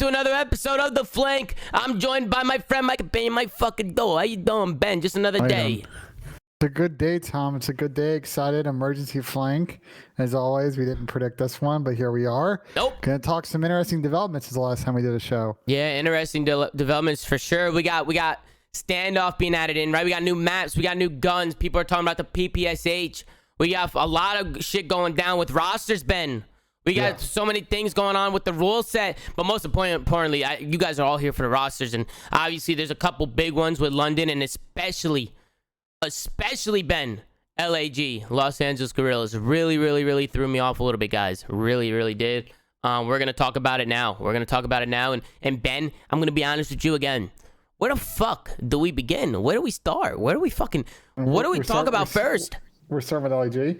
to another episode of The Flank. I'm joined by my friend Mike Payne, my fucking dough. How you doing, Ben? Just another day. It's a good day, Tom. It's a good day. Excited. Emergency flank. As always, we didn't predict this one, but here we are. Nope. Gonna talk some interesting developments. Since the last time we did a show. Yeah, interesting developments for sure. We got standoff being added in, right? We got new maps. We got new guns. People are talking about the PPSH. We got a lot of shit going down with rosters, Ben. We got so many things going on with the rule set, but most importantly, you guys are all here for the rosters, and obviously there's a couple big ones with London, and especially Ben, LAG, Los Angeles Guerrillas, really threw me off a little bit, guys. Really did. We're gonna talk about it now. And Ben, I'm gonna be honest with you again. Where the fuck do we begin? Where do we start? What do we talk about first? We're starting with LAG.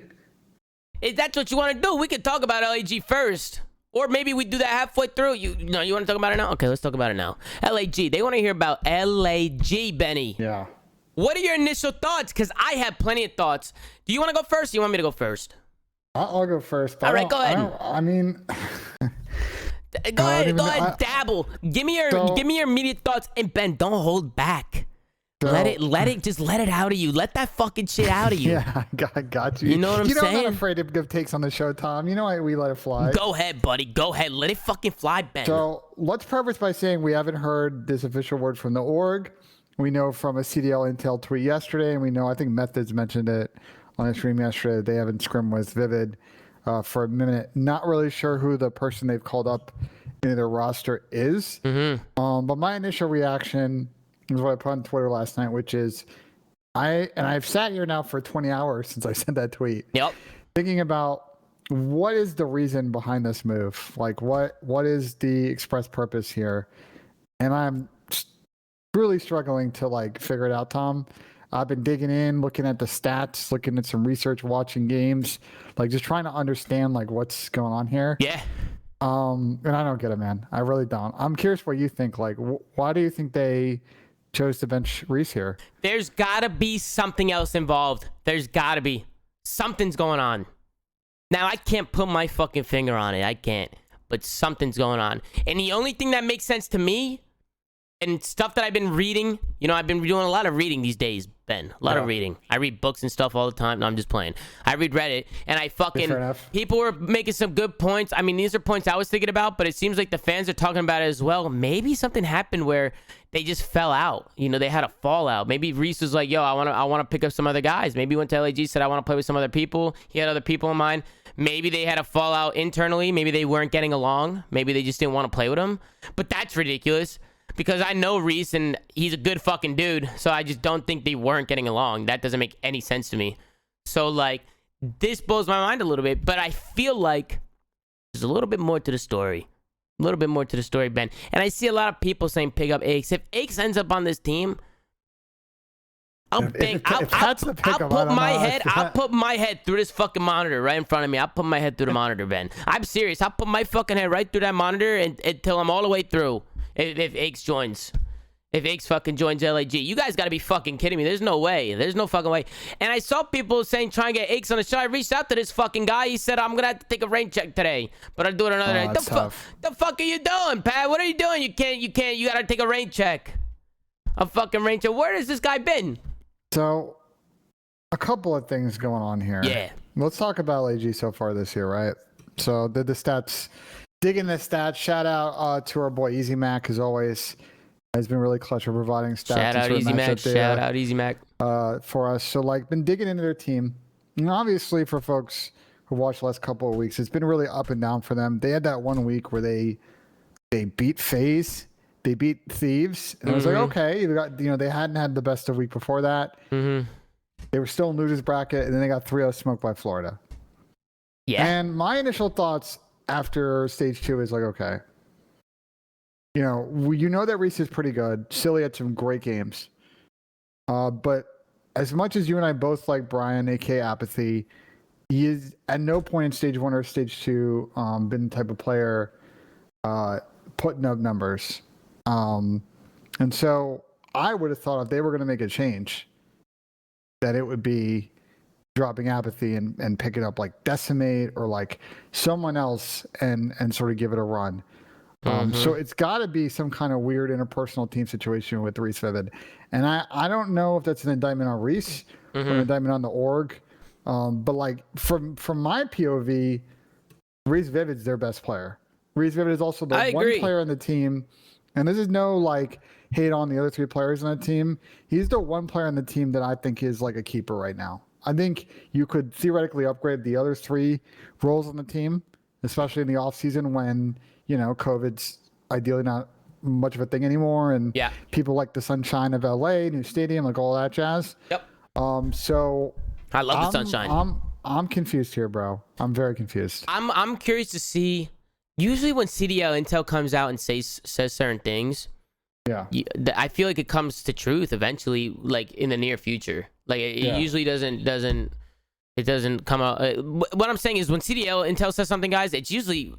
If that's what you want to do, we could talk about LAG first. Or maybe we do that halfway through. You want to talk about it now? Okay, let's talk about it now. LAG. They want to hear about LAG, Benny. Yeah. What are your initial thoughts? Because I have plenty of thoughts. Do you want to go first? Or you want me to go first? I'll go first. All right, go ahead. Go ahead, dabble. Give me your immediate thoughts. And Ben, don't hold back. Let it out of you. Let that fucking shit out of you. Yeah, I got you. You know what I'm saying? I'm not afraid to give takes on the show, Tom. You know we let it fly. Go ahead, buddy. Go ahead. Let it fucking fly, Ben. So let's preface by saying we haven't heard this official word from the org. We know from a CDL Intel tweet yesterday, and we know, I think Methods mentioned it on a stream yesterday, they haven't scrimmed with Vivid for a minute. Not really sure who the person they've called up into their roster is. Mm-hmm. But my initial reaction is what I put on Twitter last night, which is I've sat here now for 20 hours since I sent that tweet. Yep. Thinking about what is the reason behind this move? Like what is the express purpose here? And I'm really struggling to figure it out, Tom. I've been digging in, looking at the stats, looking at some research, watching games, just trying to understand what's going on here. Yeah. And I don't get it, man. I really don't. I'm curious what you think. Why do you think they chose to bench Reese here? There's gotta be something else involved. There's gotta be. Something's going on. Now, I can't put my fucking finger on it. I can't. But something's going on. And the only thing that makes sense to me, and stuff that I've been reading, I've been doing a lot of reading these days, Ben. A lot of reading. I read books and stuff all the time. No, I'm just playing. I read Reddit, and people were making some good points. I mean, these are points I was thinking about, but it seems like the fans are talking about it as well. Maybe something happened where they just fell out. They had a fallout. Maybe Reese was like, yo, I want to pick up some other guys. Maybe he went to LAG, said, I want to play with some other people. He had other people in mind. Maybe they had a fallout internally. Maybe they weren't getting along. Maybe they just didn't want to play with him. But that's ridiculous. Because I know Reese, and he's a good fucking dude, so I just don't think they weren't getting along. That doesn't make any sense to me. So, this blows my mind a little bit, but I feel like there's a little bit more to the story. A little bit more to the story, Ben. And I see a lot of people saying pick up Aches. If Aches ends up on this team, I'll put my head through this fucking monitor right in front of me. I'll put my head through the monitor, Ben. I'm serious. I'll put my fucking head right through that monitor until I'm all the way through. If Aches joins. If Aches fucking joins LAG. You guys gotta be fucking kidding me. There's no way. There's no fucking way. And I saw people saying try and get Aches on the show. I reached out to this fucking guy. He said, I'm gonna have to take a rain check today. But I'll do it another day. The fuck are you doing, Pat? What are you doing? You gotta take a rain check. A fucking rain check. Where has this guy been? So, a couple of things going on here. Yeah. Let's talk about LAG so far this year, right? So, the stats... Digging the stats, shout out to our boy Easy Mac, as always. Has been really clutch for providing stats. Shout out Easy Mac. For us. So, been digging into their team. And obviously, for folks who watched the last couple of weeks, it's been really up and down for them. They had that 1 week where they beat FaZe, they beat Thieves, and I was like, okay, they hadn't had the best of week before that. Mm-hmm. They were still in losers bracket, and then they got 3-0 smoked by Florida. Yeah. And my initial thoughts after stage 2 is okay. That Reese is pretty good. Silly had some great games. But as much as you and I both like Brian, aka Apathy, he is at no point in stage 1 or stage 2 been the type of player putting up numbers. And so I would have thought if they were going to make a change, that it would be dropping Apathy and picking up Decimate or someone else and sort of give it a run. So it's got to be some kind of weird interpersonal team situation with Reese Vivid. And I don't know if that's an indictment on Reese or an indictment on the org. But like from my POV, Reese Vivid's their best player. Reese Vivid is also the one player on the team. And this is no like hate on the other 3 players on the team. He's the one player on the team that I think is like a keeper right now. I think you could theoretically upgrade the other 3 roles on the team, especially in the offseason when, you know, COVID's ideally not much of a thing anymore. And people like the sunshine of LA, new stadium, like all that jazz. Yep. So I love the sunshine. I'm confused here, bro. I'm very confused. I'm curious to see. Usually when CDL Intel comes out and says certain things, I feel like it comes to truth eventually, like in the near future. Like it usually doesn't come out. What I'm saying is when CDL Intel says something, guys, it usually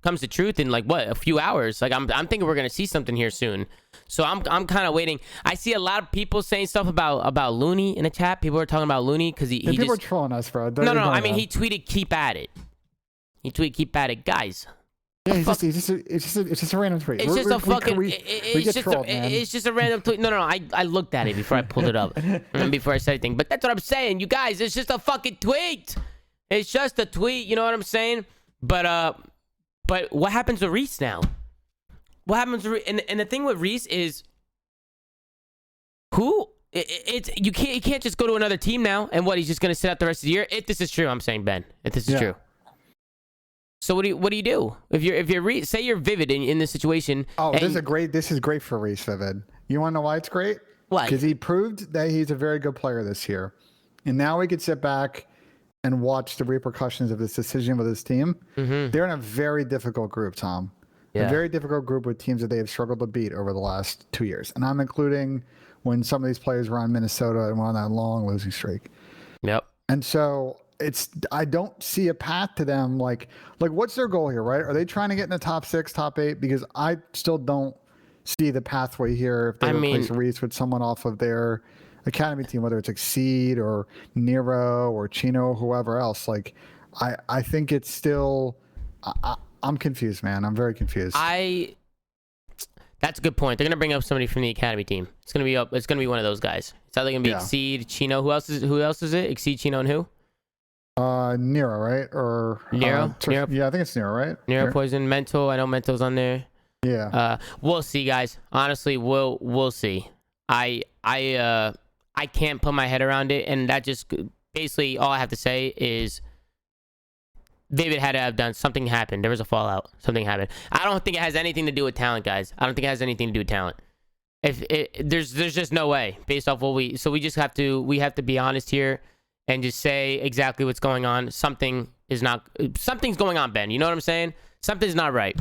comes to truth in like a few hours. Like I'm thinking we're gonna see something here soon. So I'm kind of waiting. I see a lot of people saying stuff about Looney in the chat. People are talking about Looney because he people just are trolling us, bro. No. I mean, he tweeted "keep at it." He tweeted "keep at it," guys. Yeah, it's just a random tweet. It's just a fucking. It's just a random tweet. No. I looked at it before I pulled it up and before I said anything. But that's what I'm saying, you guys. It's just a fucking tweet. It's just a tweet. You know what I'm saying? But what happens with Reese now? What happens to Reese? And the thing with Reese is, you can't just go to another team now and he's just gonna sit out the rest of the year. If this is true, I'm saying, Ben. If this is true. So what do you do if you're Reese? Say you're Vivid in this situation. Oh, this is great for Reese Vivid. You want to know why it's great? Why? Because he proved that he's a very good player this year, and now we could sit back and watch the repercussions of this decision with his team. They're in a very difficult group, Tom. A very difficult group with teams that they have struggled to beat over the last 2 years, and I'm including when some of these players were on Minnesota and went on that long losing streak. Yep. And so I don't see a path to them. Like what's their goal here, right? Are they trying to get in the top 6, top 8? Because I still don't see the pathway here if they replace Reese with someone off of their academy team, whether it's Exceed or Nero or Chino, whoever else. Like, I think it's still. I'm confused, man. I'm very confused. That's a good point. They're gonna bring up somebody from the academy team. It's gonna be one of those guys. It's either gonna be Exceed, Chino. Who else is it? Exceed, Chino, and who? Nero, right? Or Nero? Nero? Yeah, I think it's Nero, right? Nero, Poison, Mental. I know Mental's on there. Yeah. We'll see, guys. Honestly, we'll see. I can't put my head around it, and that just basically all I have to say is David had to have done something. Happened. There was a fallout. Something happened. I don't think it has anything to do with talent, guys. I don't think it has anything to do with talent. There's just no way based off what we just have to be honest here and just say exactly what's going on. Something's going on, Ben. You know what I'm saying? Something's not right.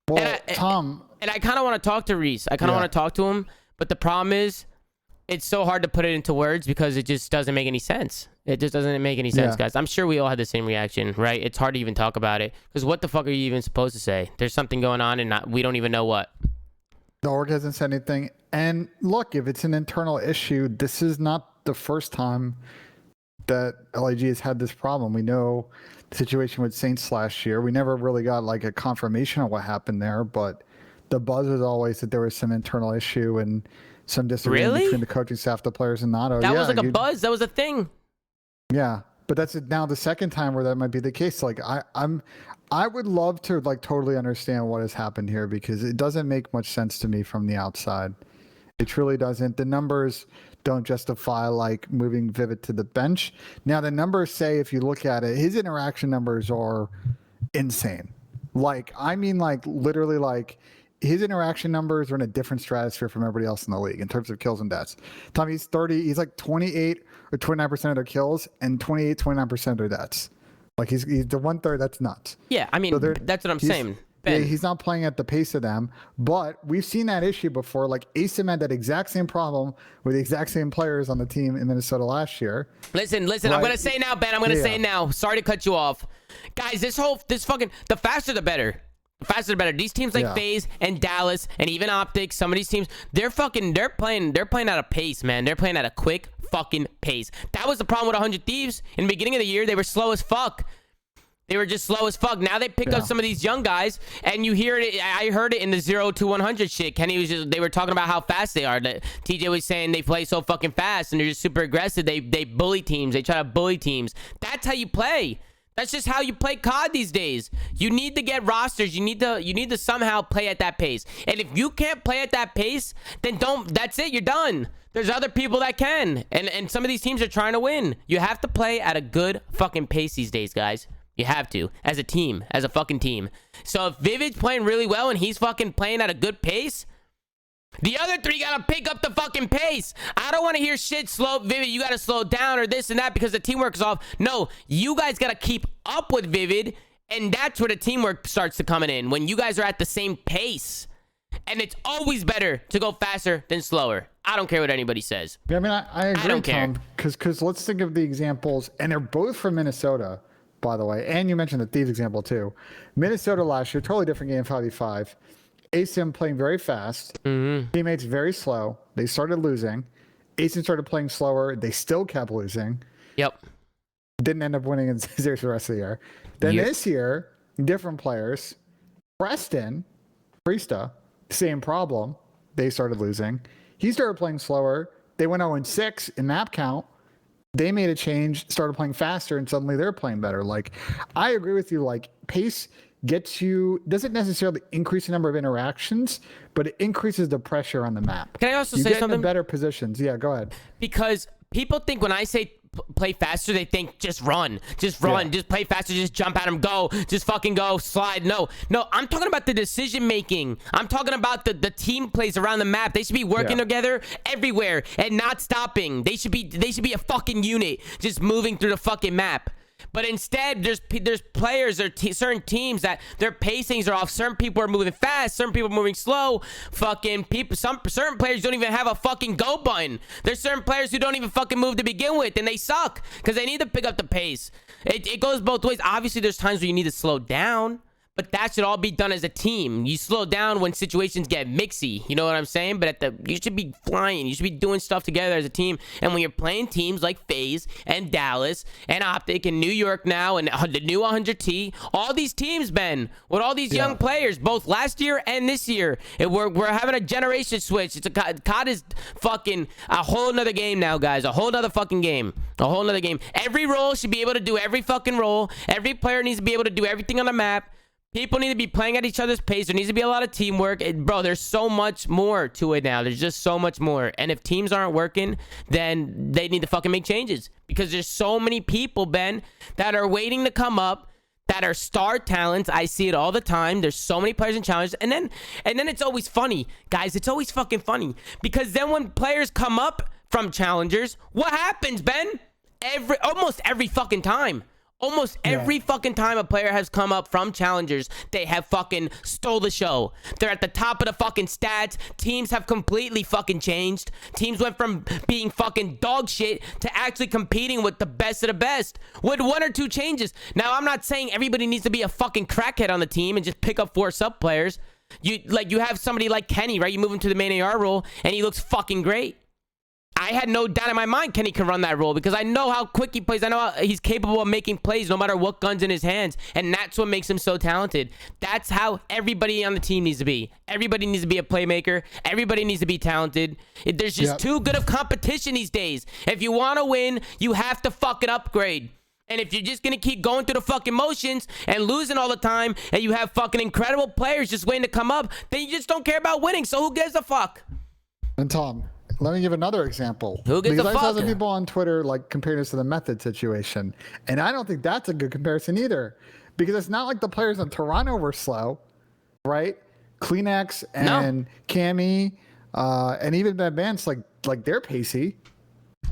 Well, Tom. And I kind of want to talk to Reese. I kind of want to talk to him, but the problem is, it's so hard to put it into words because it just doesn't make any sense. It just doesn't make any sense, guys. I'm sure we all had the same reaction, right? It's hard to even talk about it because what the fuck are you even supposed to say? There's something going on and we don't even know what. The org hasn't said anything. And look, if it's an internal issue, this is not the first time that LIG has had this problem. We know the situation with Saints last year. We never really got like a confirmation of what happened there, but the buzz was always that there was some internal issue and some disagreement between the coaching staff, the players, and Nato. That was like a buzz. That was a thing. Yeah, but that's now the second time where that might be the case. Like I would love to like totally understand what has happened here because it doesn't make much sense to me from the outside. It truly doesn't. The numbers don't justify like moving Vivid to the bench. Now the numbers say, if you look at it, his interaction numbers are insane. Like, I mean, like literally like his interaction numbers are in a different stratosphere from everybody else in the league in terms of kills and deaths. Tom, he's like 28 or 29% of their kills and 29% of their deaths. Like he's the 1/3. That's nuts. Yeah, I mean, that's what I'm saying. Ben. Yeah, he's not playing at the pace of them, but we've seen that issue before. Like ASIM had that exact same problem with the exact same players on the team in Minnesota last year. Listen, right? I'm gonna say now, Ben. I'm gonna say now. Sorry to cut you off, guys. This fucking the faster the better. The faster the better. These teams like FaZe and Dallas and even Optics, some of these teams, they're playing at a pace, man. They're playing at a quick fucking pace. That was the problem with 100 Thieves. In the beginning of the year, they were slow as fuck. They were just slow as fuck. Now they pick up some of these young guys, and you hear it. I heard it in the 0 to 100 shit. Kenny was just, they were talking about how fast they are. That TJ was saying they play so fucking fast, and they're just super aggressive. They bully teams. They try to bully teams. That's how you play. That's just how you play COD these days. You need to get rosters. You need to somehow play at that pace. And if you can't play at that pace, then don't. That's it. You're done. There's other people that can. And some of these teams are trying to win. You have to play at a good fucking pace these days, guys. You have to, as a team, as a fucking team. So if Vivid's playing really well and he's fucking playing at a good pace, the other three gotta pick up the fucking pace. I don't want to hear shit slow. Vivid, you gotta slow down or this and that because the teamwork is off. No, you guys gotta keep up with Vivid, and that's where the teamwork starts to come in, when you guys are at the same pace. And it's always better to go faster than slower. I don't care what anybody says. Yeah, I mean, I agree, I don't care. Because let's think of the examples, and they're both from Minnesota, by the way. And you mentioned the Thieves example, too. Minnesota last year, totally different game, 5v5. ASIM playing very fast. Teammates very slow. They started losing. ASIM started playing slower. They still kept losing. Yep. Didn't end up winning in series for the rest of the year. Then this year, different players. Preston, Priesta, same problem. They started losing. He started playing slower. They went 0-6 in map count. They made a change, started playing faster, and suddenly they're playing better. Like, I agree with you. Like, pace gets you, doesn't necessarily increase the number of interactions, but it increases the pressure on the map. Can I also you say get something? in better positions. Yeah, go ahead. Because people think when I say play faster, they think just run, just play faster, just jump at them, go, just fucking go, slide. No, I'm talking about the decision making. I'm talking about the team plays around the map. They should be working together everywhere and not stopping. They should be a fucking unit just moving through the fucking map. But instead, there's players or certain teams that their pacings are off. Certain people are moving fast. Certain people are moving slow. Fucking people. Certain players don't even have a fucking go button. There's certain players who don't even fucking move to begin with, and they suck because they need to pick up the pace. It goes both ways. Obviously, there's times where you need to slow down, but that should all be done as a team. You slow down when situations get mixy. You know what I'm saying? But you should be flying. You should be doing stuff together as a team. And when you're playing teams like FaZe and Dallas and Optic and New York now and the new 100T, all these teams, Ben, with all these young players, both last year and this year, we're having a generation switch. COD is fucking a whole nother game now, guys. A whole nother fucking game. A whole nother game. Every role should be able to do every fucking role. Every player needs to be able to do everything on the map. People need to be playing at each other's pace. There needs to be a lot of teamwork. Bro, there's so much more to it now. There's just so much more. And if teams aren't working, then they need to fucking make changes. Because there's so many people, Ben, that are waiting to come up, that are star talents. I see it all the time. There's so many players in challenges. And then it's always funny. Guys, it's always fucking funny. Because then when players come up from challengers, what happens, Ben? Almost every fucking time. Almost every fucking time a player has come up from challengers, they have fucking stole the show. They're at the top of the fucking stats. Teams have completely fucking changed. Teams went from being fucking dog shit to actually competing with the best of the best with one or two changes. Now, I'm not saying everybody needs to be a fucking crackhead on the team and just pick up 4 sub players. You have somebody like Kenny, right? You move him to the main AR role and he looks fucking great. I had no doubt in my mind Kenny can run that role because I know how quick he plays. I know he's capable of making plays no matter what gun's in his hands. And that's what makes him so talented. That's how everybody on the team needs to be. Everybody needs to be a playmaker. Everybody needs to be talented. There's just too good of competition these days. If you want to win, you have to fucking upgrade. And if you're just going to keep going through the fucking motions and losing all the time and you have fucking incredible players just waiting to come up, then you just don't care about winning. So who gives a fuck? And Tom, let me give another example. Who gives a fuck? I saw some people on Twitter like comparing this to the Method situation, and I don't think that's a good comparison either, because it's not like the players in Toronto were slow, right? Kleenex and Cammy, and even Bad Bands, like they're pacey.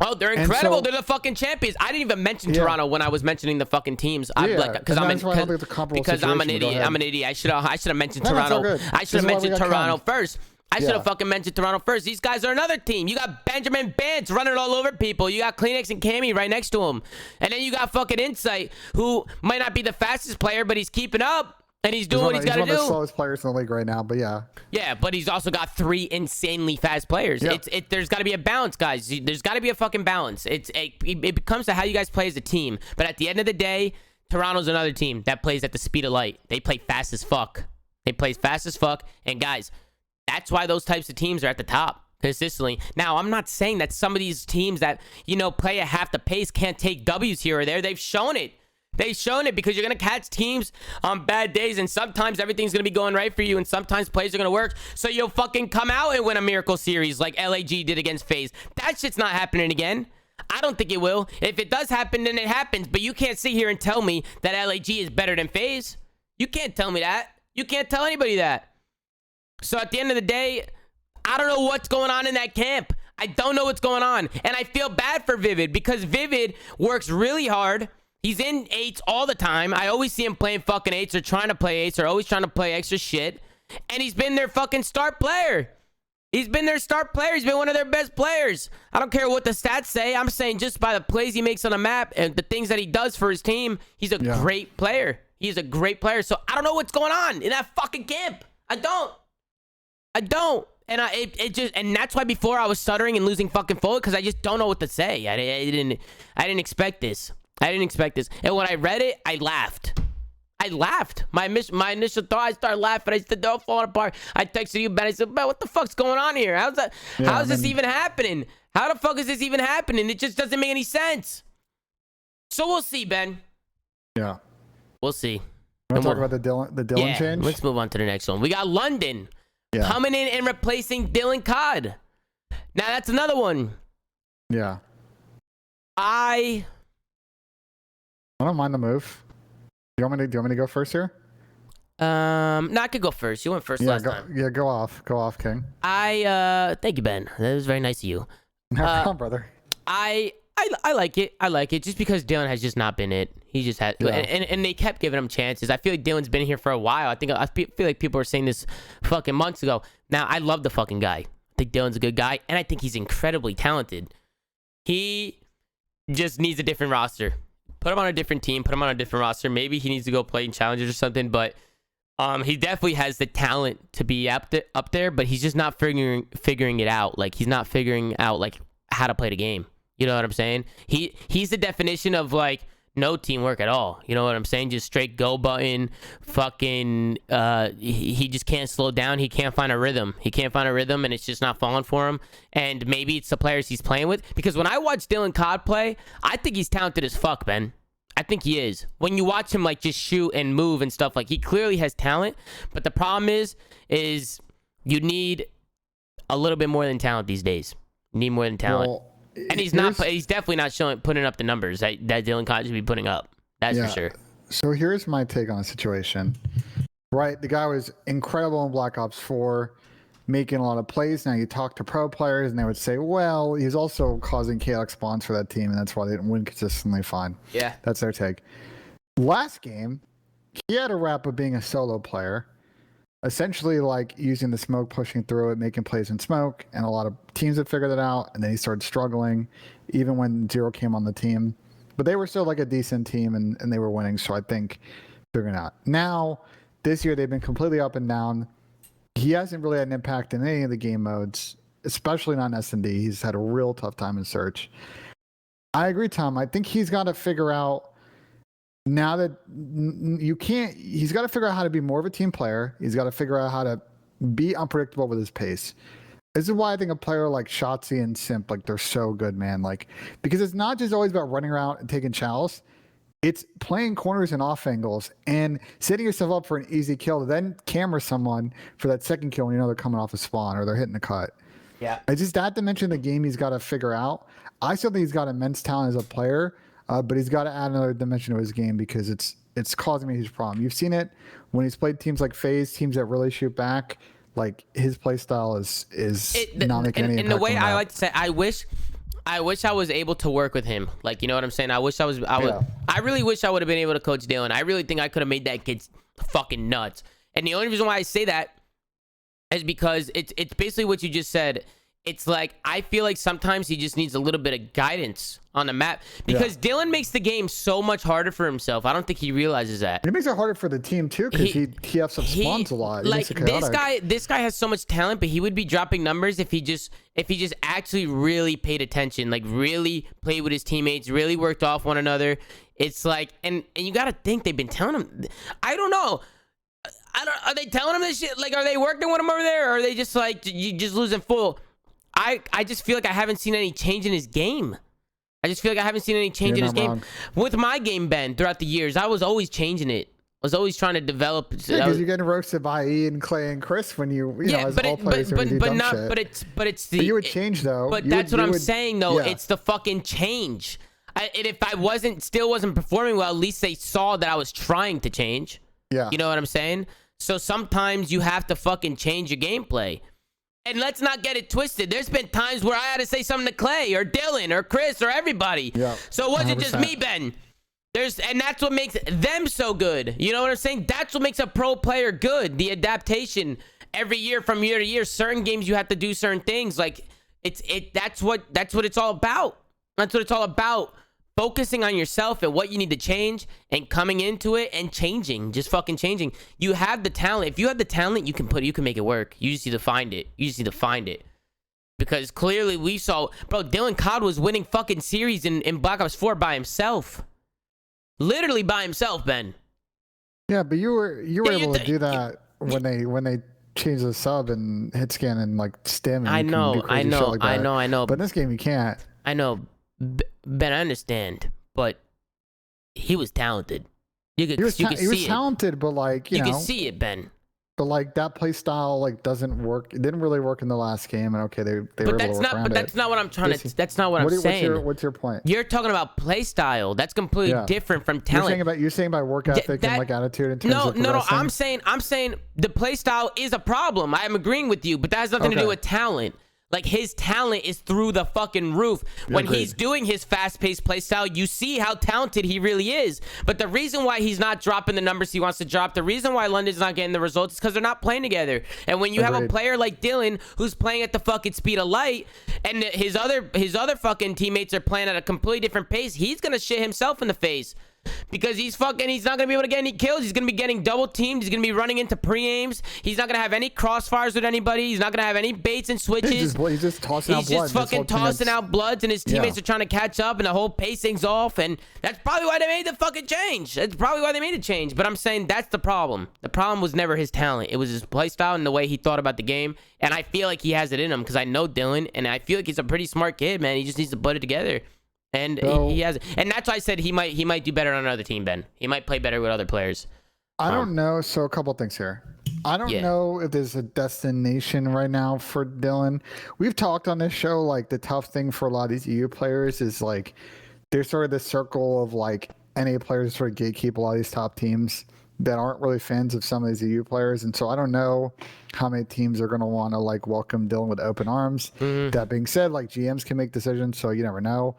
Oh, they're incredible. They're the fucking champions. I didn't even mention Toronto when I was mentioning the fucking teams. Because I'm an idiot. I'm an idiot. I should have mentioned Toronto. I should have mentioned Toronto first. I should have fucking mentioned Toronto first. These guys are another team. You got Benjamin Bands running all over people. You got Kleenex and Cammy right next to him. And then you got fucking Insight, who might not be the fastest player, but he's keeping up. And he's doing what he's got to do. He's one of the slowest players in the league right now, but yeah. Yeah, but he's also got 3 insanely fast players. Yep. There's got to be a balance, guys. There's got to be a fucking balance. It becomes to how you guys play as a team. But at the end of the day, Toronto's another team that plays at the speed of light. They play fast as fuck. And guys, that's why those types of teams are at the top consistently. Now, I'm not saying that some of these teams that, play at half the pace can't take W's here or there. They've shown it. Because you're going to catch teams on bad days, and sometimes everything's going to be going right for you, and sometimes plays are going to work. So you'll fucking come out and win a miracle series like LAG did against FaZe. That shit's not happening again. I don't think it will. If it does happen, then it happens. But you can't sit here and tell me that LAG is better than FaZe. You can't tell me that. You can't tell anybody that. So at the end of the day, I don't know what's going on in that camp. I don't know what's going on. And I feel bad for Vivid because Vivid works really hard. He's in 8s all the time. I always see him playing fucking 8s or trying to play 8s or always trying to play extra shit. And he's been their fucking star player. He's been their star player. He's been one of their best players. I don't care what the stats say. I'm saying just by the plays he makes on the map and the things that he does for his team, he's a great player. He's a great player. So I don't know what's going on in that fucking camp. I don't. And and that's why before I was stuttering and losing fucking focus because I just don't know what to say. I didn't expect this. And when I read it, I laughed. My initial thought, I started laughing. I said, "Don't fall apart." I texted you, Ben. I said, "Ben, what the fuck's going on here? How's that? How's this even happening? How the fuck is this even happening? It just doesn't make any sense." So we'll see, Ben. Yeah, we'll see. Want to talk about the Dylan change? Let's move on to the next one. We got London coming in and replacing Dylan Codd. Now that's another one. Yeah. I don't mind the move. Do you want me to go first here? No, I could go first. You went first last time. Yeah, go off, King. Thank you, Ben. That was very nice of you. Come on, brother. I like it just because Dylan has just not been it. He just had, and they kept giving him chances. I feel like Dylan's been here for a while. I feel like people were saying this fucking months ago. Now I love the fucking guy. I think Dylan's a good guy, and I think he's incredibly talented. He just needs a different roster. Put him on a different team. Put him on a different roster. Maybe he needs to go play in challenges or something. But he definitely has the talent to be up there. But he's just not figuring it out. Like he's not figuring out like how to play the game. You know what I'm saying? He's the definition of like no teamwork at all. You know what I'm saying? Just straight go button. Fucking. He just can't slow down. He can't find a rhythm. And it's just not falling for him. And maybe it's the players he's playing with. Because when I watch Dylan Codd play, I think he's talented as fuck, Ben. I think he is. When you watch him like just shoot and move and stuff, like he clearly has talent. But the problem is you need a little bit more than talent these days. You need more than talent. Well, and he's definitely not putting up the numbers that Dylan Codd should be putting up. That's for sure. So here's my take on the situation. Right, the guy was incredible in Black Ops 4, making a lot of plays. Now you talk to pro players and they would say, well, he's also causing chaotic spawns for that team, and that's why they didn't win consistently. Fine. Yeah. That's their take. Last game, he had a rap of being a solo player, essentially like using the smoke, pushing through it, making plays in smoke, and a lot of teams had figured it out, and then he started struggling, even when Zero came on the team. But they were still like a decent team, and they were winning, so I think figuring it out. Now, this year, they've been completely up and down. He hasn't really had an impact in any of the game modes, especially not in S&D. He's had a real tough time in Search. I agree, Tom. I think he's got to figure out, now that he's got to figure out how to be more of a team player. He's got to figure out how to be unpredictable with his pace. This is why I think a player like Shotzi and Simp, like they're so good, man. Like, because it's not just always about running around and taking chalice. It's playing corners and off angles and setting yourself up for an easy kill to then camera someone for that second kill when you know they're coming off a spawn or they're hitting a cut. Yeah. It's just that dimension of the game he's got to figure out. I still think he's got immense talent as a player, but he's got to add another dimension to his game because it's causing me a huge problem. You've seen it when he's played teams like FaZe, teams that really shoot back. Like his play style is not making any impact. And the way I like to say, I wish I was able to work with him. Like, you know what I'm saying? I really wish I would have been able to coach Dylan. I really think I could have made that kid fucking nuts. And the only reason why I say that is because it's basically what you just said. it's like I feel like sometimes he just needs a little bit of guidance on the map because Dylan makes the game so much harder for himself. I don't think he realizes that. It makes it harder for the team too because he ups up spawns a lot. Like this guy has so much talent, but he would be dropping numbers if he just actually really paid attention, like really played with his teammates, really worked off one another. It's like, and you got to think they've been telling him. I don't know. Are they telling him this shit? Like, are they working with him over there, or are they just like you just losing full? I just feel like I haven't seen any change in his game. I just feel like I haven't seen any change in his game. With my game, Ben, throughout the years, I was always changing it. I was always trying to develop. Because you're getting roasted by Ian, Clay, and Chris when you know, as all players when you do dumb shit. But you would change though. But that's what I'm saying though. Yeah. It's the fucking change. And if I still wasn't performing well, at least they saw that I was trying to change. Yeah. You know what I'm saying? So sometimes you have to fucking change your gameplay. And let's not get it twisted. There's been times where I had to say something to Clay or Dylan or Chris or everybody. Yeah, so it wasn't 100%. Just me, Ben. And that's what makes them so good. You know what I'm saying? That's what makes a pro player good. The adaptation every year from year to year. Certain games you have to do certain things. Like that's what it's all about. That's what it's all about. Focusing on yourself and what you need to change and coming into it and changing, just fucking changing. You have the talent. If you have the talent, you can make it work. You just need to find it. Because clearly we saw, bro, Dylan Codd was winning fucking series in Black Ops 4 by himself. Literally by himself, Ben. Yeah, but you were able to do that when they changed the sub and hit scan and like stim. And I know. But in this game you can't. I know. Ben, I understand, but he was talented. He was talented, but like you know, can see it, Ben. But like that play style like doesn't work. It didn't really work in the last game, and okay, they were able to work around it. That's not what I'm trying to. That's not what I'm saying. What's your point? You're talking about play style. That's completely different from talent. You're saying about work ethic and like attitude in terms of progressing? No. I'm saying the play style is a problem. I am agreeing with you, but that has nothing to do with talent. Like, his talent is through the fucking roof. When he's doing his fast-paced play style, you see how talented he really is. But the reason why he's not dropping the numbers he wants to drop, the reason why London's not getting the results is because they're not playing together. And when you have a player like Dylan who's playing at the fucking speed of light, and his other fucking teammates are playing at a completely different pace, he's gonna shit himself in the face. Because he's not going to be able to get any kills. He's going to be getting double teamed. He's going to be running into pre-aims. He's not going to have any crossfires with anybody. He's not going to have any baits and switches. He's just tossing out blood. He's just fucking tossing out bloods, and his teammates are trying to catch up, and the whole pacing's off. And that's probably why they made the fucking change. That's probably why they made a change. But I'm saying that's the problem. The problem was never his talent. It was his play style and the way he thought about the game. And I feel like he has it in him because I know Dylan, and I feel like he's a pretty smart kid, man. He just needs to put it together. And he has, and that's why I said he might do better on another team, Ben. He might play better with other players. I don't know. So a couple things here. I don't know if there's a destination right now for Dylan. We've talked on this show, like the tough thing for a lot of these EU players is like there's sort of this circle of like NA players sort of gatekeep a lot of these top teams that aren't really fans of some of these EU players. And so I don't know how many teams are going to want to like welcome Dylan with open arms. That being said, like GMs can make decisions, so you never know.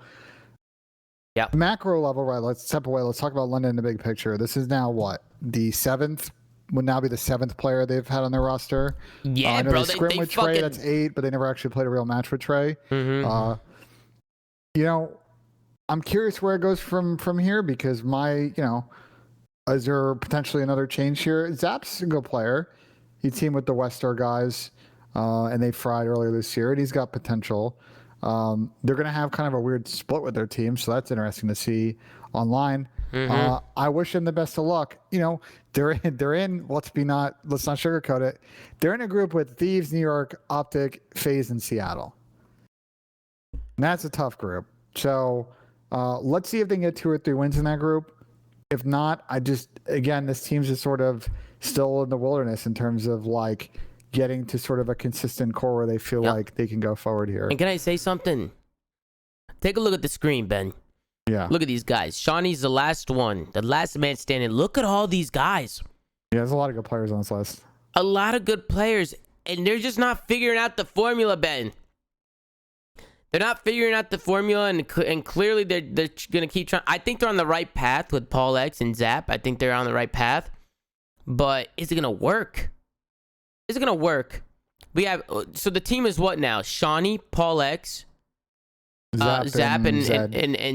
Yeah. Macro level, right? Let's step away. Let's talk about London in the big picture. This is now what? The seventh would now be the seventh player they've had on their roster. Yeah, I know bro. They scrim with Trey. That's 8, but they never actually played a real match with Trey. You know, I'm curious where it goes from here because is there potentially another change here? Zap's a good player. He teamed with the Westar guys, and they fried earlier this year, and he's got potential. They're going to have kind of a weird split with their team, so that's interesting to see online. I wish them the best of luck. You know, they're in. Let's not sugarcoat it. They're in a group with Thieves, New York, Optic, FaZe, and Seattle. And that's a tough group. So let's see if they can get 2 or 3 wins in that group. If not, this team's just sort of still in the wilderness in terms of like getting to sort of a consistent core where they feel like they can go forward here. And can I say something? Take a look at the screen, Ben. Yeah. Look at these guys. Shawnee's the last one. The last man standing. Look at all these guys. Yeah, there's a lot of good players on this list. A lot of good players. And they're just not figuring out the formula, Ben. They're not figuring out the formula, and clearly they're going to keep trying. I think they're on the right path with Paul X and Zap. I think they're on the right path. But is it going to work? Is it going to work? We have so the team is what now? Shawnee, Paul X, Zap, and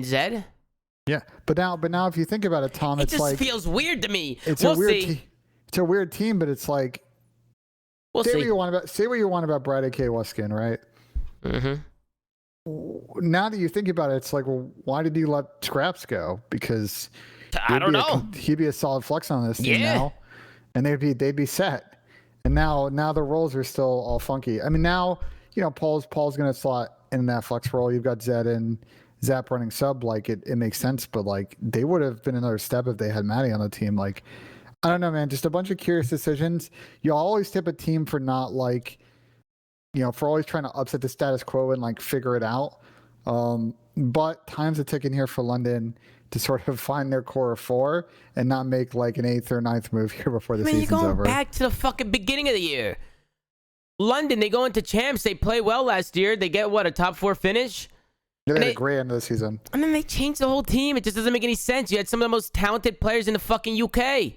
Zed. Yeah, but now if you think about it, Tom, It it's just like feels weird to me. it's We'll a weird see. it's a weird team, but it's like We'll say see. what you want about Brad A.K. Wuskin, right? Mm-hmm. Now that you think about it, it's like, well, why did he let Scraps go? Because I don't know. He'd be a solid flex on this team Yeah. now, and they'd be set. And now the roles are still all funky. I mean, now Paul's going to slot in that flex role. You've got Zed and Zap running sub. Like it makes sense, but like they would have been another step if they had Maddie on the team. Like I don't know, man. Just a bunch of curious decisions. You always tip a team for not like. For always trying to upset the status quo and like figure it out. But time's a ticking here for London to sort of find their core of 4 and not make like an 8th or 9th move here before the season's you're going over. back to the fucking beginning of the year. London, they go into champs. They play well last year. They get a top 4 finish. Yeah, they had a great end of the season. And then they changed the whole team. It just doesn't make any sense. You had some of the most talented players in the fucking UK.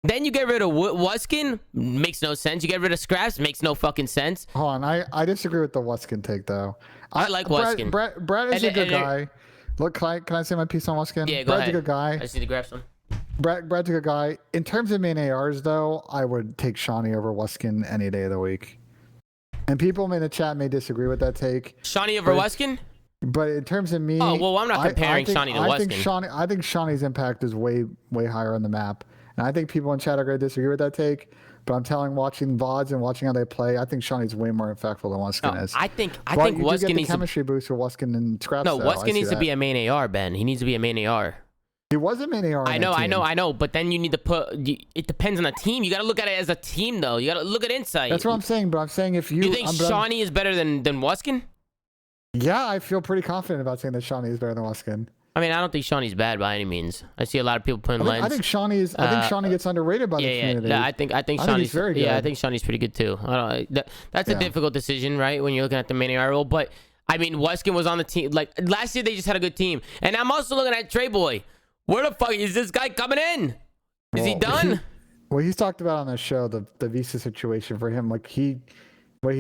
Then you get rid of Wuskin. Makes no sense. You get rid of Scraps. Makes no fucking sense. Hold on. I disagree with the Wuskin take, though. I like Wuskin. Brad is a good guy. Look, can I say my piece on Wuskin? Yeah, go Brad's ahead. a good guy. I just need to grab some. Brad's a good guy. In terms of main ARs, though, I would take Shawnee over Wuskin any day of the week. And people in the chat may disagree with that take. Shawnee over Wuskin? But in terms of me... Oh, well, I'm not comparing Shawnee to Wuskin. I think Shawnee's impact is way, way higher on the map. And I think people in chat are going to disagree with that take. But I'm watching VODs and watching how they play, I think Shawnee's way more impactful than Wuskin is. I think Wuskin Wuskin needs chemistry boost for Wuskin and Scraps. No, Wuskin needs to be a main AR, Ben. He needs to be a main AR. He was a main AR. I know. But then you need to it depends on the team. You got to look at it as a team, though. You got to look at insight. That's what I'm saying. But I'm saying if you think Shawnee is better than Wuskin? Yeah, I feel pretty confident about saying that Shawnee is better than Wuskin. I mean, I don't think Shawnee's bad by any means. I see a lot of people putting lens. I think Shawnee gets underrated by the community. Yeah, I think Shawnee's very good. Yeah, I think Shawnee's pretty good too. That's a difficult decision, right? When you're looking at the main AR role. But I mean, Wuskin was on the team. Like last year, they just had a good team. And I'm also looking at Trey Boy. Where the fuck is this guy coming in? Is he done? He's talked about on the show the visa situation for him. Like he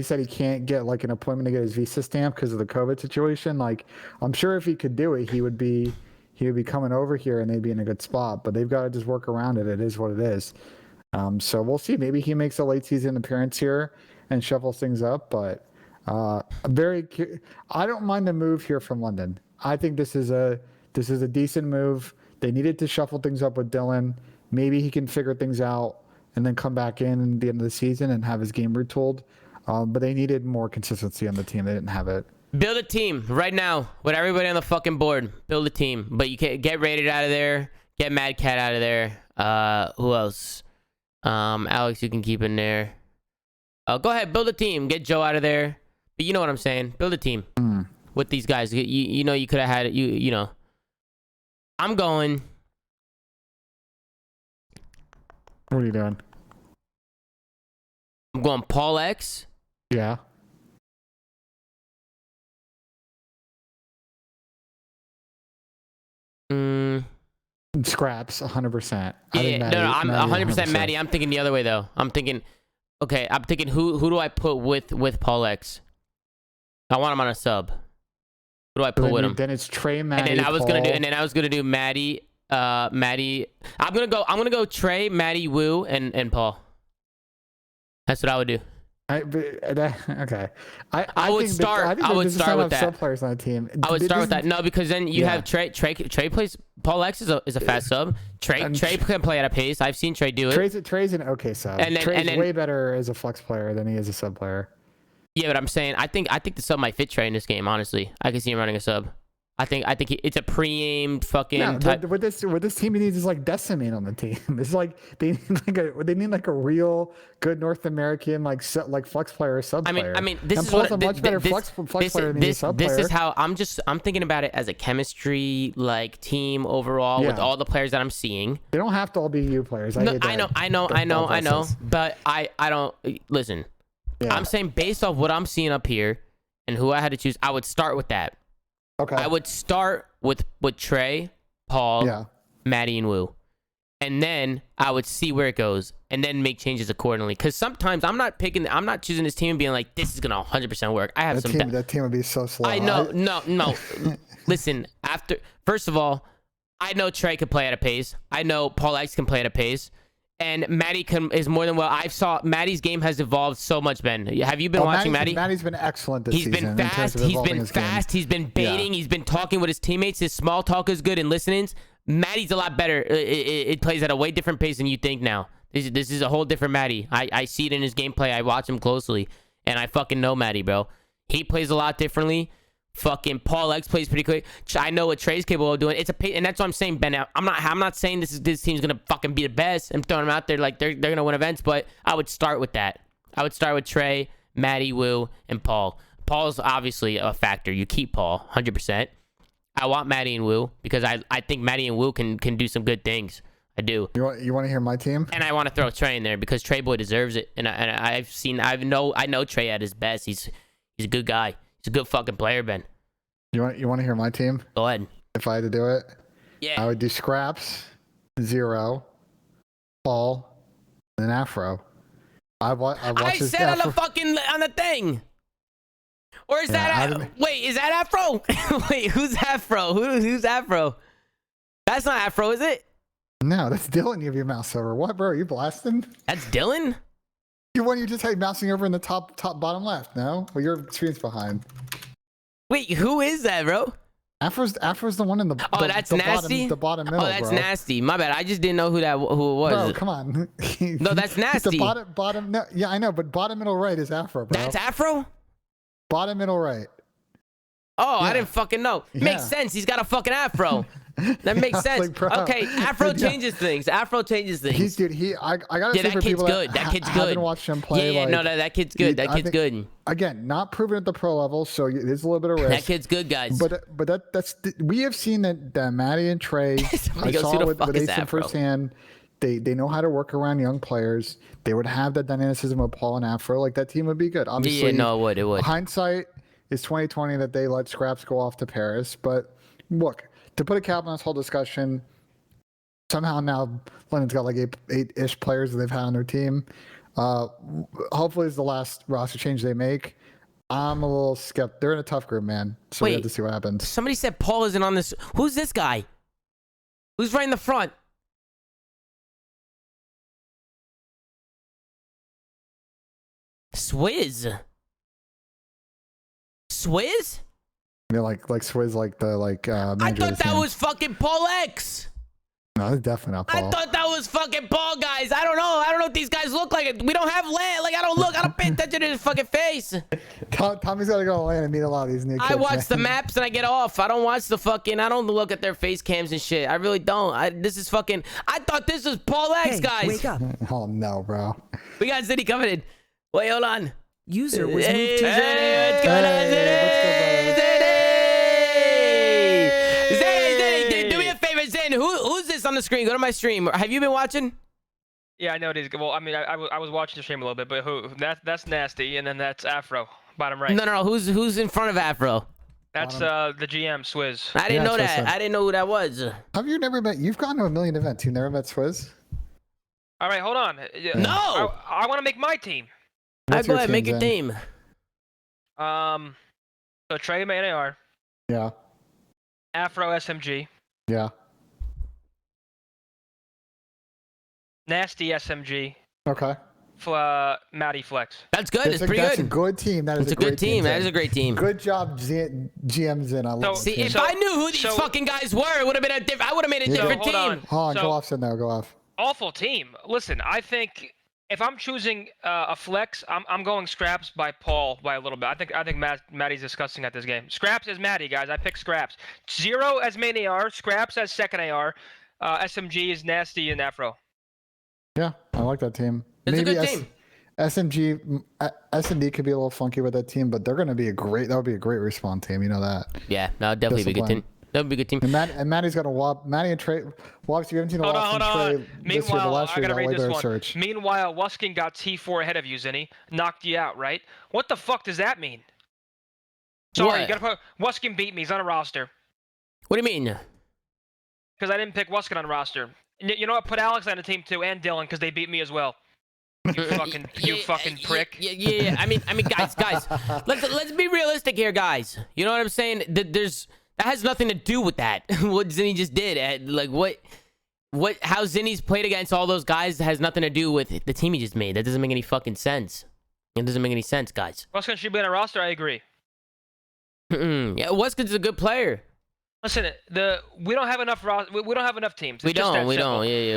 said he can't get like an appointment to get his visa stamp because of the COVID situation. Like I'm sure if he could do it, he would be coming over here and they'd be in a good spot. But they've got to just work around it. It is what it is. So we'll see. Maybe he makes a late season appearance here and shuffles things up. But I don't mind the move here from London. I think this is a decent move. They needed to shuffle things up with Dylan. Maybe he can figure things out and then come back in at the end of the season and have his game retooled. But they needed more consistency on the team. They didn't have it. Build a team right now with everybody on the fucking board. Build a team. But you can't get Rated out of there. Get Mad Cat out of there. Who else? Alex, you can keep in there. Go ahead. Build a team. Get Joe out of there. But you know what I'm saying. Build a team with these guys. You know you could have had it. You know. I'm going. What are you doing? I'm going Paul X. Yeah. Scraps, 100%. Yeah, no, I'm 100% Maddie. I'm thinking the other way though. I'm thinking who do I put with Paul X? I want him on a sub. Who do I put with him? Then it's Trey, Maddie, and then I was gonna do Maddie. I'm gonna go Trey, Maddie, Woo, and Paul. That's what I would do. Okay. I would start with that. Sub players on the team. I would start with that. No, because then you have Trey. Trey plays. Paul X is a fast sub. Trey can play at a pace. I've seen Trey do it. Trey's an okay sub. Trey's way better as a flex player than he is a sub player. Yeah, but I'm saying I think the sub might fit Trey in this game. Honestly, I can see him running a sub. I think it's a pre-aimed fucking. No, type. What this team needs is like Decimate on the team. It's like they need like a real good North American like flex player or sub player. I mean, this and is plus what a much better flex player than a sub player. This is how I'm thinking about it as a chemistry like team overall with all the players that I'm seeing. They don't have to all be you players. I know. But I don't listen. Yeah. I'm saying based off what I'm seeing up here and who I had to choose, I would start with that. Okay. I would start with Trey, Paul, Maddie, and Woo. and then I would see where it goes, and then make changes accordingly. Because sometimes I'm not choosing this team and being like, this is gonna 100% work. I have that team would be so slow. I know, no. Listen, first of all, I know Trey can play at a pace. I know Paul X can play at a pace. And Matty is more than well. Matty's game has evolved so much, Ben. Have you been watching Matty? Matty's been excellent this season. He's been fast. He's been fast. He's been baiting. He's been talking with his teammates. His small talk is good and listenings. Matty's a lot better. It plays at a way different pace than you think now. This is a whole different Matty. I see it in his gameplay. I watch him closely. And I fucking know Matty, bro. He plays a lot differently. Fucking Paul X plays pretty quick. I know what Trey's capable of doing. And that's what I'm saying, Ben. I'm not saying this team's gonna fucking be the best. I'm throwing them out there like they're gonna win events, but I would start with that. I would start with Trey, Matty, Wu, and Paul. Paul's obviously a factor. You keep Paul 100%. I want Matty and Wu because I think Matty and Wu can do some good things. I do. You want to hear my team? And I want to throw Trey in there because Trey boy deserves it. And I know Trey at his best. He's a good guy. He's a good fucking player, Ben. You want to hear my team? Go ahead. If I had to do it, yeah, I would do Scraps, Zero, Paul, and Afro. I said Afro. on the thing. Or is wait, is that Afro? Wait, who's Afro? Who's Afro? That's not Afro, is it? No, that's Dylan. You have your mouse over. What, bro? Are you blasting? That's Dylan? You just had mousing over in the top bottom left. No, well, your screen's behind. Wait, who is that, bro? Afro's the one in the that's nasty. The bottom middle. Oh, that's bro. nasty. My bad. I just didn't know who it was. Bro, come on. No, that's nasty. The bottom. No, yeah, I know, but bottom middle right is Afro, bro. That's Afro. Bottom middle right. Oh, yeah. I didn't fucking know. Yeah. Makes sense. He's got a fucking Afro. That makes sense. Like, okay, Afro changes things. Afro changes things. I gotta say for people that kid's good. Haven't watched him play. Yeah, no, that kid's good. That kid's good. Again, not proven at the pro level, so there's a little bit of risk. That kid's good, guys. But we have seen that Matty and Trey. I saw with Ace firsthand. They know how to work around young players. They would have that dynamicism of Paul and Afro. Like that team would be good. Obviously, yeah, no, it would. Hindsight is 2020 that they let Scraps go off to Paris. But look, to put a cap on this whole discussion, somehow now London's got like eight-ish players that they've had on their team. Hopefully it's the last roster change they make. I'm a little skeptical. They're in a tough group, man. So we have to see what happens. Somebody said Paul isn't on this. Who's this guy? Who's right in the front? Swizz? They're like Swizz, like the I thought that was fucking Paul X. No, that's definitely not Paul. I thought that was fucking Paul, guys. I don't know what these guys look like. We don't have land. Like I don't pay attention to his fucking face. Tommy's gotta go to land and meet a lot of these new kids. I watch the maps and I get off. I don't watch I don't look at their face cams and shit. I really don't. This is fucking. I thought this was Paul X, guys. Wake up. Oh no, bro. We got Ziddy coming in. Wait, hold on. User was moved to Ziddy. What's going on, Ziddy? Do me a favor, Zin. Who's this on the screen? Go to my stream. Have you been watching? Yeah, I know it is. Well, I mean, I was watching the stream a little bit, but that's Nasty, and then that's Afro, bottom right. No. Who's in front of Afro? That's the GM, Swizz. I didn't know that. I didn't know who that was. Have you never met? You've gone to a million events. You've never met Swizz? All right, hold on. No. I want to make my team. Go ahead, make your team. So Trey main AR. Yeah. Afro SMG. Yeah. Nasty SMG. Okay. Matty Flex. That's good. It's pretty that's good. a good team. That is a good team. That is a great team. Good job, GMs in. I love See, if I knew who these fucking guys were, it would have been I would have made a different team. Hold on, go off, now. Go off. Awful team. Listen, I think if I'm choosing a flex, I'm going Scraps by Paul by a little bit. I think Matty's disgusting at this game. Scraps as Matty, guys. I pick Scraps. Zero as main AR. Scraps as second AR. SMG is Nasty and Afro. Yeah, I like that team. It's a good team. SMD could be a little funky with that team, but they're going to be that would be a great respawn team. You know that. Yeah, no, definitely be a good team. That would be a good team. And Matty's got a wop. Matty and Trey. Wops, you haven't seen a wop from Trey this year, but last year, I gotta read this one. Search. Meanwhile, Wuskin got T4 ahead of you, Zinni. Knocked you out, right? What the fuck does that mean? Sorry, you gotta put Wuskin beat me. He's on a roster. What do you mean? Because I didn't pick Wuskin on roster. You know what? Put Alex on the team too, and Dylan, because they beat me as well. You fucking prick. Yeah. I mean, guys, let's be realistic here, guys. You know what I'm saying? That has nothing to do with that. What Zinni just did, like how Zinni's played against all those guys has nothing to do with the team he just made. That doesn't make any fucking sense. It doesn't make any sense, guys. Weskin should be on a roster. I agree. Yeah, Weskin's a good player. Listen, we don't have enough we don't have enough teams. It's we don't. Yeah, we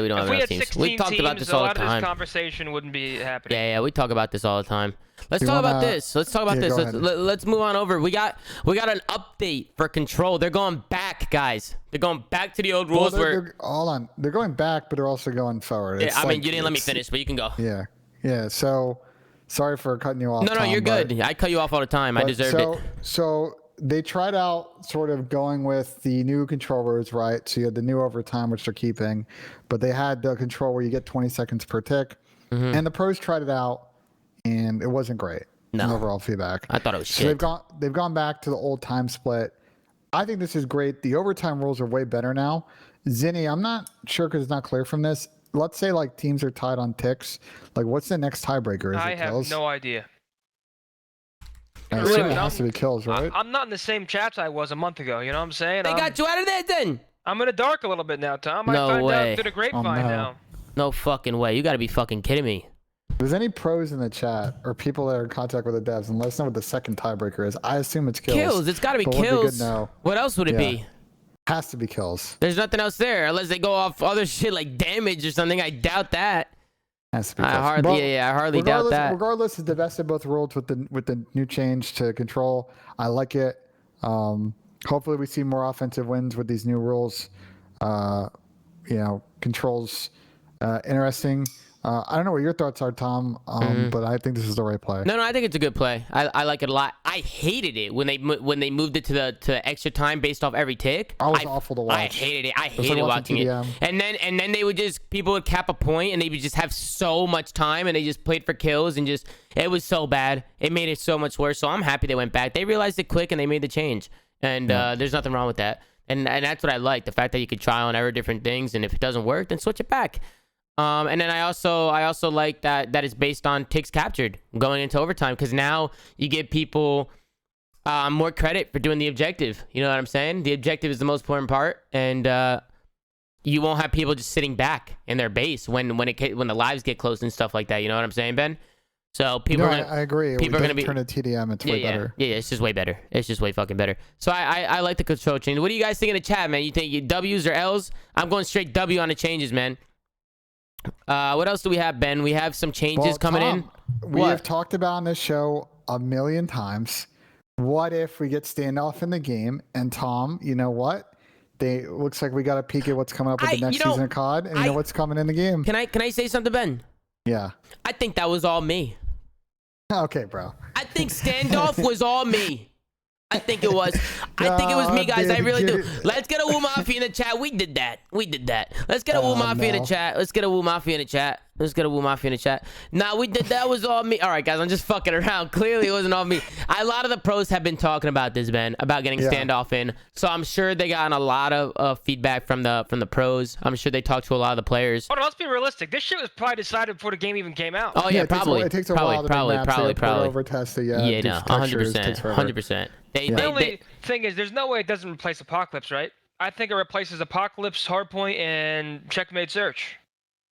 don't have enough teams. We talked about this all the time. A lot of this conversation wouldn't be happening. Yeah, we talk about this all the time. Let's talk about this. Let's move on over. We got an update for Control. They're going back, guys. They're going back to the old rules. Hold on. They're going back, but they're also going forward. Yeah, I mean, you didn't let me finish, but you can go. Yeah. So, sorry for cutting you off. No, you're good. I cut you off all the time. I deserved it. So they tried out sort of going with the new controllers, right? So you had the new overtime, which they're keeping, but they had the control where you get 20 seconds per tick. And the pros tried it out, and it wasn't great. No overall feedback. I thought it was shit. So they've gone back to the old time split. I think this is great. The overtime rules are way better now. Zinni, I'm not sure because it's not clear from this. Let's say like teams are tied on ticks. Like, what's the next tiebreaker? I have no idea. I assume it has to be kills, right? I'm not in the same chats I was a month ago. You know what I'm saying? They got you out of there then. I'm in the dark a little bit now, Tom. I No find way. out through the grapevine now. No fucking way. You got to be fucking kidding me. If there's any pros in the chat or people that are in contact with the devs, and let us know what the second tiebreaker is. I assume it's kills. Kills. It's got to be but kills. Know. What else would it be? Has to be kills. There's nothing else there unless they go off other shit like damage or something. I doubt that. Has to be kills. I hardly doubt that. Regardless, it's the best of both worlds with the new change to control. I like it. Hopefully, we see more offensive wins with these new rules. Controls interesting. I don't know what your thoughts are, Tom, but I think this is the right play. No, I think it's a good play. I like it a lot. I hated it when they moved it to extra time based off every tick. It was awful to watch. I hated it. I hated watching it. And then they would people would cap a point and they would just have so much time and they just played for kills and it was so bad. It made it so much worse. So I'm happy they went back. They realized it quick and they made the change. And there's nothing wrong with that. And that's what I like, the fact that you could try and error different things, and if it doesn't work, then switch it back. And then I also like that it's based on ticks captured going into overtime, because now you give people more credit for doing the objective. You know what I'm saying? The objective is the most important part, and you won't have people just sitting back in their base when the lives get close and stuff like that. You know what I'm saying, Ben? So people I agree. People are going to be turn to TDM. It's way better. Yeah, it's just way better. It's just way fucking better. So I like the control change. What do you guys think in the chat, man? You think W's or L's? I'm going straight W on the changes, man. What else do we have, Ben? We have some changes coming in. We have talked about on this show a million times. What if we get standoff in the game? And Tom, you know what? Looks like we got a peek at what's coming up with the next season of COD, and you know what's coming in the game. Can I say something, Ben? Yeah. I think that was all me. Okay, bro. I think standoff was all me. I think it was. I think it was me, guys. I really do. Let's get a Woo Mafia in the chat. We did that. Let's get a Woo Mafia in the chat. Let's get a Woo Mafia in the chat. Nah, we did. That was all me. All right, guys. I'm just fucking around. Clearly, it wasn't all me. A lot of the pros have been talking about this, Ben, about getting standoff in. So I'm sure they got a lot of feedback from the pros. I'm sure they talked to a lot of the players. Hold on, let's be realistic. This shit was probably decided before the game even came out. Oh yeah, probably. It takes a while to over test it. Yeah, no, 100%. 100%. The only thing is, there's no way it doesn't replace Apocalypse, right? I think it replaces Apocalypse, Hardpoint, and Checkmate Search,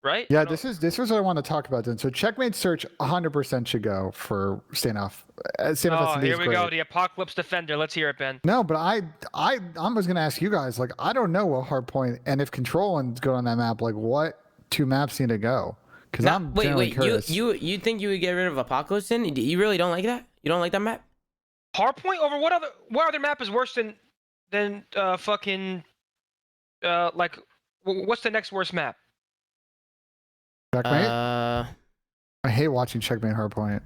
right? Yeah, this is what I want to talk about then. So Checkmate Search 100% should go for standoff. Here we go, the Apocalypse Defender. Let's hear it, Ben. No, but I was gonna ask you guys, like, I don't know what Hardpoint and if Control and go on that map, like, what two maps need to go? Because I'm curious. You think you would get rid of Apocalypse? You really don't like that? You don't like that map? Hardpoint over what other map is worse than fucking like what's the next worst map? Checkmate? I hate watching Checkmate Hardpoint.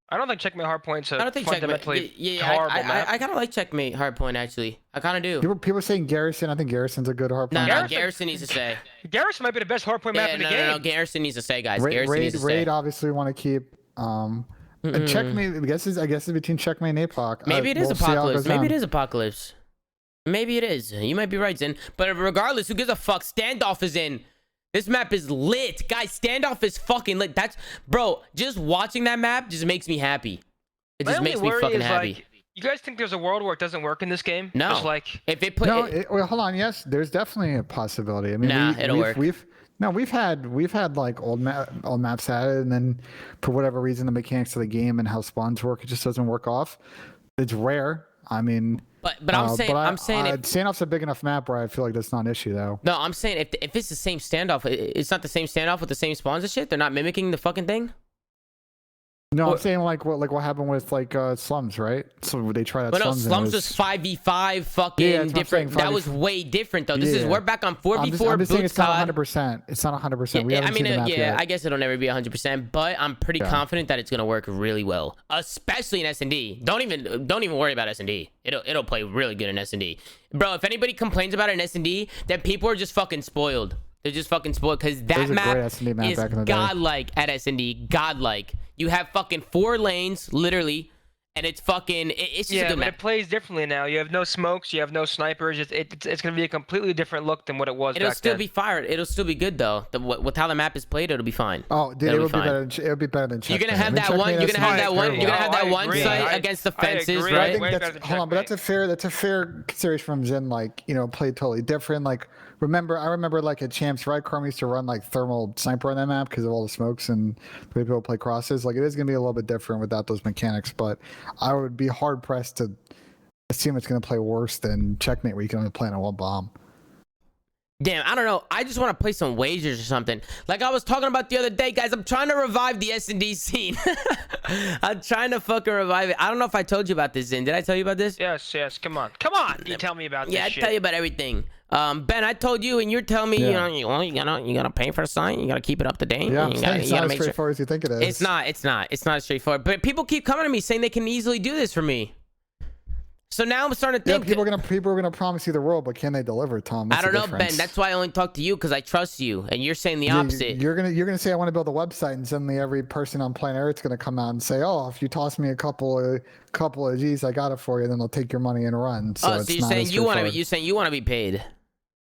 I don't think Checkmate Hardpoint's fundamentally horrible map. I kind of like Checkmate Hardpoint, actually. I kind of do. People saying Garrison. I think Garrison's a good Hardpoint. No, Garrison needs to stay. Garrison might be the best Hardpoint map in the game. No, Garrison needs to stay, guys. Garrison needs to stay. Raid obviously want to keep. And Checkmate, I guess it's between Checkmate and APOC. Maybe it is Apocalypse. Maybe it is Apocalypse. Maybe it is. You might be right, Zen. But regardless, who gives a fuck? Standoff is in. This map is lit. Guys, standoff is fucking lit. Bro, just watching that map just makes me happy. It just makes me fucking happy. Like, you guys think there's a world where it doesn't work in this game? No. Just like, if it play, No, well, hold on. Yes, there's definitely a possibility. I mean, it'll work. We've had like old maps added, and then for whatever reason, the mechanics of the game and how spawns work, it just doesn't work off. It's rare. I mean, but I'm saying, standoff's a big enough map where I feel like that's not an issue though. No, I'm saying if it's the same standoff, it's not the same standoff with the same spawns and shit. They're not mimicking the fucking thing. No, I'm saying like what happened with like slums, right? So they tried that. But no, slums was 5v5 fucking different. That was way different though. This is we're back on 4v4. I'm just saying it's not 100%. It's not 100%. I mean, I guess it'll never be 100%, but I'm pretty confident that it's gonna work really well, especially in S&D. Don't even worry about S&D. It'll play really good in S&D, bro. If anybody complains about it in S&D, then people are just fucking spoiled. They're just fucking spoiled because that map is godlike at S&D. Godlike. You have fucking 4 lanes, literally, and it's fucking. It's just a good map. It plays differently now. You have no smokes. You have no snipers. It's gonna be a completely different look than what it was. It'll back still then. be fired. It'll still be good though. With how the map is played, it'll be fine. Oh, dude, it'll be better than. You're gonna have that one. You're gonna have that one site against the fences, right? Hold on, but that's a fair consideration from Zen. Like, you know, played totally different. Like, I remember like at Champs, right? Chrome used to run like thermal sniper on that map because of all the smokes and the way people play crosses. Like, it is gonna be a little bit different without those mechanics. But I would be hard pressed to assume it's gonna play worse than Checkmate, where you can only play on one bomb. Damn, I don't know. I just want to play some wagers or something. Like I was talking about the other day, guys. I'm trying to revive the S&D scene. I'm trying to fucking revive it. I don't know if I told you about this, Zin. Did I tell you about this? Yes. Come on. You tell me about this shit. Yeah, I tell you about everything. Ben, I told you, and you're telling me, you gotta pay for the site. You gotta keep it up to date. Yeah, it's not as straightforward as you think it is. It's not as straightforward. But people keep coming to me saying they can easily do this for me. So now I'm starting to think. Yeah, people are gonna promise you the world, but can they deliver, Tom? I don't know, Ben. That's why I only talk to you, because I trust you, and you're saying the opposite. You're gonna say I want to build a website, and suddenly every person on planet Earth's gonna come out and say, "Oh, if you toss me a couple of G's, I got it for you." And then they'll take your money and run. So you're saying you want to be paid?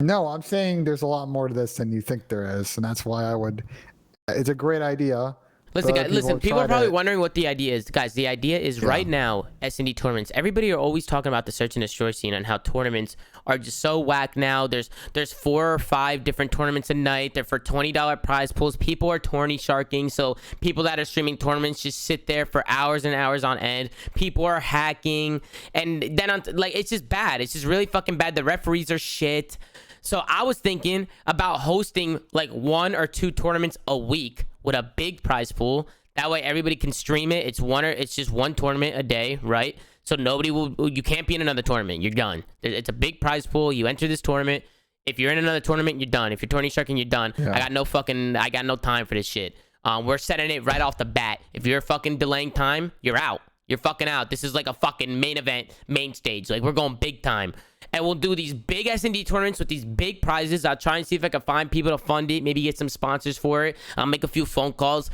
No, I'm saying there's a lot more to this than you think there is, and that's why I would. It's a great idea. Listen, guys, people are probably wondering what the idea is. Guys, the idea is right now, S&D tournaments. Everybody are always talking about the search and destroy scene and how tournaments are just so whack now. There's 4 or 5 different tournaments a night. They're for $20 prize pools. People are tourney sharking, so people that are streaming tournaments just sit there for hours and hours on end. People are hacking, and then it's just bad. It's just really fucking bad. The referees are shit. So I was thinking about hosting like 1 or 2 tournaments a week with a big prize pool. That way everybody can stream it. It's just 1 tournament a day, right? So you can't be in another tournament. You're done. It's a big prize pool. You enter this tournament. If you're in another tournament, you're done. If you're tourney sharking, you're done. Yeah. I got no time for this shit. We're setting it right off the bat. If you're fucking delaying time, you're out. You're fucking out. This is like a fucking main event, main stage. Like, we're going big time. And we'll do these big S&D tournaments with these big prizes. I'll try and see if I can find people to fund it. Maybe get some sponsors for it. I'll make a few phone calls.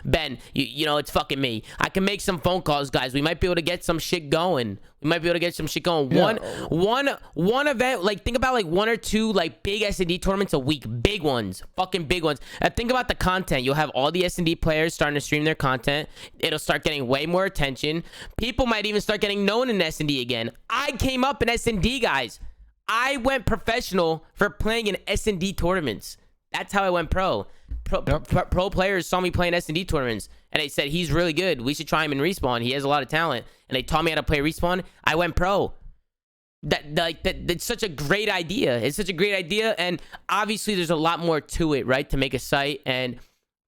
Ben, you know, it's fucking me. I can make some phone calls, guys. We might be able to get some shit going. Yeah. One event, like, think about like 1 or 2 like big S&D tournaments a week. Big ones. Fucking big ones. And think about the content. You'll have all the S&D players starting to stream their content. It'll start getting way more attention. People might even start getting known in S&D again. I came up in S&D, guys. I went professional for playing in S&D tournaments. That's how I went pro. Pro players saw me playing S&D tournaments, and they said, he's really good. We should try him in Respawn. He has a lot of talent. And they taught me how to play Respawn. I went pro. That's such a great idea. It's such a great idea, and obviously there's a lot more to it, right? To make a site and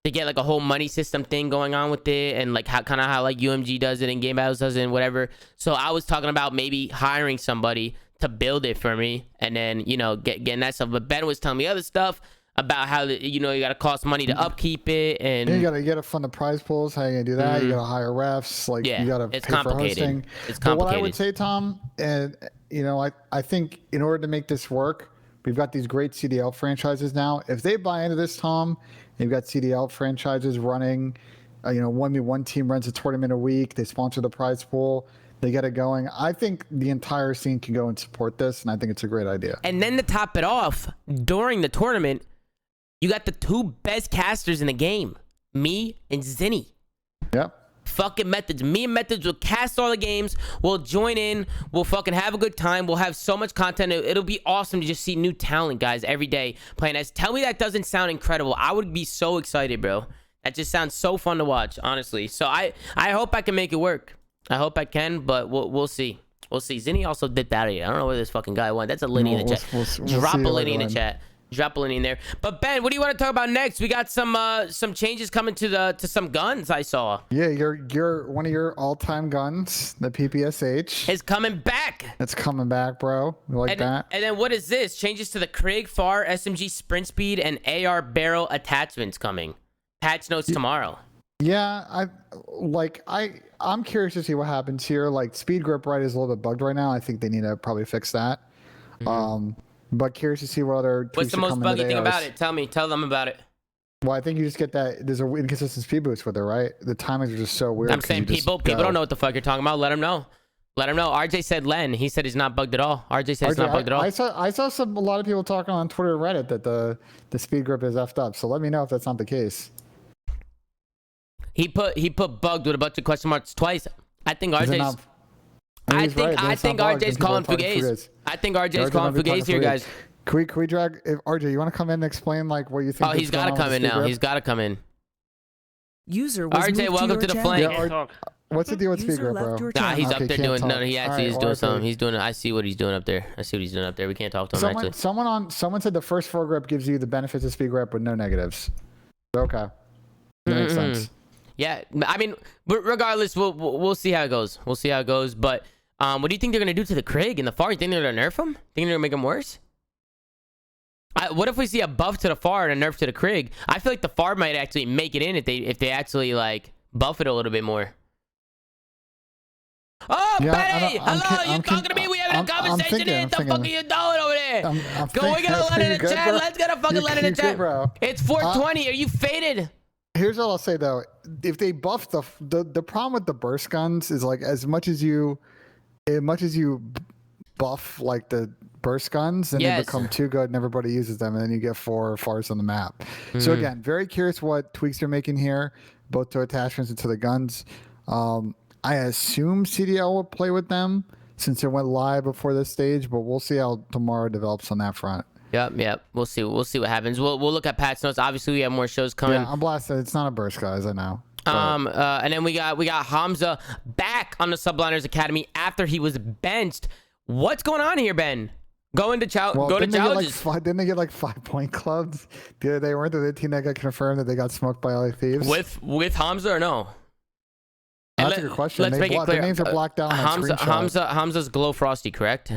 to get like a whole money system thing going on with it, and like how like UMG does it and Game Battles does it and whatever. So I was talking about maybe hiring somebody to build it for me, and then, you know, getting that stuff. But Ben was telling me other stuff about how, you know, you got to cost money to upkeep it, and you got to fund the prize pools. How are you gonna do that? You got to hire refs. Like, you got to pay for hosting. It's complicated. But what I would say, Tom, and you know, I think in order to make this work, we've got these great CDL franchises now. If they buy into this, Tom, you've got CDL franchises running. You know, one team runs a tournament a week. They sponsor the prize pool. They get it going. I think the entire scene can go and support this, and I think it's a great idea. And then to top it off, during the tournament, You got the 2 best casters in the game, me and Zinni. Yep. Fucking Methods. Me and Methods will cast all the games. We'll join in. We'll fucking have a good time. We'll have so much content. It'll be awesome to just see new talent, guys, every day playing as. Tell me that doesn't sound incredible. I would be so excited, bro. That just sounds so fun to watch, honestly. So I hope I can make it work. I hope I can, but we'll see. We'll see. Zinni also dipped out of here. I don't know where this fucking guy went. That's a Linny in the chat. We'll Drop see a Linny in the later chat. Drop a Linny in there. But Ben, what do you want to talk about next? We got some changes coming to some guns I saw. Yeah, your one of your all-time guns, the PPSH, Is coming back. it's coming back, bro. You like that? And then what is this? Changes to the Krieg, FAR, SMG sprint speed, and AR barrel attachments coming. Patch notes tomorrow. Yeah, I'm curious to see what happens here. Like speed grip right is a little bit bugged right now. I think they need to probably fix that. But curious to see what other What's the most buggy thing about it? Tell them about it. Well, I think you just get that there's an inconsistent speed boost with it, right? The timings are just so weird. I'm saying people don't know what the fuck you're talking about. Let them know. Let him know. RJ said Len. He said he's not bugged at all. RJ said it's not bugged at all. I saw a lot of people talking on Twitter and Reddit that the speed grip is effed up. So let me know if that's not the case. He put bugged with a bunch of question marks twice. I think RJ's. I think RJ's calling Fugazi. I think RJ's calling Fugazi here, guys. Can we drag RJ? You want to come in and explain like what you think? Oh, he's got to come in now. He's got to come in. User was RJ, welcome to the flank. Yeah, what's the deal with speed grip, bro? Nah, he's Okay, up there can't doing. talk. No, he actually is Alright, doing RP. something. He's doing. I see what he's doing up there. We can't talk to him actually. Someone said the first 4 grip gives you the benefits of speed grip with no negatives. Okay, that makes sense. Yeah, I mean, regardless, we'll see how it goes. We'll see how it goes. But what do you think they're gonna do to the Krieg and the FAR? You think they're gonna nerf him? Think they're gonna make him worse? What if we see a buff to the FAR and a nerf to the Krieg? I feel like the FAR might actually make it in if they actually like buff it a little bit more. Oh, Yeah, Betty! Hello, you talking to me? We having a conversation here. What the fuck are you doing over there? Go, we gotta let in the chat. Let's get a fucking let in the chat. Bro. It's 420. Are you faded? Here's what I'll say though: if they buff the problem with the burst guns is like as much as you buff like the burst guns, then they become too good and everybody uses them, and then you get 4 FARs on the map. So again, very curious what tweaks they're making here, both to attachments and to the guns. I assume CDL will play with them since it went live before this stage, but we'll see how tomorrow develops on that front. Yep. We'll see what happens. We'll look at patch notes. Obviously, we have more shows coming. Yeah, I'm blasted. It's not a burst, guys. I know. And then we got Hamza back on the Subliners Academy after he was benched. What's going on here, Ben? Go to challenges. Didn't they get like 5-point clubs? They weren't the team that got confirmed that they got smoked by LA Thieves. With Hamza or no? That's a good question. Let's make it clear. Their names are blocked out on that screenshot. Hamza's Glow Frosty, correct?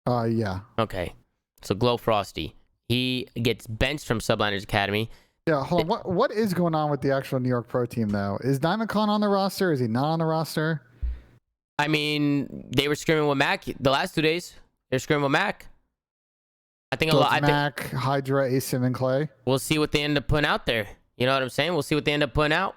Yeah. Okay. So Glow Frosty. He gets benched from Subliners Academy. Yeah, hold on. What is going on with the actual New York Pro team though? Is DiamondCon on the roster? Is he not on the roster? I mean, they were screaming with Mac the last 2 days. They're screaming with Mac. I think Mac, Hydra, Asim, and Clay. We'll see what they end up putting out there. You know what I'm saying? We'll see what they end up putting out.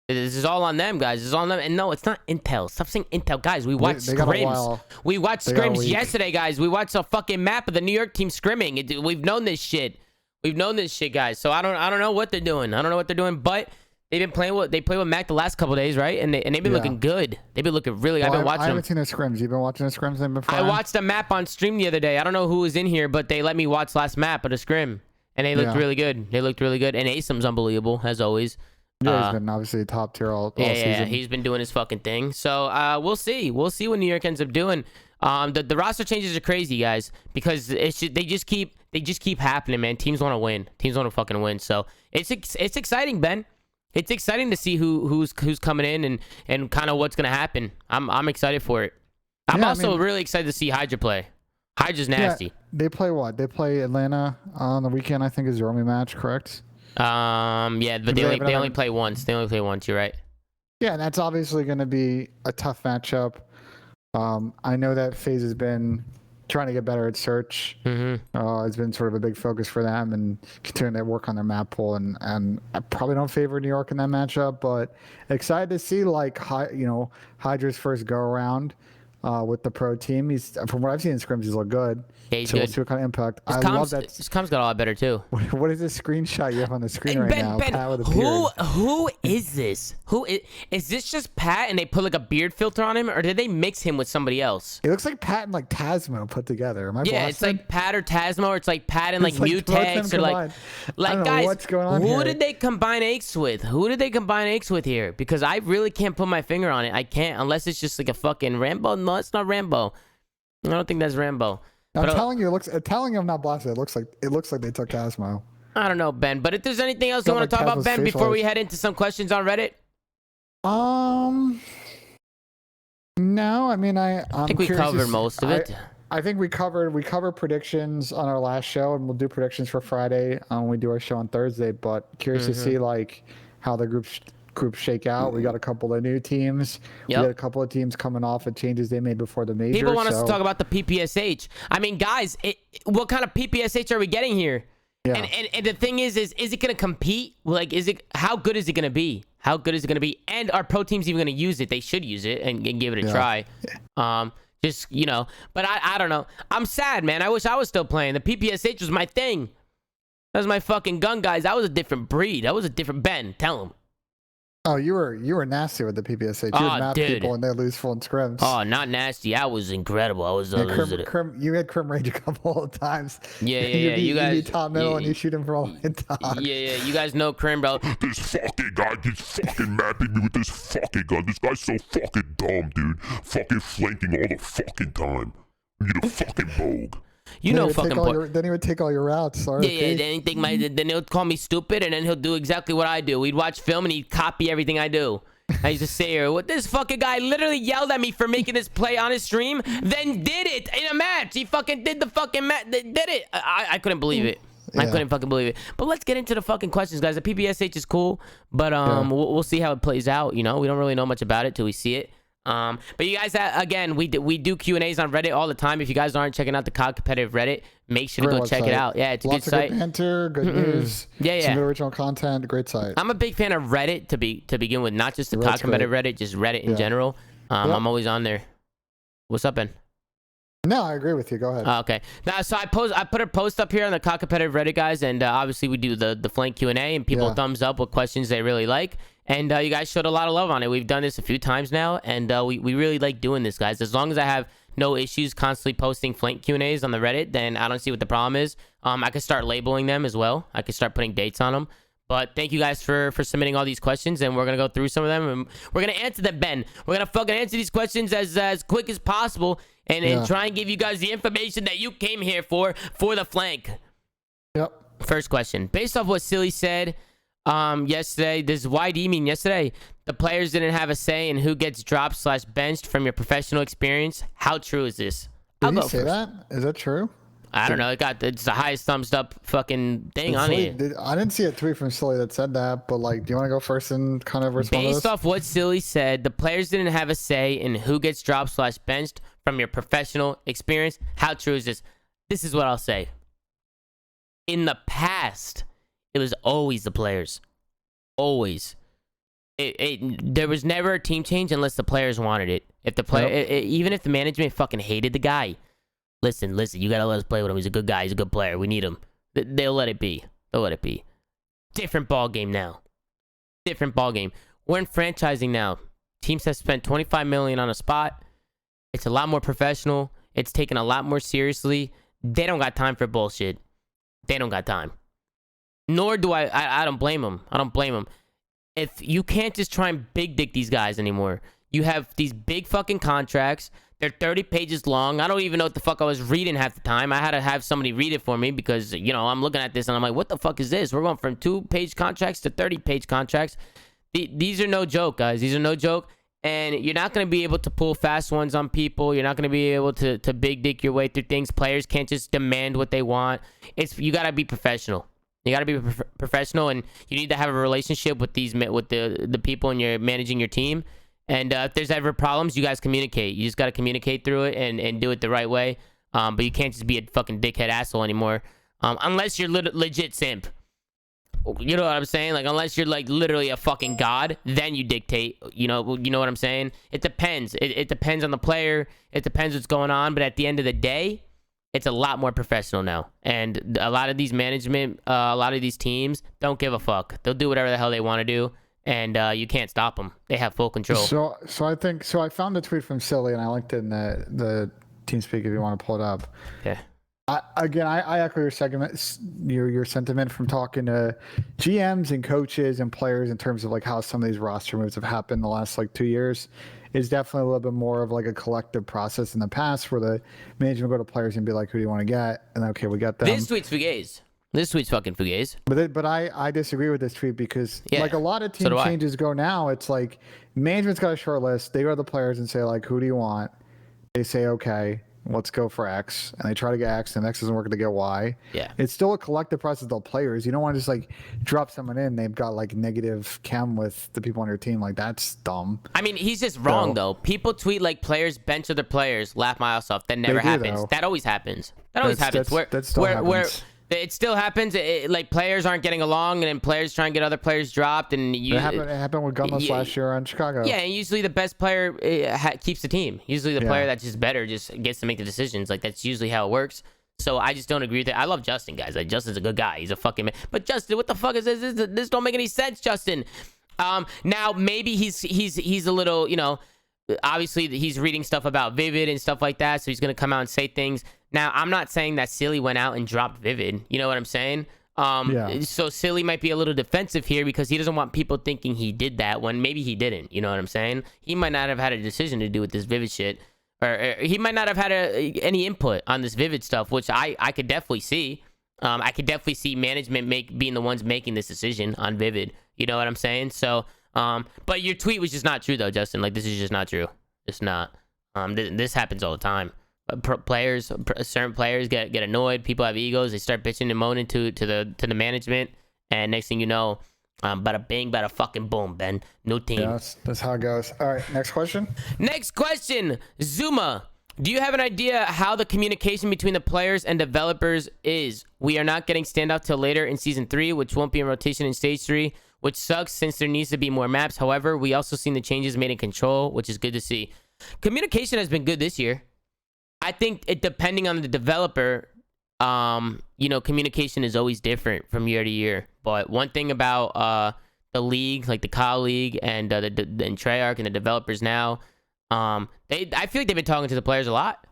This is all on them, guys. This is all on them. And no, it's not Intel. Stop saying Intel. Guys, we watched scrims. We watched scrims yesterday, guys. We watched a fucking map of the New York team scrimming. We've known this shit. We've known this shit, guys. So I don't know what they're doing. But they've been playing they played with Mac the last couple days, right? And they've been looking good. They've been looking really good. I've been watching them. I haven't seen their scrims. You've been watching the scrims? They've been fine? I watched a map on stream the other day. I don't know who was in here, but they let me watch last map of the scrim. And they looked really good. And Asim's unbelievable, as always. Yeah, he's been obviously top tier all season. Yeah, he's been doing his fucking thing. So we'll see. We'll see what New York ends up doing. The roster changes are crazy, guys, because they just keep happening, man. Teams want to win. Teams want to fucking win. So it's exciting, Ben. It's exciting to see who's coming in and kind of what's gonna happen. I'm excited for it. I'm also really excited to see Hydra play. Hydra's nasty. Yeah, they play what? They play Atlanta on the weekend. I think is their only match, correct? Yeah, but they only play once. You're right. Yeah, and that's obviously going to be a tough matchup. I know that FaZe has been trying to get better at search. It's been sort of a big focus for them and continuing to work on their map pool. And I probably don't favor New York in that matchup, but excited to see Hydra's first go around. with the pro team. He's from what I've seen in scrims, he's looked good. Yeah, he's so we'll good. see what kind of impact. His I comms, love that. his comms got a lot better too. What is this screenshot you have on the screen right now? Ben, Pat with a who is this? Is this just Pat and they put like a beard filter on him, or did they mix him with somebody else? It looks like Pat and like Tasmo put together. Am I Yeah, it's like Pat or Tasmo, or it's like Pat and like It's like both of them Mutex, or combined. I don't know guys, what's going on who here. did they combine Aches with? Who did they combine Aches with here? Because I really can't put my finger on it. I can't unless it's just like a fucking Rambo. No, it's not Rambo. I don't think that's Rambo. I'm telling you, telling you I'm not blasted. It looks like they took Tasmo. I don't know, Ben. But if there's anything else you Got want to like talk about, Tasmo's Ben, facial before we eyes. head into some questions on Reddit. No, I mean I think we covered most of it. I think we covered predictions on our last show, and we'll do predictions for Friday when we do our show on Thursday. But curious to see like how the groups shake out. We got a couple of new teams. Yep. We got a couple of teams coming off of changes they made before the major. People want us to talk about the PPSH. I mean, guys, what kind of PPSH are we getting here? Yeah. And the thing is it going to compete? Like, how good is it going to be? How good is it going to be? And are pro teams even going to use it? They should use it and give it a try. Just, but I don't know. I'm sad, man. I wish I was still playing. The PPSH was my thing. That was my fucking gun, guys. That was a different breed. That was a different Ben. Tell him. Oh, you were nasty with the PPSH. You would map people and they lose full in scrims. Oh, not nasty. I was incredible. I was. You had Crim Rage a couple of times. Yeah. You guys. You top middle and you shoot him for all the top. Yeah. You guys know Crim, bro. This fucking guy keeps fucking mapping me with this fucking gun. This guy's so fucking dumb, dude. Fucking flanking all the fucking time. You need a fucking bogue. You know fucking then he would take all your routes. Sorry, yeah. Then he'll call me stupid, and then he'll do exactly what I do. We'd watch film, and he'd copy everything I do. I used to say here, what this fucking guy literally yelled at me for making this play on his stream, then did it in a match. He fucking did the fucking match. Did it. I couldn't believe it. Yeah. I couldn't fucking believe it. But let's get into the fucking questions, guys. The PPSH is cool, but we'll see how it plays out. We don't really know much about it till we see it. But you guys, again, we do Q&As on Reddit all the time. If you guys aren't checking out the COD competitive Reddit, make sure to go check it out. Yeah, it's a good site. Good banter, good news. Yeah. Some good original content, great site. I'm a big fan of Reddit to begin with, not just the COD competitive Reddit, just Reddit in general. I'm always on there. What's up, Ben? No, I agree with you. Go ahead. Okay. Now, so I put a post up here on the COD competitive Reddit, guys, and obviously we do the flank Q&A, and people thumbs up with questions they really like. And you guys showed a lot of love on it. We've done this a few times now, and we really like doing this, guys. As long as I have no issues constantly posting flank Q&As on the Reddit, then I don't see what the problem is. I could start labeling them as well. I could start putting dates on them. But thank you guys for submitting all these questions, and we're going to go through some of them, and we're going to answer them, Ben. We're going to fucking answer these questions as quick as possible and try and give you guys the information that you came here for the flank. Yep. First question. Based off what Silly said yesterday, does YD mean yesterday the players didn't have a say in who gets dropped / benched from your professional experience? How true is this? Did he say that? Is that true? I don't know. It's the highest thumbs up fucking thing on it. I didn't see a tweet from Silly that said that, but like, do you want to go first and kind of respond to this? Based off what Silly said, the players didn't have a say in who gets dropped / benched from your professional experience. How true is this? This is what I'll say. In the past, it was always the players. Always. There was never a team change unless the players wanted it. If the player, even if the management fucking hated the guy, listen, you gotta let us play with him. He's a good guy. He's a good player. We need him. They'll let it be. Different ball game now. Different ball game. We're in franchising now. Teams have spent $25 million on a spot. It's a lot more professional. It's taken a lot more seriously. They don't got time for bullshit. They don't got time. Nor do I don't blame them. I don't blame them. If you can't just try and big dick these guys anymore. You have these big fucking contracts. They're 30 pages long. I don't even know what the fuck I was reading half the time. I had to have somebody read it for me because, I'm looking at this and I'm like, what the fuck is this? We're going from 2-page contracts to 30-page contracts. These are no joke, guys. These are no joke. And you're not going to be able to pull fast ones on people. You're not going to be able to big dick your way through things. Players can't just demand what they want. You got to be professional. You got to be professional, and you need to have a relationship with the people and you're managing your team. And if there's ever problems, you guys communicate. You just got to communicate through it and do it the right way. But you can't just be a fucking dickhead asshole anymore. Unless you're legit simp. You know what I'm saying? Like, unless you're like literally a fucking god, then you dictate. You know what I'm saying? It depends. It depends on the player. It depends what's going on. But at the end of the day, it's a lot more professional now. And a lot of these management, a lot of these teams don't give a fuck. They'll do whatever the hell they want to do, and you can't stop them. They have full control. So I found the tweet from Silly, and I linked it in the TeamSpeak if you want to pull it up. Okay. I echo your sentiment from talking to GMs and coaches and players in terms of like how some of these roster moves have happened the last like 2 years. Is definitely a little bit more of like a collective process in the past where the management go to players and be like, who do you want to get? And okay, we got them. This tweet's fugazi. This tweet's fucking fugazi. But I disagree with this tweet because like a lot of team changes go now. It's like management's got a short list. They go to the players and say like, who do you want? They say, okay, let's go for X, and they try to get X, and X isn't working to get Y. Yeah, it's still a collective process of the players. You don't want to just like drop someone in. They've got like negative chem with the people on your team. Like that's dumb. I mean, he's just wrong though. People tweet like players bench other players, laugh my ass off. That never happens. That always happens. That always happens. That still happens. It still happens. Like players aren't getting along, and then players try and get other players dropped. And it happened with Gunless last year on Chicago. Yeah, and usually the best player keeps the team. Usually the player that's just better just gets to make the decisions. Like that's usually how it works. So I just don't agree with it. I love Justin, guys. Like Justin's a good guy. He's a fucking man. But Justin, what the fuck is this? This don't make any sense, Justin. Now maybe he's a little, you know, obviously he's reading stuff about Vivid and stuff like that, so he's gonna come out and say things. Now I'm not saying that Silly went out and dropped Vivid. You know what I'm saying? So Silly might be a little defensive here because he doesn't want people thinking he did that when maybe he didn't. You know what I'm saying? He might not have had a decision to do with this Vivid shit, or he might not have had any input on this Vivid stuff, which I could definitely see. I could definitely see management being the ones making this decision on Vivid. You know what I'm saying? So, but your tweet was just not true though, Justin. Like this is just not true. It's not. This happens all the time. Certain players get annoyed. People have egos. They start bitching and moaning to the management, and next thing you know, bada bing, bada fucking boom, Ben. New team. Yeah, that's how it goes. All right, next question. Next question, Zoomaa. Do you have an idea how the communication between the players and developers is? We are not getting standoff till later in season 3, which won't be in rotation in stage 3, which sucks since there needs to be more maps. However, we also seen the changes made in control, which is good to see. Communication has been good this year. I think it depending on the developer, you know, communication is always different from year to year. But one thing about the league, like the COD League and Treyarch and the developers now, I feel like they've been talking to the players a lot.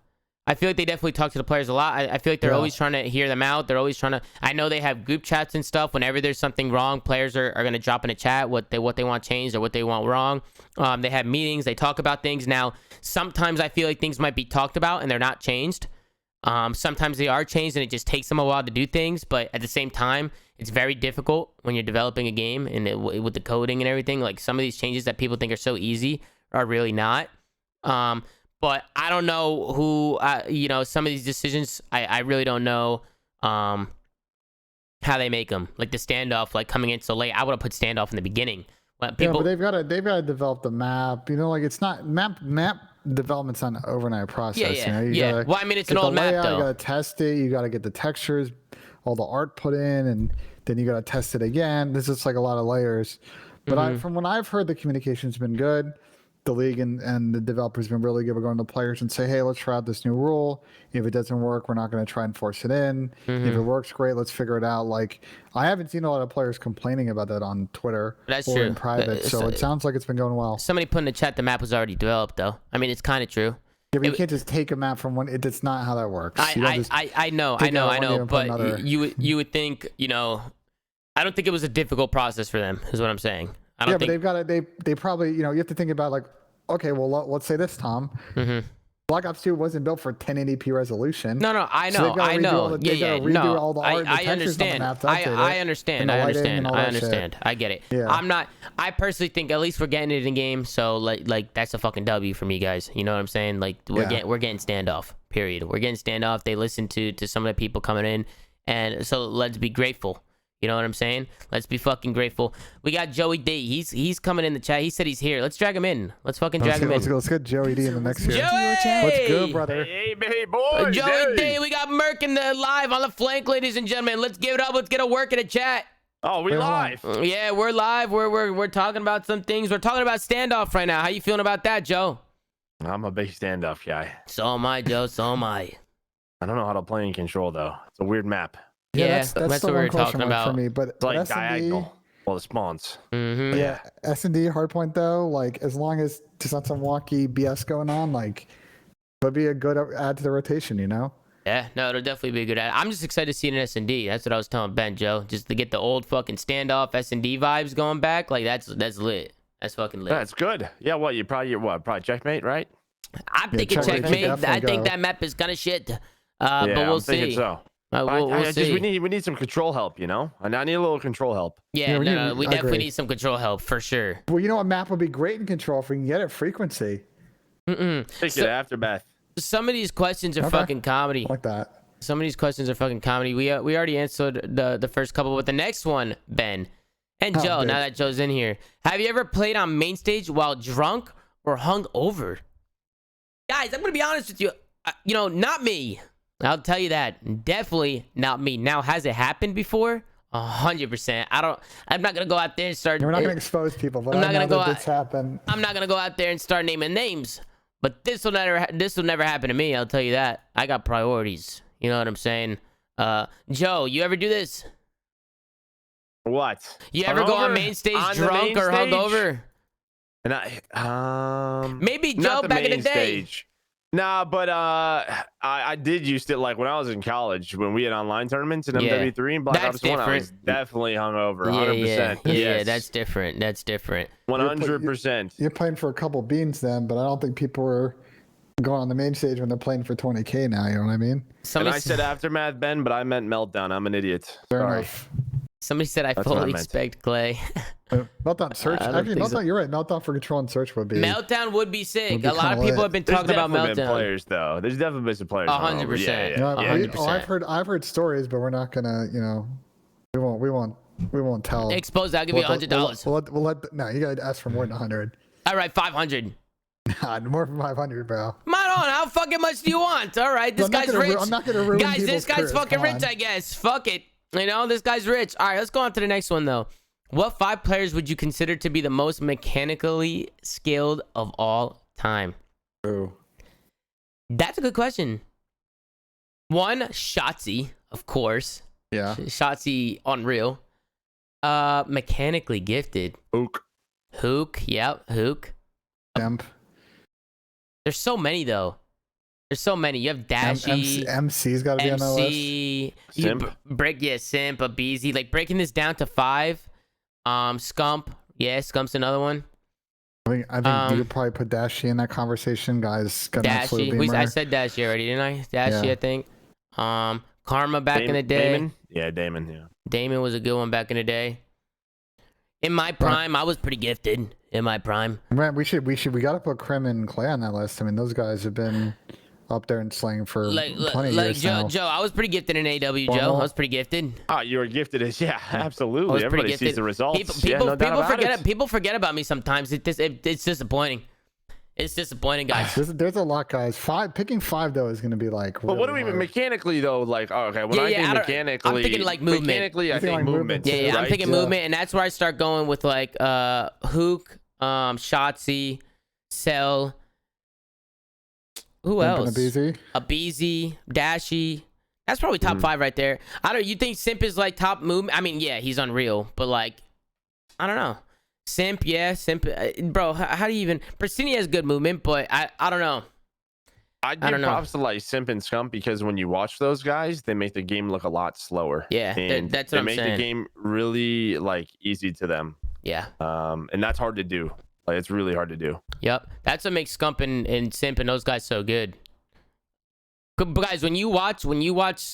I feel like they definitely talk to the players a lot. I feel like they're always trying to hear them out. They're always trying to. I know they have group chats and stuff. Whenever there's something wrong, players are going to drop in a chat what they want changed or what they want wrong. They have meetings. They talk about things. Now, sometimes I feel like things might be talked about and they're not changed. Sometimes they are changed and it just takes them a while to do things. But at the same time, it's very difficult when you're developing a game and with the coding and everything. Like some of these changes that people think are so easy are really not. But I don't know who, you know, some of these decisions, I really don't know how they make them. Like the standoff, like coming in so late, I would have put standoff in the beginning. But they've got to develop the map. You know, like it's not map development's not an overnight process. Yeah. You know? Well, I mean, it's an old map though. You got to test it. You got to get the textures, all the art put in, and then you got to test it again. This is like a lot of layers. But from what I've heard, the communication's been good. The league and the developers have been really good at going to players and say, hey, let's try out this new rule. If it doesn't work, we're not going to try and force it in. If it works, great, let's figure it out. Like, I haven't seen a lot of players complaining about that on Twitter or in private. So it sounds like it's been going well. Somebody put in the chat the map was already developed, though. I mean, it's kind of true. Yeah, but you can't just take a map from one. It's not how that works. I know. But you would think, you know, I don't think it was a difficult process for them, is what I'm saying. But they've got to, they probably, you know, you have to think about like, okay, well, let's say this, Tom. Black Ops 2 wasn't built for 1080p resolution. No, I know. So I understand. I understand. I get it. Yeah. I personally think at least we're getting it in game, so like that's a fucking W for me, guys. You know what I'm saying? Like we're getting standoff. Period. We're getting standoff. They listen to some of the people coming in, and so let's be grateful. You know what I'm saying? Let's be fucking grateful. We got Joey D. He's coming in the chat. He said he's here. Let's drag him in. Let's fucking drag him in. Let's get Joey D in the next here. Joey! What's good, brother? Hey, boys. Joey D. We got Merc in the live on the flank, ladies and gentlemen. Let's give it up. Let's get a work in the chat. Oh, we Wait, hold on. live. Yeah, we're live. We're talking about some things. We're talking about standoff right now. How you feeling about that, Joe? I'm a big standoff guy. So am I, Joe. So am I. I don't know how to play in control though. It's a weird map. Yeah, that's that's the what we one were question talking mark for about. me. But It's like S&D, diagonal. Well, the spawns. Mm-hmm. yeah, S&D hardpoint though, like as long as there's not some wonky BS going on, like it'll be a good add to the rotation, you know? Yeah, no, it'll definitely be a good ad. I'm just excited to see it in S&D. That's what I was telling Ben, Joe. Just to get the old fucking standoff S&D vibes going back. Like, that's lit. That's fucking lit. That's good. Yeah, what you probably checkmate, right? I'm thinking checkmate checkmate. should I think go. that map is kind of shit. Yeah, But we'll I'm thinking see. so. We'll see. We need some control help, you know. I need a little control help. Yeah, we no, need- we I definitely agree. need some control help for sure. Well, you know what map would be great in control if we can get it? Frequency. Take So- it aftermath. Some of these questions are Okay. fucking comedy. I like that. Some of these questions are fucking comedy. We already answered the first couple, but the next one, Ben and Oh, Joe. good. Now that Joe's in here, have you ever played on main stage while drunk or hung over? Guys, I'm gonna be honest with you. You know, not me. I'll tell you that. Definitely not me. Now, has it happened before? 100%. I'm not gonna go out there and start. We're not going to expose people, but I'm not I gonna know go that out- this happened. I'm not gonna go out there and start naming names, but this will never happen to me. I'll tell you that. I got priorities. You know what I'm saying? Joe, you ever do this? What? You ever go on Hungover? main stage On the drunk main or stage? hungover? And I Maybe not Joe the back in the main day. stage. Nah, but I did used to, like when I was in college when we had online tournaments in Yeah. MW3 and Black That's Ops 1. I was different. definitely hungover, Yeah, 100%. yeah, Yes. that's different. That's different. 100%. You're playing for a couple beans then, but I don't think people were going on the main stage when they're playing for 20K now. You know what I mean? And Somebody, I said aftermath, Ben, but I meant meltdown. I'm an idiot. Fair Sorry. enough. somebody said I That's what I fully meant. expect Clay. Meltdown search. I don't Actually, think so. Meltdown. You're right. Meltdown for control and search would be. Meltdown would be sick. Would be A lot of kinda people lit. have been There's talking about definitely been Meltdown. players though. There's definitely been some players. 100%. hungover. You know, Yeah, yeah. 100%. I've heard stories, but we're not gonna. You know, we won't tell. Exposed. I'll give you $100. We'll let. No, you gotta ask for more than 100. All right, 500. God, more than 500, bro. Come on, how fucking much do you want? All right, this I'm not guy's gonna rich. I'm not gonna ruin Guys, this people's guy's careers. fucking Come rich, on. I guess. Fuck it. You know, this guy's rich. All right, let's go on to the next one, though. What 5 players would you consider to be the most mechanically skilled of all time? Ooh. That's a good question. 1, Shotzi, of course. Yeah. Shotzi, unreal. Mechanically gifted. Ook. Hook, yep, Hook. Temp. There's so many, though. There's so many. You have Dashy. MC's got to be on the list. MC, Simp. Simp, a Beezy. Like breaking this down to 5. Scump, yeah, Scump's another one. I think you could probably put Dashy in that conversation, guys. Got an absolute Dashy, beamer. I said Dashy already, didn't I? Dashy, Yeah. I think. Karma back in the day. Damon? Yeah, Damon. Yeah. Damon was a good one back in the day. In my prime, I was pretty gifted. In my prime, Man, we got to put Krim and Clay on that list. I mean, those guys have been up there and slaying for like plenty of years now. Joe, I was pretty gifted in AW. Well, Joe, I was pretty gifted. Oh, you were gifted as I absolutely. was pretty Everybody gifted. sees the results. People no doubt about forget it. People forget about me sometimes. It's disappointing. It's disappointing, guys. There's a lot, guys. Picking 5 though is going to be like. But what do really we mean hard. mechanically though? Like, oh, okay, when Yeah, I yeah, think I don't- mechanically, I'm thinking, like, movement. Mechanically, I You think, think like, movement. movement, Yeah, I'm right? thinking Yeah. movement, and that's where I start going with like Hook, Shotzi, Cell. Who Simp and else? Abizi? Abizi, Dashy. That's probably top 5 right there. I don't. You think Simp is like top movement? I mean, yeah, he's unreal, but like, I don't know. Simp, yeah, Simp, bro. How do you even? Pristini has good movement, but I don't know. I'd I give don't know. props to like Simp and Scump because when you watch those guys, they make the game look a lot slower. Yeah, and that's they what I'm make saying. the game really like easy to them. Yeah. And that's hard to do. Like it's really hard to do. Yep. That's what makes Scump and Simp and those guys so good. But guys, when you watch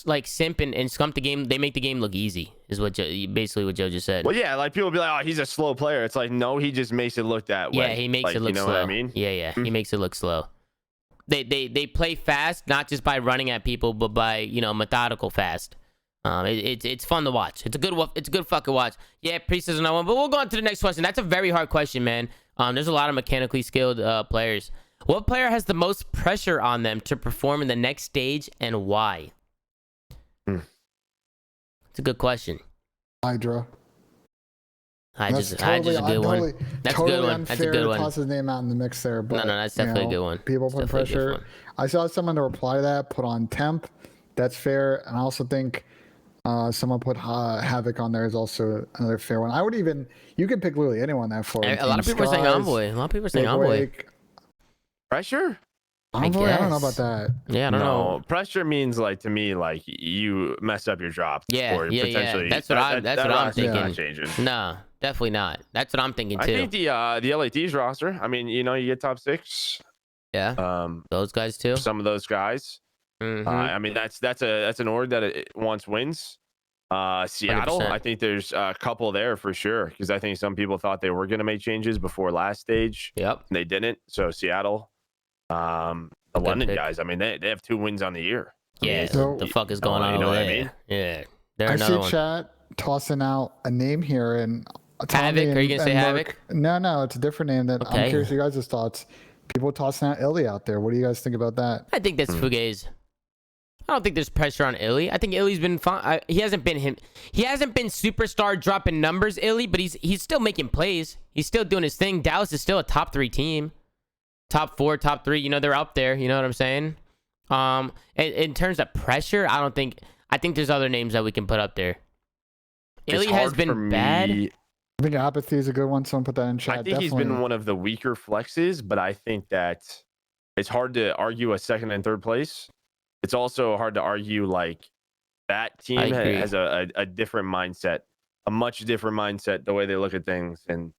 like Simp and Scump the game, they make the game look easy. Is what basically what Joe just said. Well, yeah, like people be like, "Oh, he's a slow player." It's like, no, he just makes it look that way. Yeah, he makes Like, it look you know slow. what I mean? Yeah, he makes it look slow. They play fast, not just by running at people, but by methodical fast. It's fun to watch. It's a good fucking watch. Yeah, Priest is another one, but we'll go on to the next question. That's a very hard question, man. There's a lot of mechanically skilled players. What player has the most pressure on them to perform in the next stage, and why? It's a good question. Hydra. I just a good one. That's totally a good one. Unfair That's a good to one. toss his name out in the mix there, but No, that's definitely a good one. People That's put definitely a good pressure. one. I saw someone to reply to that put on Temp. That's fair, and I also think someone put Havoc on there is also another fair one. I would even you can pick literally anyone that for A lot of people are saying Envoy. A lot of people are saying Envoy. Pressure? Envoy, I don't know about that. Yeah, I don't know. Pressure means like to me like you mess up your drop. Yeah, or yeah. potentially, That's what I'm thinking. Not changing. No, definitely not. That's what I'm thinking too. I think the LAT's roster. I mean, you get top 6. Yeah. Those guys too. Some of those guys. I mean, that's an org that it wants wins. Seattle, 100%. I think there's a couple there for sure because I think some people thought they were going to make changes before last stage. Yep. And they didn't. So Seattle, the London pick. guys. I mean, they have 2 wins on the year. Yeah. So- the fuck is going on you know over what I there? mean? Yeah. They're I another see one. chat tossing out a name here and Havoc? Are you gonna say Merc- Havoc? No, it's a different name. That Okay. I'm curious your guys' thoughts. People tossing out Illy out there. What do you guys think about that? I think that's Fugaze. I don't think there's pressure on Illy. I think Illy's been fine. He hasn't been superstar dropping numbers, Illy, but he's still making plays. He's still doing his thing. Dallas is still a top 3 team. Top 4, top 3. They're up there. You know what I'm saying? In terms of pressure, I think there's other names that we can put up there. Illy has been bad. I think Apathy is a good one. Someone put that in chat. I think he's been one of the weaker flexes, but I think that it's hard to argue a 2nd and 3rd place. It's also hard to argue like that team agree. has a different mindset, a much different mindset, the way they look at things. And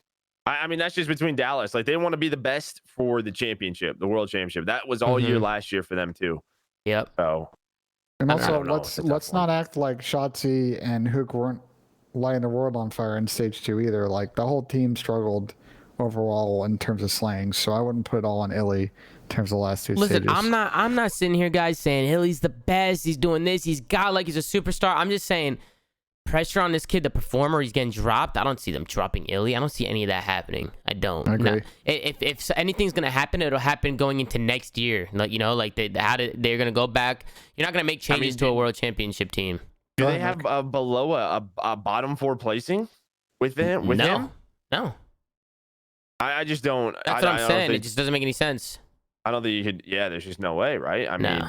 I mean, that's just between Dallas. Like they want to be the best for the championship, the world championship. That was all year last year for them too. Yep. So, And I also, don't know. It's a tough let's one. not act like Shotzi and Hook weren't lighting the world on fire in stage 2 either. Like the whole team struggled overall in terms of slaying. So I wouldn't put it all on Illy in terms of the last 2 Listen, stages. I'm not sitting here, guys, saying Illy's the best. He's doing this. He's got like he's a superstar. I'm just saying pressure on this kid, the performer. He's getting dropped. I don't see them dropping Illy. I don't see any of that happening. I don't. I agree. If anything's gonna happen, it'll happen going into next year. Like they're gonna go back. You're not gonna make changes to a world championship team. Do they have below a bottom 4 placing with him? No. I just don't. That's what I'm saying. It just doesn't make any sense. I don't think you could. Yeah, there's just no way, right? I mean,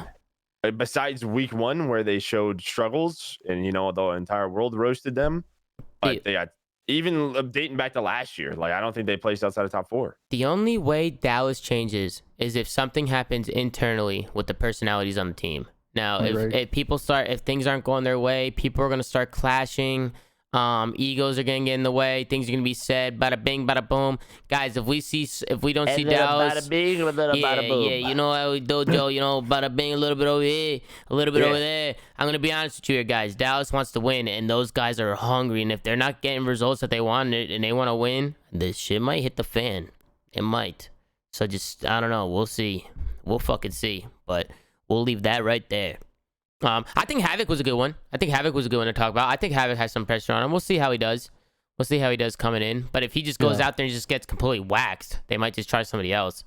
besides week 1 where they showed struggles and the entire world roasted them, but they got even dating back to last year. Like I don't think they placed outside of top 4. The only way Dallas changes is if something happens internally with the personalities on the team. Now, if things aren't going their way, people are going to start clashing. Egos are going to get in the way. Things are going to be said. Bada bing, bada boom. Guys, if we don't see Dallas, Bada bing, bada boom. yeah, you know how we do, Joe. Bada bing, a little bit over here, a little bit over there. I'm going to be honest with you here, guys. Dallas wants to win, and those guys are hungry. And if they're not getting results that they wanted and they want to win, this shit might hit the fan. It might. So just, I don't know. We'll see. We'll fucking see. But we'll leave that right there. I think Havoc was a good one. To talk about. I think Havoc has some pressure on him. We'll see how he does. Coming in. But if he just goes out there and just gets completely waxed, they might just try somebody else.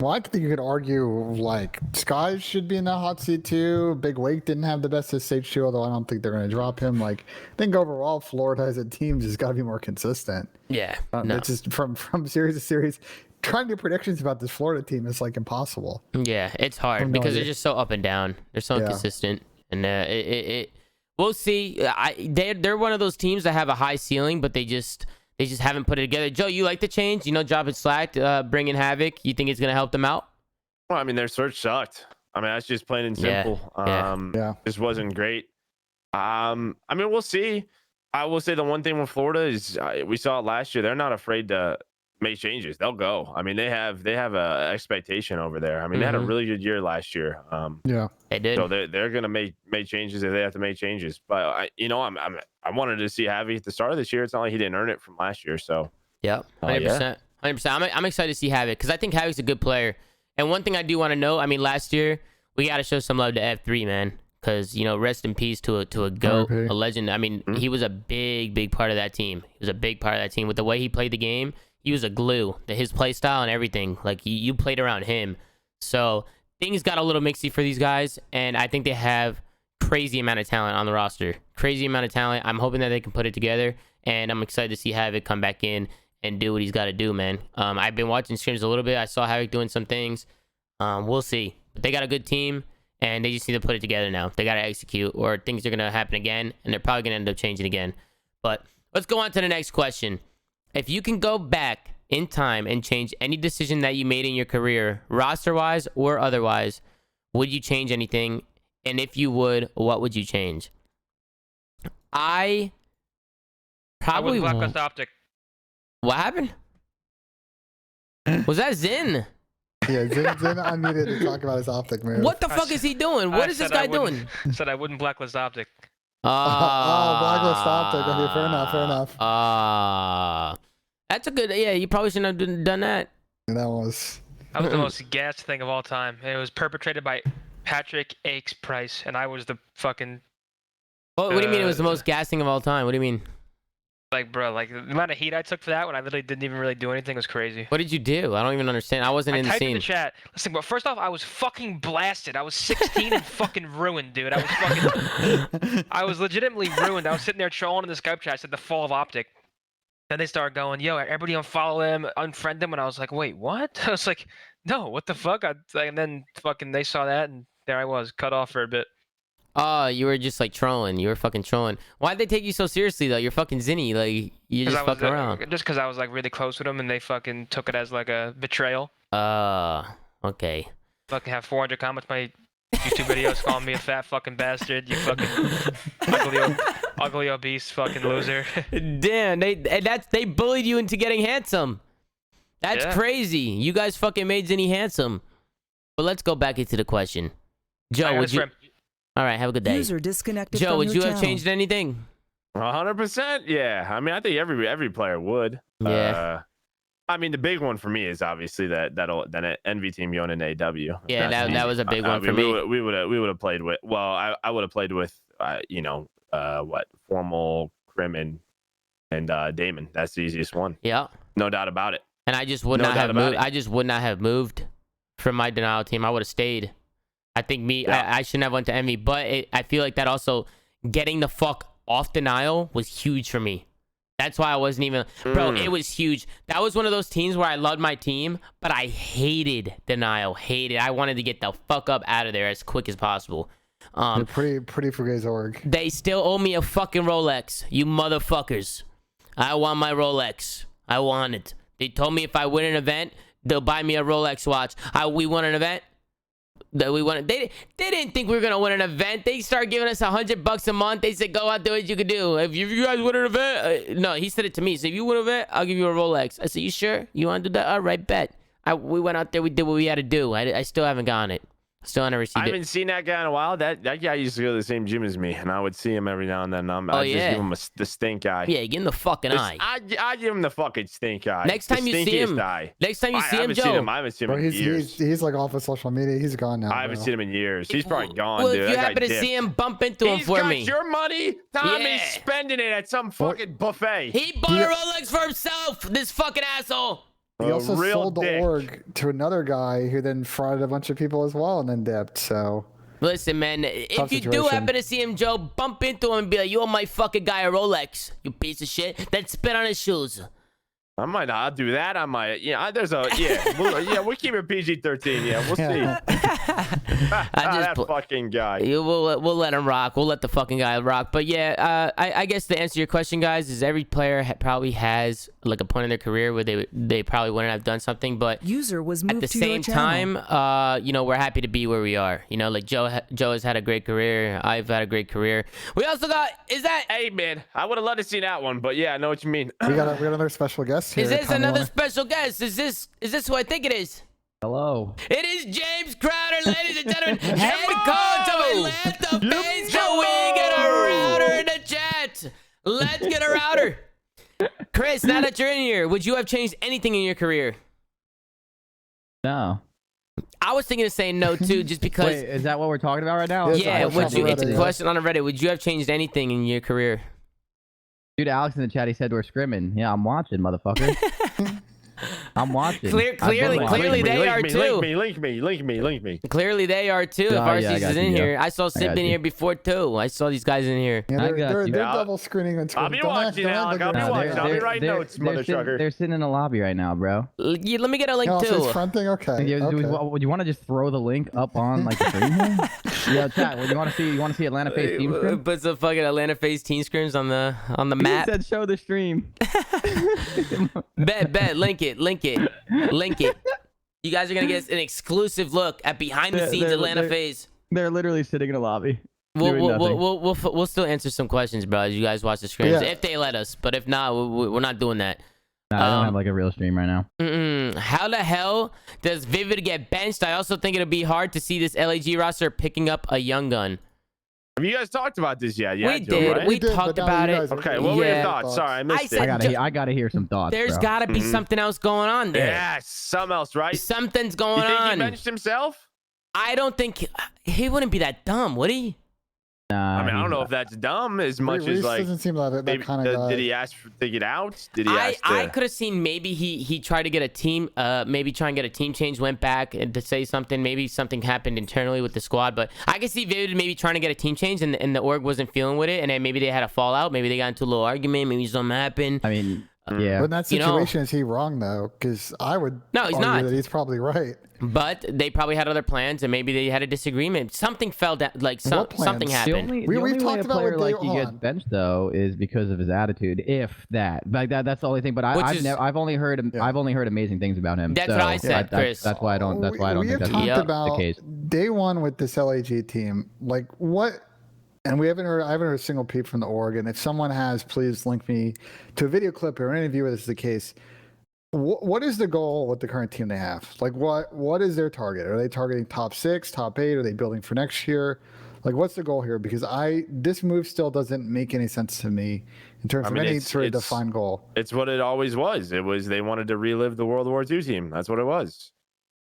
Well, I think you could argue like Skies should be in the hot seat too. Big Wake didn't have the best of stage 2, although I don't think they're going to drop him. Like, I think overall Florida as a team just got to be more consistent. Yeah. It's just from series to series. Trying to do predictions about this Florida team is like impossible. Yeah, it's hard because they're just so up and down. They're so inconsistent, and we'll see. They're one of those teams that have a high ceiling, but they just haven't put it together. Joe, you like the change? Dropping Slack, bringing Havoc. You think it's gonna help them out? Well, I mean, their search sucked. I mean, that's just plain and simple. This wasn't great. I mean, we'll see. I will say the one thing with Florida is we saw it last year. They're not afraid to make changes. They'll go. I mean, they have a expectation over there. I mean, they had a really good year last year. They did. So they're gonna make changes if they have to make changes. But I wanted to see Javi at the start of this year. It's not like he didn't earn it from last year. So 100%. I'm excited to see Havoc because I think Havoc's a good player. And one thing I do want to know, I mean, last year we got to show some love to F3, man. Because rest in peace to a GOAT, a legend. I mean, he was a big part of that team. With the way he played the game. He was a glue. His play style and everything. Like you played around him. So things got a little mixy for these guys, and I think they have crazy amount of talent on the roster. Crazy amount of talent. I'm hoping that they can put it together, and I'm excited to see Havoc come back in and do what he's got to do, man. I've been watching scrims a little bit. I saw Havoc doing some things. We'll see. But they got a good team, and they just need to put it together now. They got to execute, or things are going to happen again, and they're probably going to end up changing again. But let's go on to the next question. If you can go back in time and change any decision that you made in your career, roster-wise or otherwise, would you change anything? And if you would, what would you change? I probably wouldn't won't. blacklist optic. What happened? Was that Zin? Yeah, Zin unmuted to talk about his optic move. What the fuck is he doing? What is this guy doing? Said I wouldn't blacklist optic. Blacklist optic. Okay, fair enough. Fair enough. That's a good. Yeah, you probably shouldn't have done that. That was the most gassed thing of all time. It was perpetrated by Patrick Aches Price, and I was the fucking. What do you mean it was the most gassing of all time? What do you mean? Like, bro, like the amount of heat I took for that when I literally didn't even really do anything was crazy. What did you do? I don't even understand. I wasn't in the typed scene. in the chat. Listen, but first off, I was fucking blasted. I was 16 and fucking ruined, dude. I was legitimately ruined. I was sitting there trolling in the Skype chat. I said the fall of optic. Then they started going, yo, everybody unfollow him, unfriend him, and I was like, wait, what? I was like, no, what the fuck? And then fucking they saw that, and there I was, cut off for a bit. Oh, you were just like trolling. You were fucking trolling. Why'd they take you so seriously though? You're fucking Zinny. Like you just fucking around. Just because I was like really close with them, and they fucking took it as like a betrayal. Okay. Fucking have 400 comments my YouTube videos calling me a fat fucking bastard. You fucking ugly obese fucking loser. Damn, they bullied you into getting handsome. That's crazy. You guys fucking made Zinny handsome. But let's go back into the question. Joe, would you? All right, have a good day. User disconnected Joe, from would your you have channel. changed anything? 100%. Yeah. I mean, I think every player would. Yeah. I mean, the big one for me is obviously that NV team going in AW. Yeah, that was a big one for me. We would have played with. Well, I would have played with. Formal, Crim and Damon. That's the easiest one. Yeah. No doubt about it. And I just would not have moved. I just would not have moved from my denial team. I would have stayed. I think I shouldn't have went to Envy, but I feel like that also getting the fuck off denial was huge for me. That's why I wasn't even, bro. It was huge. That was one of those teams where I loved my team, but I hated denial. I wanted to get the fuck up out of there as quick as possible. They're pretty fugazi org. They still owe me a fucking Rolex, you motherfuckers. I want my Rolex. I want it. They told me if I win an event, they'll buy me a Rolex watch. We won an event. They didn't think we were gonna win an event. They started giving us $100 a month. They said, "Go out, do what you could do. If you guys win an event," no, he said it to me. So if you win an event, I'll give you a Rolex. I said, "You sure? You want to do that? All right, bet." We went out there. We did what we had to do. I still haven't gotten it. Still haven't received it. I haven't seen that guy in a while. That guy used to go to the same gym as me, and I would see him every now and then. I'd just give him the stink eye. Yeah, give him the fucking eye. I give him the fucking stink eye. Next time you see him, Joe. I haven't seen him in years. He's like off of social media. He's gone now. I haven't seen him in years. He's probably gone, well, dude. If you happen to see him, bump into him for me. He's got your money. Tommy's spending it at some fucking buffet. He bought a Rolex for himself. This fucking asshole. He also sold the org to another guy who then frauded a bunch of people as well and then dipped. So listen, man, if you do happen to see him, Joe, bump into him and be like, "You owe my fucking guy a Rolex, you piece of shit." Then spit on his shoes. I might not do that. I might. Yeah, we'll keep it PG-13. Yeah, we'll see. That fucking guy. We'll let him rock. We'll let the fucking guy rock. But yeah, I guess to answer your question, guys, is every player probably has like a point in their career where they probably wouldn't have done something. But user was moved at the to same your channel. time, we're happy to be where we are. Like Joe has had a great career. I've had a great career. We also got Hey man, I would have loved to see that one, but yeah, I know what you mean. we got another special guest here. Is this another special guest? Is this who I think it is? Hello. It is James Crowder, ladies and gentlemen. Head coach to my left of baseball. We get a router in the chat. Let's get a router. Chris, now that you're in here, would you have changed anything in your career? No. I was thinking of saying no too, just because. Wait, is that what we're talking about right now? Yeah, it's a question on the Reddit. Would you have changed anything in your career? Dude, Alex in the chat, he said we're scrimming. Yeah, I'm watching, motherfucker. I'm watching. Clearly they are too. Link me. Clearly they are too. If Yeah, I RC's got is you, in Joe. here, I saw Sip in you. here before too. I saw these guys in here. Yeah, I they're, got they're, you. they're Yeah, double screening and I'll be watching, Alec. I'll be watching. I'll be writing notes, mother trucker. They're sitting in the lobby right now, bro. Yeah, let me get a link No, so it's too. fronting. Okay. Would you want to just throw the link up on like the screen here? Yeah, chat. What you want to see? You want to see Atlanta Face team screen? Put some fucking Atlanta Face team screens on the He map. said show the stream. Bet. Link it. You guys are gonna get an exclusive look at behind the scenes Atlanta Face. They're literally sitting in a lobby. doing nothing. We'll still answer some questions, bro, as you guys watch the screens, if they let us. But if not, we're not doing that. Nah, I don't have like a real stream right now. How the hell does Vivid get benched? I also think it'll be hard to see this LAG roster picking up a young gun. Have you guys talked about this yet? We did. Right? We talked about it. Okay, what were your thoughts? Sorry, I missed it. I gotta hear some thoughts. There's gotta be something else going on there. Yeah, something else, right? Something's going you think on. He benched himself? I don't think he wouldn't be that dumb, would he? Nah, I mean, I don't know if that's dumb as much Reese as like. doesn't seem like that kind of guy. Did he ask to get out? Did he ask I could have seen maybe he tried to get a team, maybe try and get a team change, went back and to say something. Maybe something happened internally with the squad, but I could see Vivid maybe trying to get a team change and the org wasn't feeling with it, and then maybe they had a fallout. Maybe they got into a little argument. Maybe something happened. I mean, yeah. But in that situation, is he wrong though? Because I would argue that he's probably right. But they probably had other plans, and maybe they had a disagreement. Something fell down, like something happened. The only way a player like he gets benched though is because of his attitude. If that, like that's the only thing. But I've only heard amazing things about him. That's what I said, Chris. That's why I don't. That's why I don't think that's the case. Day one with this LAG team, like what? And I haven't heard a single peep from the org. And if someone has, please link me to a video clip or an interview where this is the case. What is the goal with the current team they have? Like, what is their target? Are they targeting top 6, top 8? Are they building for next year? Like, what's the goal here? Because this move still doesn't make any sense to me in terms of any sort of defined goal. It's what it always was. It was they wanted to relive the World War II team. That's what it was.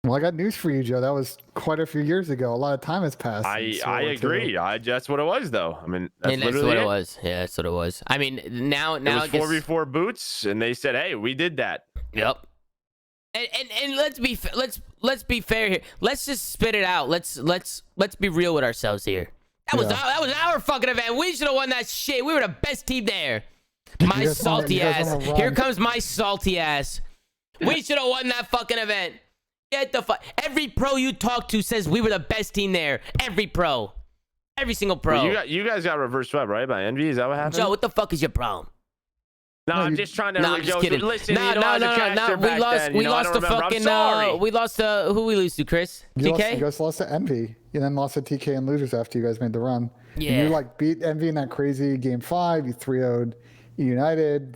Well, I got news for you, Joe. That was quite a few years ago. A lot of time has passed. I agree. That's what it was, though. I mean, that's what it was. Yeah, that's what it was. I mean, now it was 4v4 boots, and they said, "Hey, we did that." Yep. And let's be fair here. Let's just spit it out. Let's be real with ourselves here. That was our fucking event. We should have won that shit. We were the best team there. My salty ass. Here comes my salty ass. We should have won that fucking event. Get the fuck. Every pro you talk to says we were the best team there. Every pro. Every single pro. You guys got reverse swept, right? By Envy? Is that what happened? Joe, what the fuck is your problem? No, I'm just trying to. No, I'm just kidding. Listen, no. We lost the fucking. We lost to who? We lose to Chris. TK. You guys lost to Envy. You then lost to TK and losers after you guys made the run. Yeah. And you beat Envy in that crazy game 5. You 3-0'd United.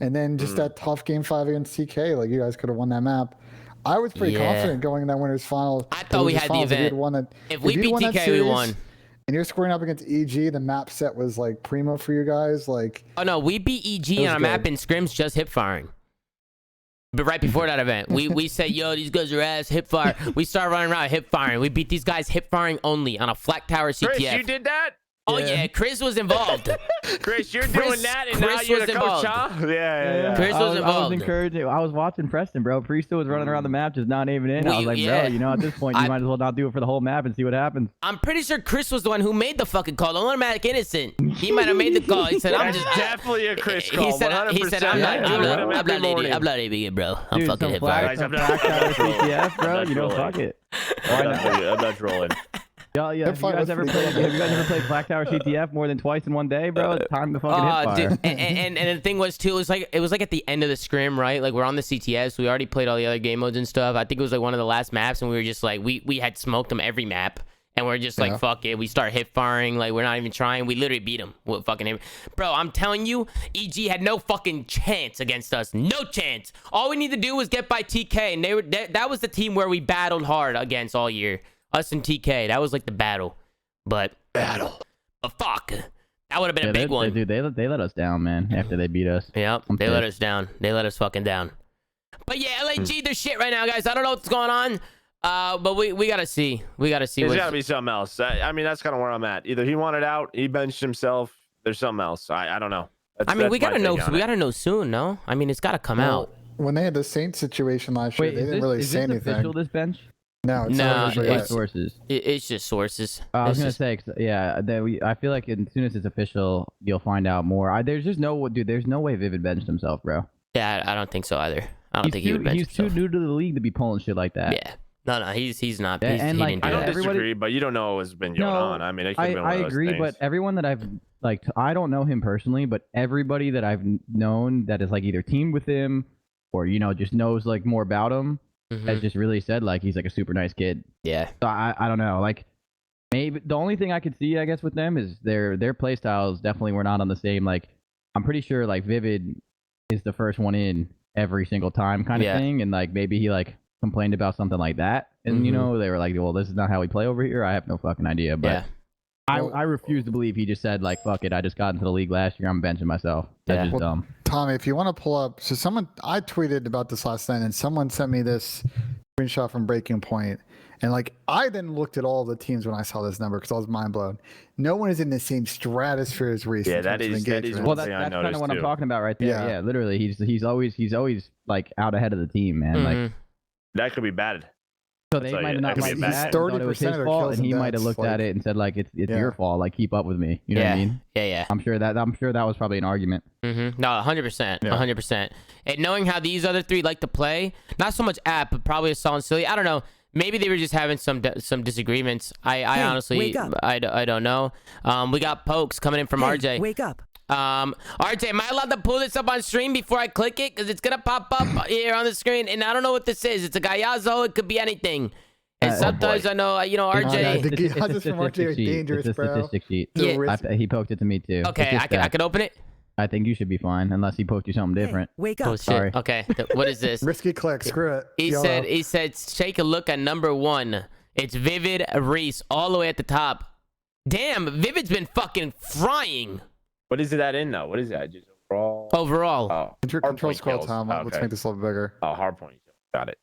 And then just that tough game 5 against TK. Like you guys could have won that map. I was pretty confident going in that winners final. I thought we had the event. If we beat TK, we won. And you're squaring up against EG. The map set was primo for you guys. Oh no, we beat EG on a map in scrims just hip firing. But right before that event, we said, "Yo, these guys are ass hip fire." We started running around hip firing. We beat these guys hip firing only on a flat tower CTF. Chris, you did that? Oh yeah, Chris was involved. Chris, you're doing that, and now you're the coach, huh? Yeah. Chris was involved. I was encouraging. I was watching Preston, bro. Priest was running around the map, just not even in. I was like, bro, at this point, you might as well not do it for the whole map and see what happens. I'm pretty sure Chris was the one who made the fucking call. The automatic innocent. He might have made the call. He said, "I'm just definitely a Chris call." He said, "I'm not leaving, bro. I'm fucking hip fire." Bro, fuck it. I'm not trolling. Have you guys ever played Black Tower CTF more than twice in one day, bro? It's time to fucking hit fire. Dude, and the thing was too, it was like at the end of the scrim, right? Like we're on the CTS, we already played all the other game modes and stuff. I think it was one of the last maps, and we were just we had smoked them every map, and we're just fuck it. We start hip firing, we're not even trying. We literally beat them with fucking him, bro. I'm telling you, EG had no fucking chance against us, no chance. All we need to do was get by TK, and that was the team where we battled hard against all year. Us and TK, that was the battle. But fuck, that would have been a big one. Dude, they let us down, man. After they beat us. Yep, they let us down. They let us fucking down. But yeah, LAG, they're shit right now, guys. I don't know what's going on. But we gotta see. There's gotta be something else. I mean, that's kind of where I'm at. Either he wanted out, he benched himself. There's something else. I don't know. We gotta know. We gotta know soon. No, I mean, it's gotta come out. when they had the Saints situation last year, they didn't really say anything. Official, this bench? No, it's sources. It's just sources. I was gonna say, I feel like as soon as it's official, you'll find out more. There's no way Vivid benched himself, bro. Yeah, I don't think so either. I don't think he would bench himself. He's too new to the league to be pulling shit like that. Yeah. No, he's not. I don't disagree, but you don't know what's been going on. I mean, it could be one of those agree, things. but everyone that I've I don't know him personally, but everybody that I've known that is like either teamed with him or just knows like more about him has just really said like he's like a super nice kid. Yeah. So I don't know, like maybe the only thing I could see I guess with them is their play styles definitely were not on the same. Like I'm pretty sure like Vivid is the first one in every single time kind of thing, and like maybe he like complained about something like that, and they were like, well, this is not how we play over here. I have no fucking idea, but I refuse to believe he just said like, fuck it, I just got into the league last year, I'm benching myself. That's just dumb. Tommy, if you want to pull up, so I tweeted about this last night, and someone sent me this screenshot from Breaking Point, and like I then looked at all the teams when I saw this number because I was mind blown. No one is in the same stratosphere as Reese. Yeah, that is well, that's kind of what I'm talking about right there. Yeah, literally, he's always like out ahead of the team, man. Like that could be bad. So they might have not liked that. Thought it was his fault, and he might have looked at it and said like, it's your fault. Like keep up with me. You know what I mean? Yeah. I'm sure that was probably an argument. No, 100%, 100%. And knowing how these other three like to play, not so much App, but probably Assault and Silly. I don't know. Maybe they were just having some disagreements. I honestly, wake up. I don't know. We got pokes coming in from RJ. Wake up. RJ, am I allowed to pull this up on stream before I click it? Because it's going to pop up here on the screen, and I don't know what this is. It's a Gayazo. It could be anything. And sometimes I know, RJ. The Gayazos from RJ are dangerous, bro. Statistic sheet. He poked it to me, too. Okay, I can open it? I think you should be fine, unless he poked you something different. Wake up. Oh, shit. Sorry. Okay, what is this? Risky click, screw it. He said, take a look at number 1. It's Vivid Reese, all the way at the top. Damn, Vivid's been fucking frying. What is that in, though? What is that? Just overall? Overall. Oh, control scroll, Tom. Let's make this a little bigger. Oh, hard point. Got it.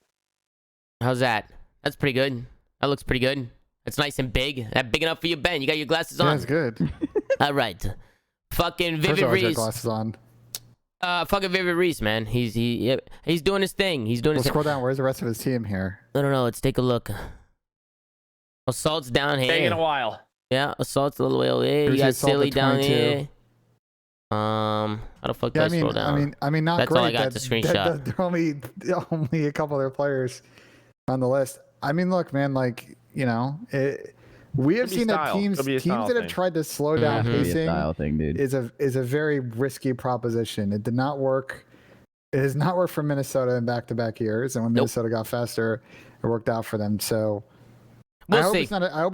How's that? That's pretty good. That looks pretty good. That's nice and big. That big enough for you, Ben. You got your glasses on? That's good. All right. Fucking Vivid Reese. Glasses on. Fucking Vivid Reese, man. He's doing his thing. He's doing his thing. Scroll down. Where's the rest of his team here? I don't know. Let's take a look. Assault's down here. Taking a while. Yeah, Assault's a little way over here. You got Silly down here. How the fuck do I scroll down? I mean, not That's great. all I got to screenshot. There are only a couple other players on the list. I mean, look, man, like, we have seen that teams that have tried to slow down pacing is a very risky proposition. It did not work. It has not worked for Minnesota in back-to-back years, and when Minnesota got faster, it worked out for them. So I hope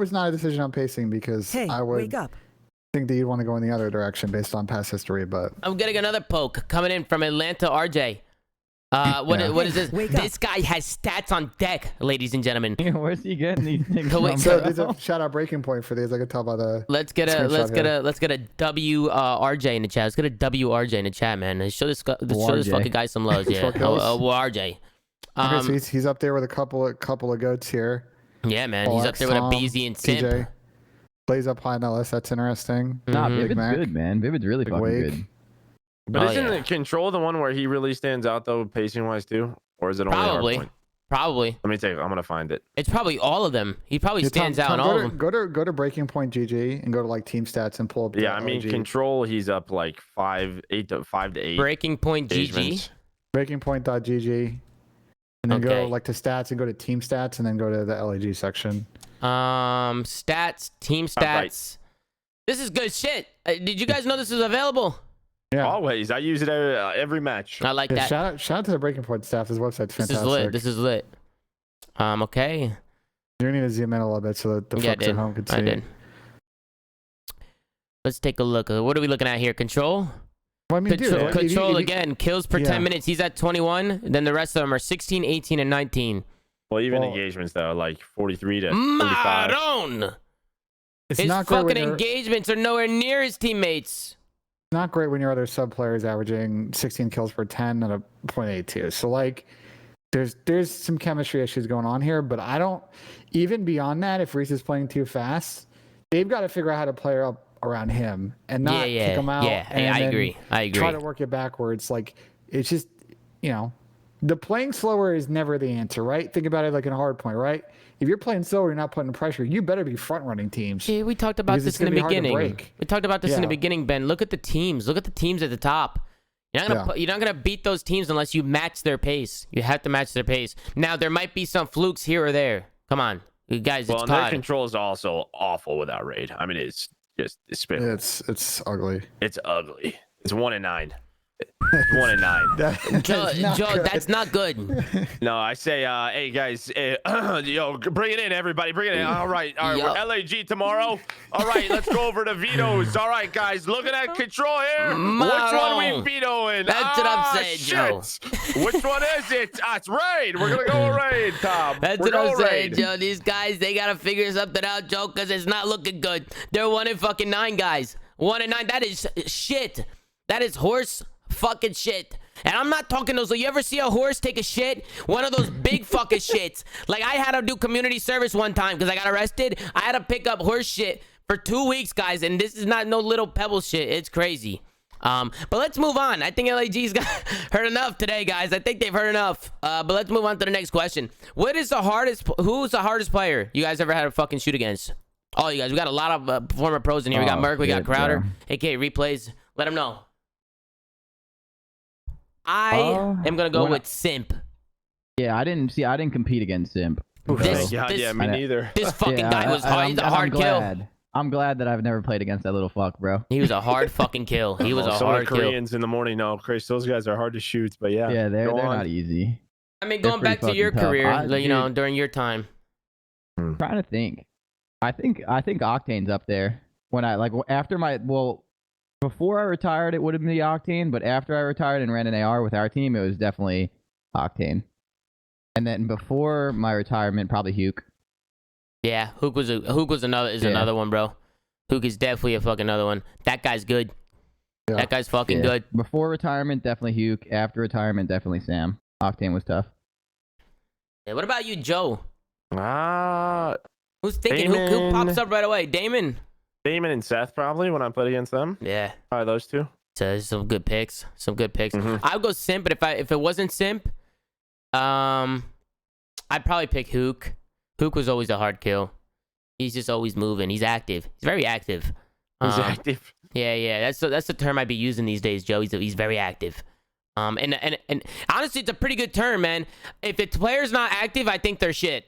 it's not a decision on pacing, because I would wake up. think that you'd want to go in the other direction based on past history. But I'm getting another poke coming in from Atlanta RJ. What is this? This guy has stats on deck, ladies and gentlemen. Where's he getting these things from? So there's a shout out Breaking Point for these. I can tell by the. Let's get a W RJ in the chat. Let's get a W RJ in the chat, man. Show this fucking guy some love. Yeah, RJ. Okay, so he's up there with a couple of goats here. Yeah, man. He's up there with a BZ and Simp. TJ. Plays up high in the list. That's interesting. Nah, Vivid's good, man. Vivid's really fucking good. But isn't the Control the one where he really stands out, though, pacing-wise, too? Or is it only Hardpoint? Probably. Let me take. I'm gonna find it. It's probably all of them. He probably stands out in all of them. Go to Breaking Point GG and go to like team stats and pull up. Yeah, I mean Control. He's up like 5 to 8. Breaking Point GG. Breakingpoint.gg, and then go like to stats and go to team stats and then go to the LAG section. Stats, team stats. Right. This is good shit. Did you guys know this is available? Yeah. Always. I use it every match. I like that. Shout out to the Breaking Point staff. This website's fantastic. This is lit. Okay. You're gonna need to zoom in a little bit so that the folks at home can see. I did. Let's take a look. What are we looking at here? Control? Well, I mean, Control again. Kills per 10 minutes. He's at 21. Then the rest of them are 16, 18, and 19. Well, even engagements, though, like 43 to 35. Maron! His fucking engagements are nowhere near his teammates. Not great when your other sub players averaging 16 kills per 10 and a .82. So like there's some chemistry issues going on here, but I don't even beyond that, if Reese is playing too fast, they've got to figure out how to play up around him and not kick him out. Yeah, I agree. Try to work it backwards. Like it's just, the playing slower is never the answer, right? Think about it like in a hard point, right? If you're playing slower, you're not putting pressure. You better be front running teams. Yeah, we talked about this in the beginning. We talked about this in the Yeah. beginning, Ben. Look at the teams. Look at the teams at the top. You're not gonna beat those teams unless you match their pace. You have to match their pace. Now there might be some flukes here or there. Come on, you guys. Well, It's and their COD. control is also awful without raid. I mean, it's just despicable. It's ugly. It's ugly. It's 1-9. 1-9. Joe, that's not good. No, I say, hey guys, yo, bring it in, everybody, bring it in. All right, we're LAG tomorrow. All right, let's go over to vetoes. All right, guys, looking at control here. Which one we vetoing? That's what I'm saying, Joe. Which one is it? It's raid. We're gonna go raid, Tom. That's what I'm saying, Joe. These guys, they gotta figure something out, Joe, because it's not looking good. They're 1-9, guys. 1-9. That is shit. That is horse fucking shit. And I'm not talking those. You ever see a horse take a shit? One of those big fucking shits. Like, I had to do community service one time because I got arrested. I had to pick up horse shit for 2 weeks, guys. And this is not no little pebble shit. It's crazy. But let's move on. I think LAG's got heard enough today, guys. I think they've heard enough. But let's move on to the next question. Who's the hardest player you guys ever had to fucking shoot against? Oh, you guys, we got a lot of former pros in here. We got Merc, we got Crowder, aka Replays. Let them know. I am gonna go with Simp. Yeah, I didn't compete against Simp. Yeah, me neither. This fucking guy was hard. He's a hard kill. I'm glad that I've never played against that little fuck, bro. He was a hard fucking kill. He was a hard kill. Koreans in the morning, no, Chris, those guys are hard to shoot, but yeah. Yeah, they're not easy. I mean, going back to your career, you know, during your time. I'm trying to think. I think Octane's up there. When I before I retired, it would have been the Octane, but after I retired and ran an AR with our team, it was definitely Octane. And then before my retirement, probably Huke. Yeah, Huke was another one, bro. Huke is definitely a fucking another one. That guy's good. Yeah. That guy's fucking good. Before retirement, definitely Huke. After retirement, definitely Sam. Octane was tough. Yeah, what about you, Joe? Who's thinking? Damon. Who pops up right away? Damon and Seth, probably, when I played against them. Yeah. Probably those two. So some good picks. I would go Simp, but if it wasn't Simp, I'd probably pick Huke. Huke was always a hard kill. He's just always moving. He's active. He's very active. He's active. Yeah. That's the term I'd be using these days, Joe. He's very active. And honestly, it's a pretty good term, man. If the player's not active, I think they're shit.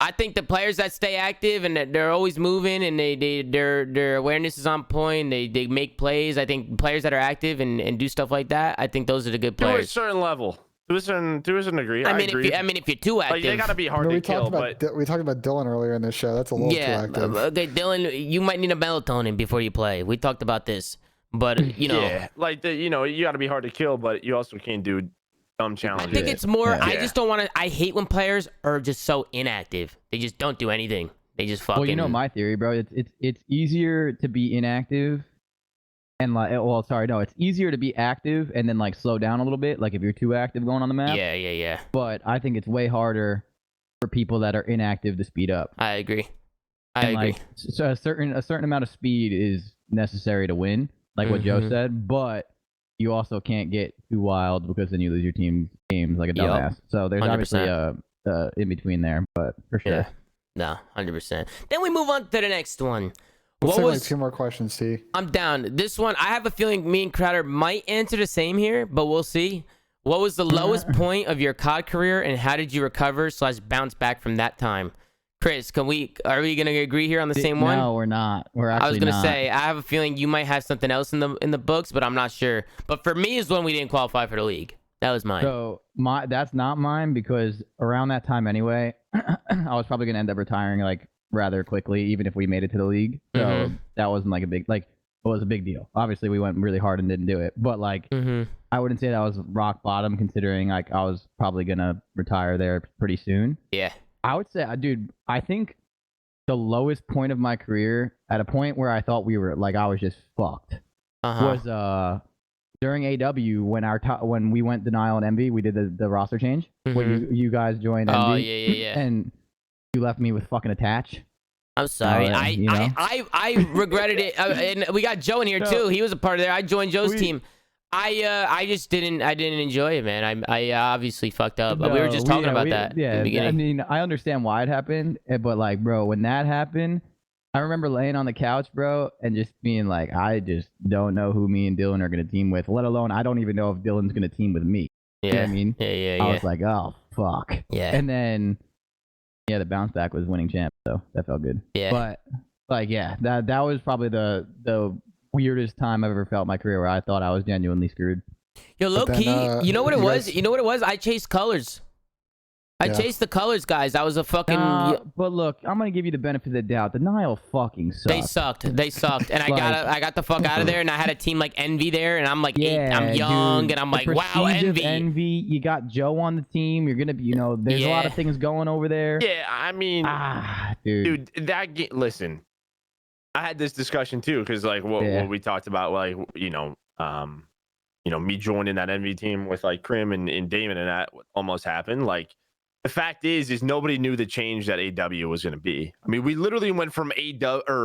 I think the players that stay active and that they're always moving and their awareness is on point, they make plays. I think players that are active and do stuff like that, I think those are the good players. To a certain level. To a certain degree. I agree. If you're too active, like, they gotta be hard to kill. We talked about Dylan earlier in the show. That's a little too active. Okay, Dylan, you might need a melatonin before you play. We talked about this, but you know, yeah, like you gotta be hard to kill, but you also can't do dumb challenges. I think it's more. Yeah. I just don't want to. I hate when players are just so inactive. They just don't do anything. They just fucking. Well, you know my theory, bro. It's easier to be inactive. And it's easier to be active and then like slow down a little bit, like if you're too active going on the map. Yeah. But I think it's way harder for people that are inactive to speed up. I agree. I agree. Like, so a certain amount of speed is necessary to win, like what Joe said, but you also can't get too wild because then you lose your team's games like a dumbass. So there's 100%. Obviously a in between there, but for sure. Yeah. No, 100%. Then we move on to the next one. Like 2 more questions, T. I'm down. This one, I have a feeling me and Crowder might answer the same here, but we'll see. What was the lowest point of your COD career, and how did you recover / bounce back from that time? Chris, are we gonna agree here on the same one? No, we're not. We're actually not. I was gonna say I have a feeling you might have something else in the books, but I'm not sure. But for me, is when we didn't qualify for the league. That was mine. So that's not mine because around that time anyway, I was probably gonna end up retiring like rather quickly, even if we made it to the league. So that wasn't like it was a big deal. Obviously we went really hard and didn't do it, but like I wouldn't say that was rock bottom considering like I was probably gonna retire there pretty soon. Yeah, I would say, dude, I think the lowest point of my career, at a point where I thought we were like I was just fucked, was during AW when we went denial and envy. We did the roster change when you guys joined envy. Oh yeah. And you left me with fucking attach. I'm sorry. I regretted it. And we got Joe in here too. He was a part of there. I joined Joe's team. I just didn't enjoy it, man. I obviously fucked up. We were just talking about that in the beginning. I mean, I understand why it happened, but like, bro, when that happened, I remember laying on the couch, bro, and just being like, I just don't know who me and Dylan are gonna team with. Let alone, I don't even know if Dylan's gonna team with me. Yeah, you know what I mean, yeah. I was like, oh fuck. Yeah. And then, yeah, the bounce back was winning champ, so that felt good. Yeah. But like, yeah, that was probably the weirdest time I've ever felt in my career where I thought I was genuinely screwed. Yo, low key, you know what it was? You know what it was? I chased colors. I chased the colors, guys. I was a fucking. But look, I'm gonna give you the benefit of the doubt. The Nile fucking sucked. They sucked, and Like, I got the fuck out of there, and I had a team like Envy there, and I'm like, yeah, I'm young, dude, and I'm the like, wow, prestige of Envy. Envy. You got Joe on the team. You're gonna be, there's a lot of things going over there. Yeah, I mean, dude, listen, I had this discussion too, because like what we talked about, like me joining that Envy team with like Krim and Damon, and that almost happened. Like, the fact is nobody knew the change that AW was going to be. I mean, we literally went from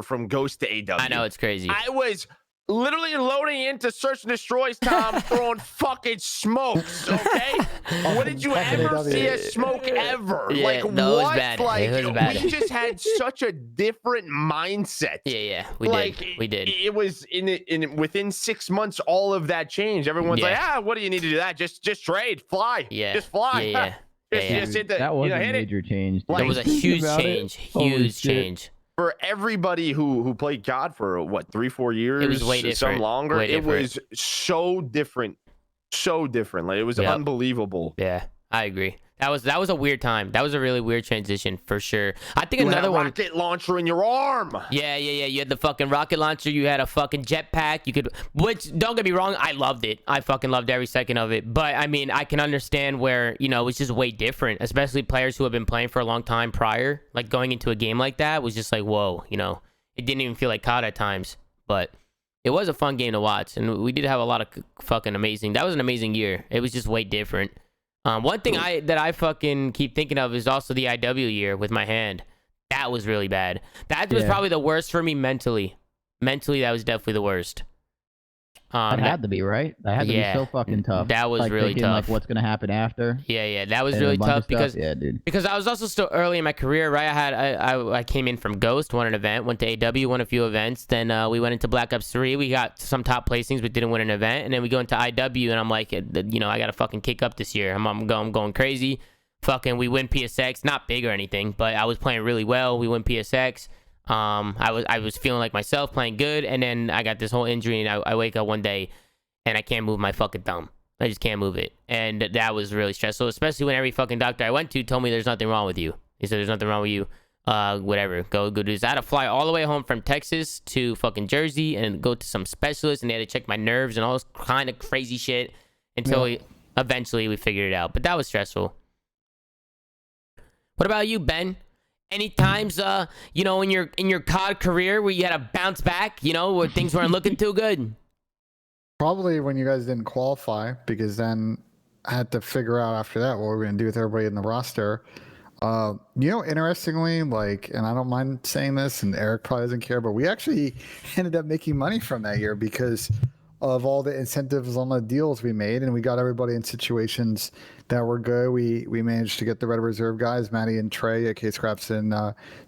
from Ghost to AW. I know, it's crazy. I was literally loading into Search and Destroys, Tom, throwing fucking smokes, okay? When did you ever see a smoke ever? Yeah, like, no, what? It was bad. Like, it was bad. we just had such a different mindset. Yeah, we did. It was within 6 months, all of that changed. Everyone's like, what do you need to do that? Just trade, fly. Yeah. Just fly. Yeah. Just hit that was a hit major change. That was a huge change. Huge change. For everybody who played COD for what 3-4 years, it was way different. Some longer. Way different. Was so different, Like, it was unbelievable. Yeah, I agree. That was a weird time. That was a really weird transition for sure. I think you another had a rocket launcher in your arm. Yeah. You had the fucking rocket launcher. You had a fucking jetpack. You could, which don't get me wrong, I loved it. I fucking loved every second of it. But I mean, I can understand where it's just way different, especially players who have been playing for a long time prior. Like going into a game like that was just like whoa. It didn't even feel like COD at times, but it was a fun game to watch, and we did have a lot of fucking amazing. That was an amazing year. It was just way different. One thing that I fucking keep thinking of is also the IW year with my hand. That was really bad. That was probably the worst for me mentally. Mentally, that was definitely the worst. That had to be, right? That had to be so fucking tough. That was like, really thinking, tough. like, what's gonna happen after? Yeah, that was really tough because dude. Because I was also still early in my career, right? I came in from Ghost, won an event, went to AW, won a few events. Then we went into Black Ops 3. We got some top placings, but didn't win an event. And then we go into IW, and I'm like, I gotta fucking kick up this year. I'm going crazy. Fucking, we win PSX, not big or anything, but I was playing really well. We win PSX. I was feeling like myself, playing good, and then I got this whole injury, and I wake up one day, and I can't move my fucking thumb. I just can't move it. And that was really stressful, especially when every fucking doctor I went to told me there's nothing wrong with you. He said there's nothing wrong with you. Whatever. Go do this. I had to fly all the way home from Texas to fucking Jersey and go to some specialist, and they had to check my nerves and all this kind of crazy shit until eventually we figured it out. But that was stressful. What about you, Ben? Any times, in your COD career where you had to bounce back, where things weren't looking too good? Probably when you guys didn't qualify, because then I had to figure out after that what we're going to do with everybody in the roster. Interestingly, like, and I don't mind saying this, and Eric probably doesn't care, but we actually ended up making money from that year because of all the incentives on the deals we made, and we got everybody in situations that were good. We managed to get the Red Reserve guys, Matty and Trey, aka Scraps and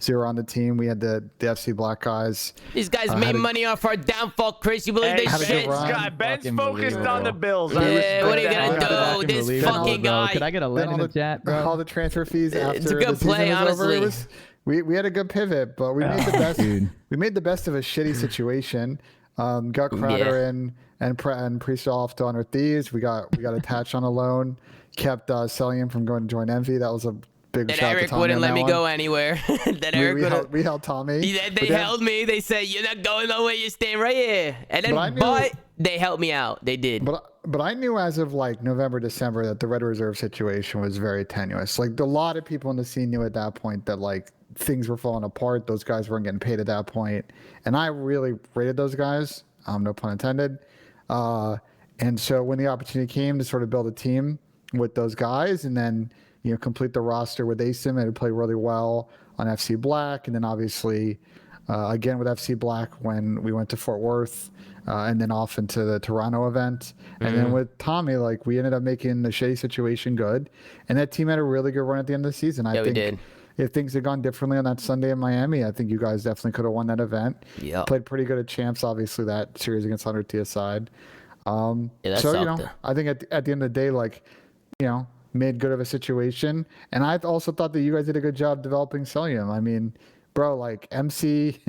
Zero on the team. We had the FC Black guys. These guys made money off our downfall, Chris. You believe this shit? Ben's focused on the Bills. Yeah, what are you gonna do? This fucking guy. Could I get a lid in the chat, bro? All the transfer fees after it's a good the play, season was honestly. over. We had a good pivot, but we made the best. We made the best of a shitty situation. Got Crowder and Priest off to Honor Thieves. We got attached on a loan. Kept selling him from going to join Envy. That was a big shout Eric to Tommy. wouldn't let me go anywhere. Then Eric we held Tommy. They held me. They said, "You're not going nowhere. You're staying right here." And then, but they helped me out. They did. But I knew as of like November, December that the Red Reserve situation was very tenuous. Like a lot of people in the scene knew at that point that like things were falling apart. Those guys weren't getting paid at that point, and I really rated those guys. No pun intended. And so when the opportunity came to sort of build a team with those guys, and then complete the roster with Asim, and play really well on FC Black, and then obviously again with FC Black when we went to Fort Worth, and then off into the Toronto event. And then with Tommy, like we ended up making the Shea situation good. And that team had a really good run at the end of the season. I think we did. If things had gone differently on that Sunday in Miami, I think you guys definitely could have won that event. Yeah. Played pretty good at champs, obviously, that series against 100T aside. Yeah, that so, sucked. I think at the end of the day, like, made good of a situation. And I also thought that you guys did a good job developing Celium. I mean, bro, like MC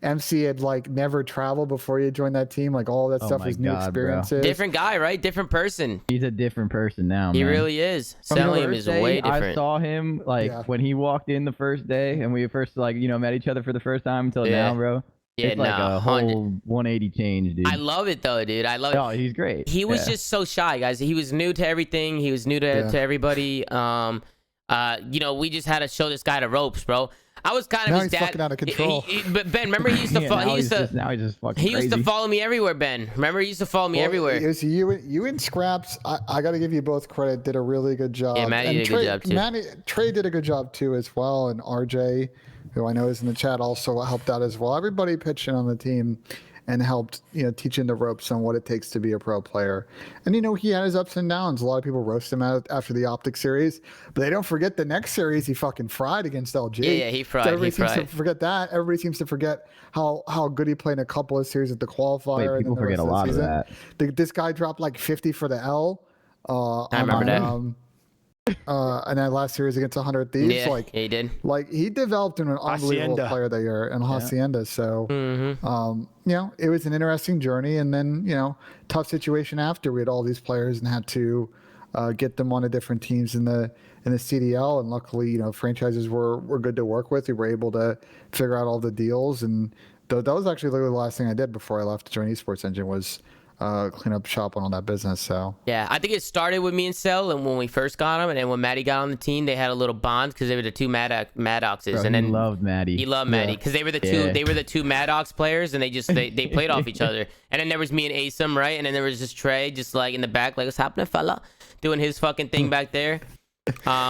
had like never traveled before you joined that team. Like all that stuff was new experiences. Different guy, right? Different person. He's a different person now. He man. really is. From the Celium first is day, way different. I saw him when he walked in the first day, and we first met each other for the first time until now, bro. Yeah, it's like a whole 180 change, dude. I love it though, dude. I love it. Oh, he's great. He was just so shy, guys. He was new to everything. He was new to everybody. We just had to show this guy the ropes, bro. I was kind of now his he's dad. fucking out of control. But Ben, remember he used to now he's just fucking he used to crazy. follow me everywhere, Ben. Remember he used to follow me everywhere. It was you and Scraps. I got to give you both credit. Did a really good job. Yeah, Matty did a good job too. Trey did a good job too as well, and RJ, who I know is in the chat, also helped out as well. Everybody pitched in on the team and helped, teaching the ropes on what it takes to be a pro player. And, he had his ups and downs. A lot of people roast him out after the Optic series, but they don't forget the next series he fucking fried against LG. Yeah, he fried. Everybody seems to forget that. Everybody seems to forget how good he played in a couple of series at the qualifier. Wait, people forget a lot of that. This guy dropped like 50 for the L. I remember that. And that last series against 100 Thieves, yeah, he did. Like he developed into an unbelievable player that year in Hacienda. So, it was an interesting journey. And then, tough situation after we had all these players and had to get them onto different teams in the CDL. And luckily, franchises were good to work with. We were able to figure out all the deals. And that was actually literally the last thing I did before I left to join Esports Engine was clean up shop on all that business. So yeah, I think it started with me and Cell, and when we first got him, and then when Maddie got on the team, they had a little bond because they were the two Maddoxes. Bro, and then he loved Maddie. He loved Maddie because they were the two. They were the two Maddox players, and they played off each other. And then there was me and Asim, right? And then there was just Trey, just like in the back, like what's happening, fella, doing his fucking thing back there.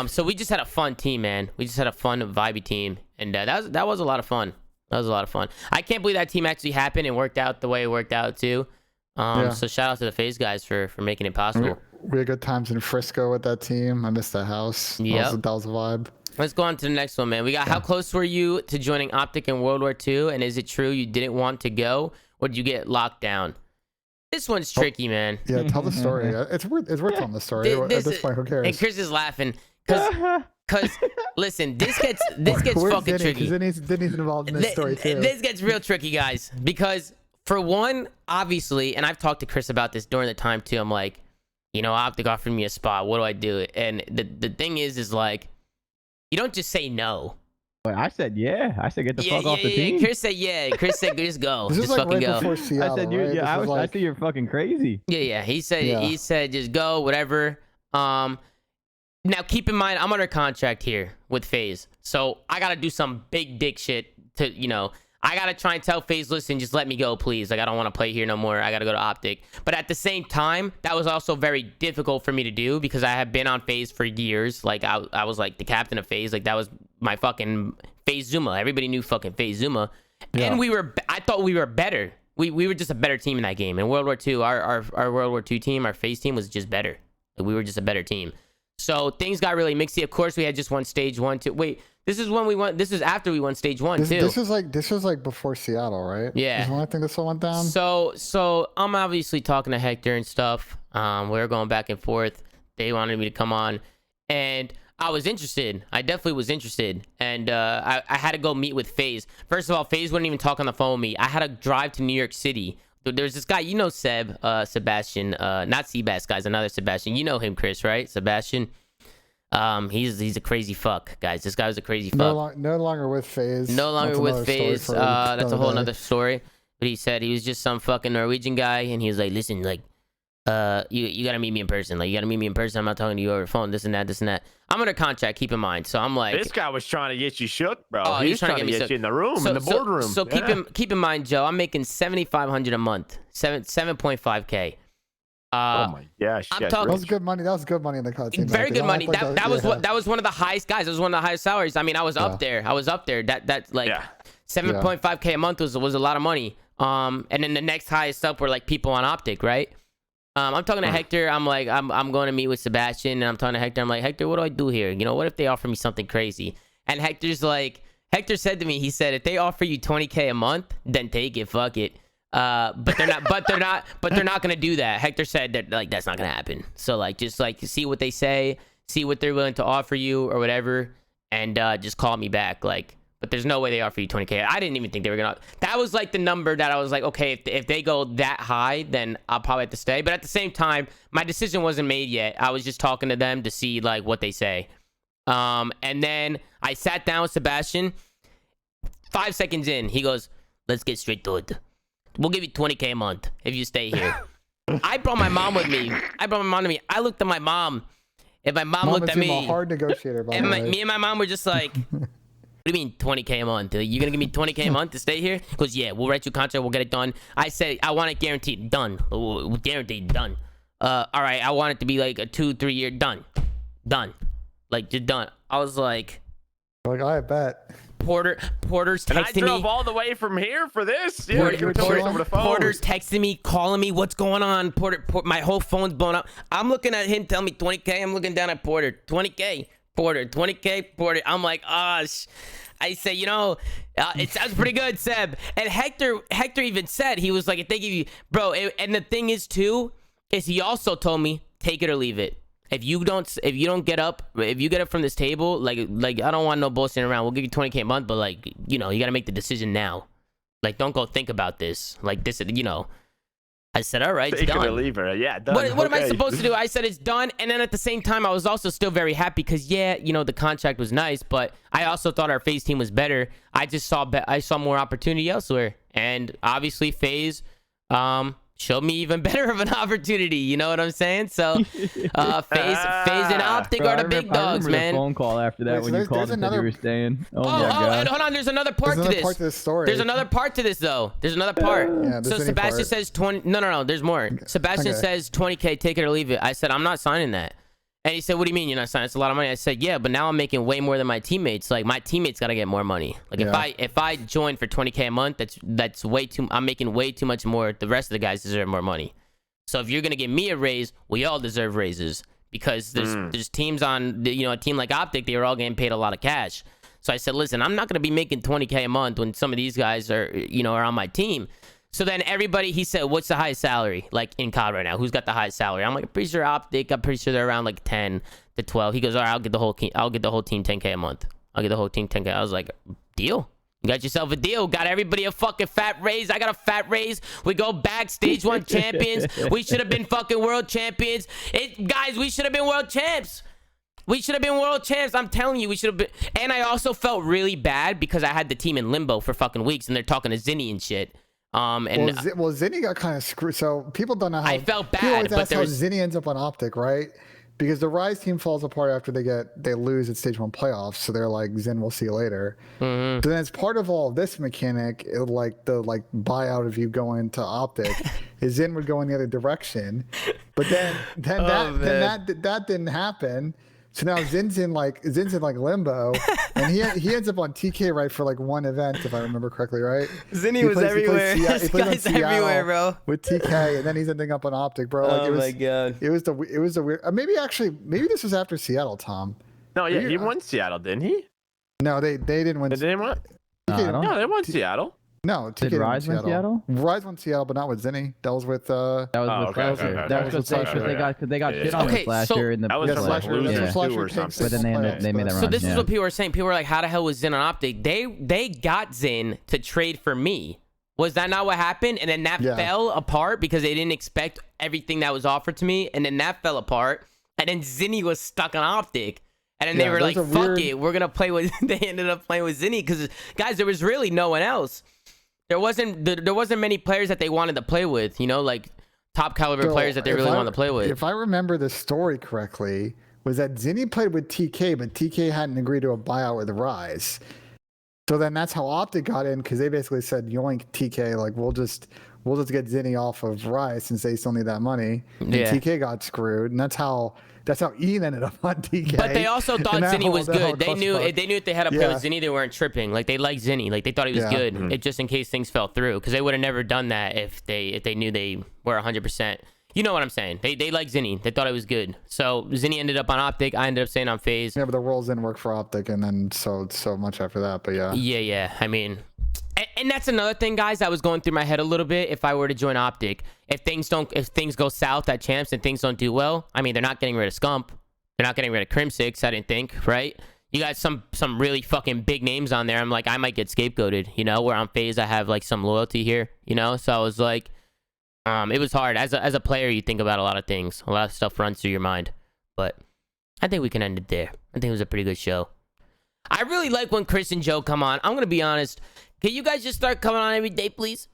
So we just had a fun team, man. We just had a fun, vibey team, and that was a lot of fun. That was a lot of fun. I can't believe that team actually happened and worked out the way it worked out too. So shout out to the FaZe guys for making it possible. We had good times in Frisco with that team. I missed that house. Yeah, that was a vibe. Let's go on to the next one, man. We got how close were you to joining Optic in World War II, and is it true you didn't want to go, or did you get locked down? This one's tricky, man. Yeah, tell the story. It's worth telling the story. At this point, who cares? And Chris is laughing because listen, this gets fucking tricky. Denny's involved in this story too. This gets real tricky, guys, because. For one, obviously, and I've talked to Chris about this during the time too. I'm like, Optic offered me a spot. What do I do? And the thing is like, you don't just say no. Wait, I said yeah. I said get the fuck off the team. Chris said yeah. Chris said just go. This just is like fucking right go. Seattle, I said right? I said you're fucking crazy. Yeah. He said just go, whatever. Now keep in mind I'm under contract here with FaZe, so I gotta do some big dick shit to I gotta try and tell FaZe, listen, just let me go, please. Like, I don't want to play here no more. I gotta go to Optic. But at the same time, that was also very difficult for me to do because I have been on FaZe for years. Like, I was like the captain of FaZe. Like, that was my fucking FaZe Zoomaa. Everybody knew fucking FaZe Zoomaa. Yeah. And I thought we were better. We were just a better team in that game. In World War II, our World War II team, our FaZe team was just better. Like, we were just a better team. So things got really mixy. Of course, we had just won stage 1, 2. Wait. This is when we won. This is after we won stage 1 too. This was like before Seattle, right? Yeah. This is when I think this all went down. So I'm obviously talking to Hector and stuff. We were going back and forth. They wanted me to come on, and I was interested. I definitely was interested, and I had to go meet with FaZe. First of all, FaZe wouldn't even talk on the phone with me. I had to drive to New York City. There's this guy, Sebastian, not Seabass, guys, another Sebastian. You know him, Chris, right? Sebastian. He's a crazy fuck, guys. This guy was a crazy fuck. No longer with FaZe. No longer with FaZe. That's a whole nother story. But he said he was just some fucking Norwegian guy, and he was like, listen, like, you gotta meet me in person. Like, you gotta meet me in person. I'm not talking to you over the phone. This and that. I'm under contract. Keep in mind. So I'm like, this guy was trying to get you shook, bro. Oh, he was trying to get you in the room, in the boardroom. So keep in mind, Joe. I'm making $7,500 a month, 7.5K. Oh my gosh! That was good money. That was good money in the cut team. Very good money. That was one of the highest guys. That was one of the highest salaries. I mean, I was up there. That like. Yeah. 7.5K a month was a lot of money. And then the next highest up were like people on Optic, right? I'm talking to Hector. I'm like, I'm going to meet with Sebastian, and I'm talking to Hector. I'm like, Hector, what do I do here? You know, what if they offer me something crazy? And Hector's like, Hector said to me, he said, if they offer you 20K a month, then take it, fuck it. But they're not gonna do that. Hector said that like that's not gonna happen. So like just like see what they say, see what they're willing to offer you or whatever, and just call me back. Like, but there's no way they offer you 20K. I didn't even think they were gonna. That was like the number that I was like, okay, if they go that high, then I'll probably have to stay. But at the same time, my decision wasn't made yet. I was just talking to them to see like what they say. And then I sat down with Sebastian. 5 seconds in, he goes, "Let's get straight to it. We'll give you 20K a month if you stay here." I brought my mom with me. I looked at my mom, and my mom looked at me. A hard negotiator, by the way. Me and my mom were just like, "What do you mean 20K a month? You gonna give me 20K a month to stay here?" He goes, "Yeah, we'll write you a contract. We'll get it done." I said, "I want it guaranteed. Done. Guaranteed. Done." All right. I want it to be like a 2-3 year done. Like just done. I was like, I bet. Porter's texting me. And I drove all the way from here for this. Yeah, you were talking over the phone. Porter's texting me, calling me, "What's going on?" Porter, my whole phone's blown up. I'm looking at him, tell me 20K. I'm looking down at Porter, 20K. Porter, 20K. Porter. I'm like, I say, you know, it sounds pretty good, Seb. And Hector even said, he was like, if they give you, bro. And the thing is too, is he also told me, take it or leave it. If you get up from this table, like I don't want no bullshit around. We'll give you 20K a month, but like, you know, you got to make the decision now. Like, don't go think about this. Like this, you know. I said, all right, it's Take done. it or leave her. Yeah, done. What am I supposed to do? I said it's done, and then at the same time, I was also still very happy because yeah, you know, the contract was nice, but I also thought our FaZe team was better. I saw more opportunity elsewhere, and obviously FaZe showed me even better of an opportunity. You know what I'm saying? So, FaZe and Optic are the big dogs, I remember man. the phone call after that when you called and said you were staying. Oh my God. Hold on. There's another part to this. Part to this story. There's another part to this, though. There's another part. Yeah, so Sebastian says 20. No. There's more. Okay. Sebastian says 20K. Take it or leave it. I said I'm not signing that. And he said, "What do you mean you're not signing? It's a lot of money." I said, "Yeah, but now I'm making way more than my teammates. Like my teammates got to get more money. Like if I join for 20K a month, that's way too. I'm making way too much more. The rest of the guys deserve more money. So if you're gonna give me a raise, we all deserve raises because there's teams on, you know, a team like Optic, they were all getting paid a lot of cash. So I said, listen, I'm not gonna be making 20K a month when some of these guys are on my team." So then everybody, he said, "What's the highest salary like in COD right now? Who's got the highest salary?" I'm like, "I'm pretty sure Optic. I'm pretty sure they're around like 10 to 12. He goes, "All right, I'll get the whole team 10K a month. I'll get the whole team 10K. I was like, "Deal. You got yourself a deal. Got everybody a fucking fat raise. I got a fat raise. We go back, stage 1 champions. We should have been fucking world champions. Guys, we should have been world champs. We should have been world champs. I'm telling you, we should have been." And I also felt really bad because I had the team in limbo for fucking weeks, and they're talking to Zinni and shit. Zinni got kind of screwed. So people don't know how. I felt bad, people always but ask how Zinni ends up on Optic, right? Because the Rise team falls apart after they lose at stage 1 playoffs. So they're like, "Zen, we'll see you later." So then as part of all of this mechanic, the buyout of you going to Optic, is Zen would go in the other direction. But then that didn't happen. So now Zin's in like limbo, and he ends up on TK, right, for like one event, if I remember correctly, right? Zinni was everywhere. This guy's everywhere, bro. With TK, and then he's ending up on Optic, bro. Like, my God. It was the weird. Maybe this was after Seattle, Tom. No, yeah, he won Seattle, didn't he? No, they didn't win. They didn't win. No, they won Seattle. No, TK did Rise win Seattle? Rise won Seattle, but not with Zinni. That was with. That was with Flasher. That was because they got shit on with Flasher in the. That was from like losing 2 or something. But then they made that run. So this is what people were saying. People were like, "How the hell was Zin on Optic?" They got Zin to trade for me. Was that not what happened? And then that fell apart because they didn't expect everything that was offered to me, and then that fell apart. And then Zinni was stuck on Optic. And then they were like, "Fuck it, we're gonna play with." They ended up playing with Zinni because, guys, there was really no one else. There wasn't many players that they wanted to play with, you know, like top caliber players that they really wanted to play with. If I remember the story correctly, was that Zinni played with TK, but TK hadn't agreed to a buyout with Rise. So then that's how Optic got in, because they basically said, yoink, TK, like we'll just get Zinni off of Rice since they still need that money. And TK got screwed, and that's how Ian ended up on TK. But they also thought Zinni was good. They knew if they had a play with Zinni, they weren't tripping. Like they liked Zinni. Like they thought he was good. It just in case things fell through, because they would have never done that if they knew they were 100%. You know what I'm saying? They liked Zinni. They thought it was good. So Zinni ended up on Optic. I ended up staying on FaZe. Yeah, but the rules didn't work for Optic, and then so much after that. But yeah. Yeah. I mean, and that's another thing, guys, that was going through my head a little bit. If I were to join Optic, if things go south at Champs and things don't do well, I mean, they're not getting rid of Scump. They're not getting rid of Crim6, I didn't think, right? You got some really fucking big names on there. I'm like, I might get scapegoated, you know? Where on FaZe, I have like some loyalty here, you know? So I was like, it was hard. As a player, you think about a lot of things. A lot of stuff runs through your mind. But I think we can end it there. I think it was a pretty good show. I really like when Chris and Joe come on. I'm going to be honest. Can you guys just start coming on every day, please?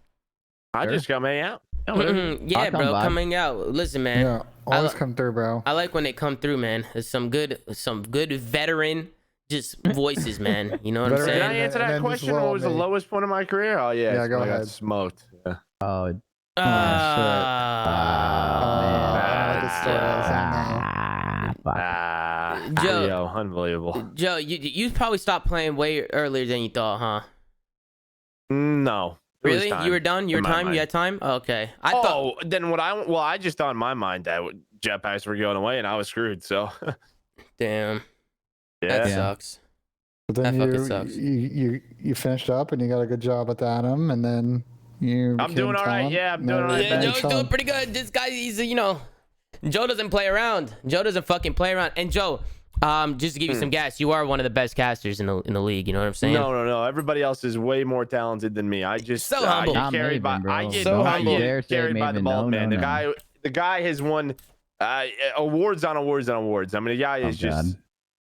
I just come hang out. Yeah, bro, coming out. Listen, man. Yeah, always come through, bro. I like when they come through, man. There's some good veteran just voices, man. You know what I'm saying? Can I answer that question? What was the lowest point of my career? Oh yeah, yeah, go ahead. I got smoked. Yeah. Oh, Joe, yo, unbelievable. Joe, you probably stopped playing way earlier than you thought, huh? No. Really? You were done? You had time? Okay. Then I just thought in my mind that jetpacks were going away and I was screwed. So. Damn. Yeah. That sucks. But then that fucking sucks. You finished up and you got a good job at Adam, and then I'm doing all right. Yeah, I'm doing all right. Yeah, Joe's doing pretty good. This guy, he's Joe doesn't play around. Joe doesn't fucking play around. And Joe, just to give you some gas, you are one of the best casters in the league. You know what I'm saying? No. Everybody else is way more talented than me. I just so humble. Carried by the ball, man. The guy has won awards on awards on awards. I mean, the guy is just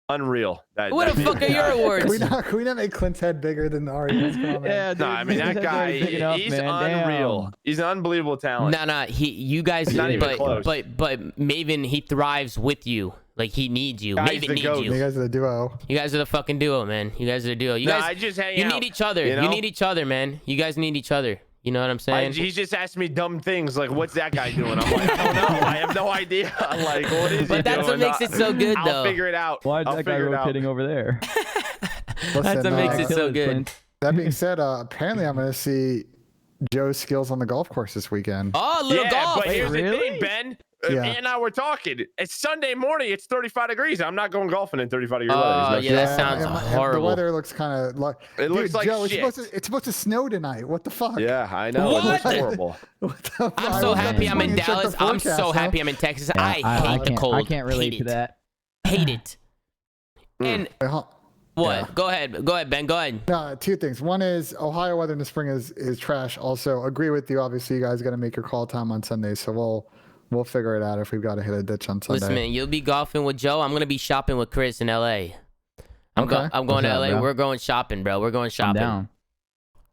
unreal. What the fuck are your awards? Can we not make Clint's head bigger than Ari's comment? Yeah, dude, no, I mean that guy. He's unreal. Damn. He's an unbelievable talent. No. You guys, not even close. But Maven, he thrives with you. Like he needs you. Maven needs you. You guys are the duo. You guys are the fucking duo, man. You guys are the duo. You guys, I just hang out. You need each other. You need each other, man. You guys need each other. You know what I'm saying? He's just asking me dumb things like, "What's that guy doing?" I'm like, "I don't know. I have no idea." Like, what is he doing? But that's what makes it so good, though. I'll figure it out. Why is that guy rotating over there? That's what makes it so good. That being said, apparently I'm going to see Joe's skills on the golf course this weekend. Oh, a little golf. But here's the thing, Ben. Yeah. And I were talking. It's Sunday morning. It's 35 degrees. I'm not going golfing in 35-degree weather. Oh, yeah, that sounds horrible. The weather looks kind of like. It looks like Joe, shit. it's supposed to snow tonight. What the fuck? Yeah, I know. What? It looks horrible. I'm so happy I'm in Dallas. I'm so happy I'm in Texas. Yeah, I hate the cold. I can't relate to that. Hate it. And what? Yeah. Go ahead, Ben. Go ahead. Two things. One is Ohio weather in the spring is trash. Also, agree with you. Obviously, you guys got to make your call time on Sunday, so we'll figure it out if we've got to hit a ditch on Sunday. Listen, man, you'll be golfing with Joe. I'm gonna be shopping with Chris in LA. I'm going to LA. Bro? We're going shopping, bro. We're going shopping. I'm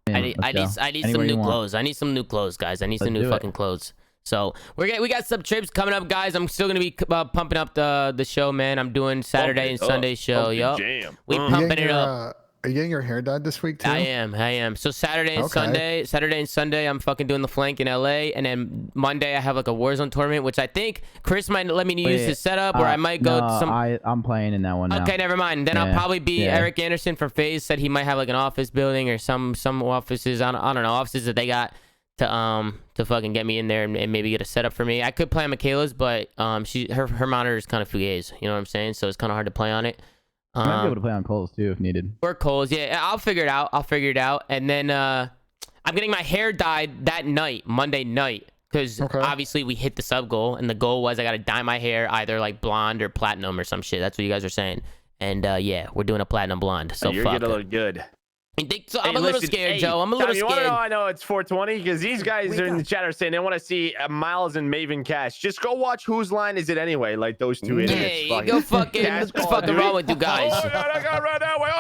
down. I need some new clothes. I need some new clothes, guys. I need some new fucking clothes. So we got some trips coming up, guys. I'm still gonna be pumping up the show, man. I'm doing Saturday and Sunday show. Yup. We pumping it up. Are you getting your hair dyed this week too? I am. So Saturday and Sunday, I'm fucking doing the flank in LA, and then Monday I have like a Warzone tournament, which I think Chris might let me use his setup, or I might go. I'm playing in that one now. Okay, never mind. Then I'll probably be Eric Anderson from FaZe said he might have like an office building or some offices. I don't know, offices that they got to fucking get me in there and maybe get a setup for me. I could play on Michaela's, but her monitor is kind of fugazi. You know what I'm saying? So it's kind of hard to play on it. I might be able to play on Coles too if needed. Or Coles, yeah. I'll figure it out. And then I'm getting my hair dyed that night, Monday night, because obviously we hit the sub goal, and the goal was I got to dye my hair either like blonde or platinum or some shit. That's what you guys are saying. And yeah, we're doing a platinum blonde. So you're gonna look good. I'm a little scared, Joe. I'm a little scared. You want to know? I know it's 420 because these guys are in the chat are saying they want to see Miles and Maven Cash. Just go watch Whose Line Is It Anyway? Like those two idiots. Yeah, go fucking. What's fucking wrong with you guys? Oh, yeah, I got right that way.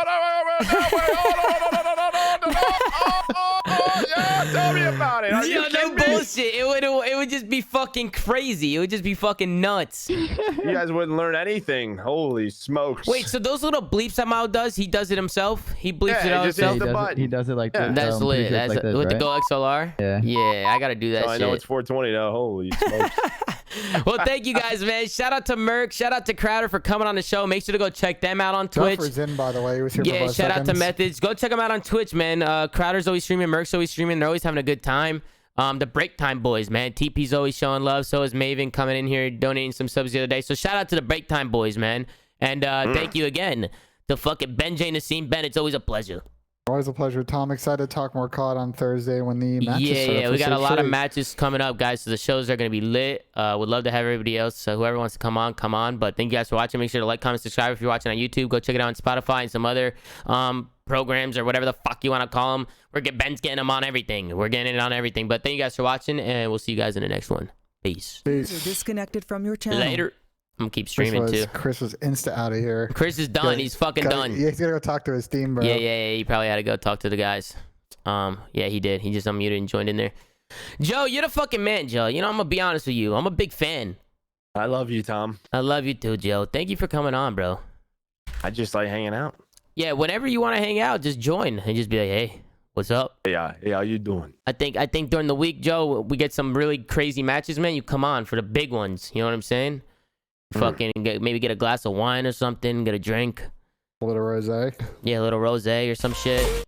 Oh, yeah, tell me about it. No bullshit. It would just be fucking crazy. It would just be fucking nuts. You guys wouldn't learn anything. Holy smokes. Wait, so those little bleeps that Mao does, he does it himself? He bleeps it out just himself? hits the button. He does it like Yeah. this. That's I'm pretty lit. sure it's That's like this, with the right? Go XLR? Yeah. Yeah, I gotta do that So I shit. know it's 420 now. Holy smokes. Well, thank you guys, man. Shout out to Merc. Shout out to Crowder for coming on the show. Make sure to go check them out on Twitch. Duffer's in, by the way. He was here for Yeah, 5 shout out to seconds. Methods. Go check them out on Twitch, man. Crowder's always streaming. Merc's always streaming. They're always having a good time. The Break Time boys, man. TP's always showing love. So is Maven coming in here donating some subs the other day. So shout out to the Break Time boys, man. And thank you again to fucking Benjay and Nassim Ben. It's always a pleasure. Always a pleasure, Tom. Excited to talk more COD on Thursday when the matches start. Yeah, we got a Safe lot of Series. matches coming up, guys. So the shows are going to be lit. Would love to have everybody else. So whoever wants to come on, come on. But thank you guys for watching. Make sure to like, comment, subscribe if you're watching on YouTube. Go check it out on Spotify and some other programs or whatever the fuck you want to call them. Ben's getting them on everything. We're getting it on everything. But thank you guys for watching, and we'll see you guys in the next one. Peace. Peace. User disconnected from your channel. Later. I'm gonna keep streaming too. Chris was insta out of here. Chris is done. He's fucking done. Yeah, he's gonna go talk to his team, bro. Yeah. He probably had to go talk to the guys. Yeah, he did. He just unmuted and joined in there. Joe, you're the fucking man, Joe. You know, I'm gonna be honest with you. I'm a big fan. I love you, Tom. I love you too, Joe. Thank you for coming on, bro. I just like hanging out. Yeah, whenever you want to hang out, just join and just be like, hey, what's up? Yeah, how you doing? I think during the week, Joe, we get some really crazy matches, man. You come on for the big ones. You know what I'm saying? Fucking maybe get a glass of wine or something, get a drink. A little rosé. Yeah, a little rosé or some shit.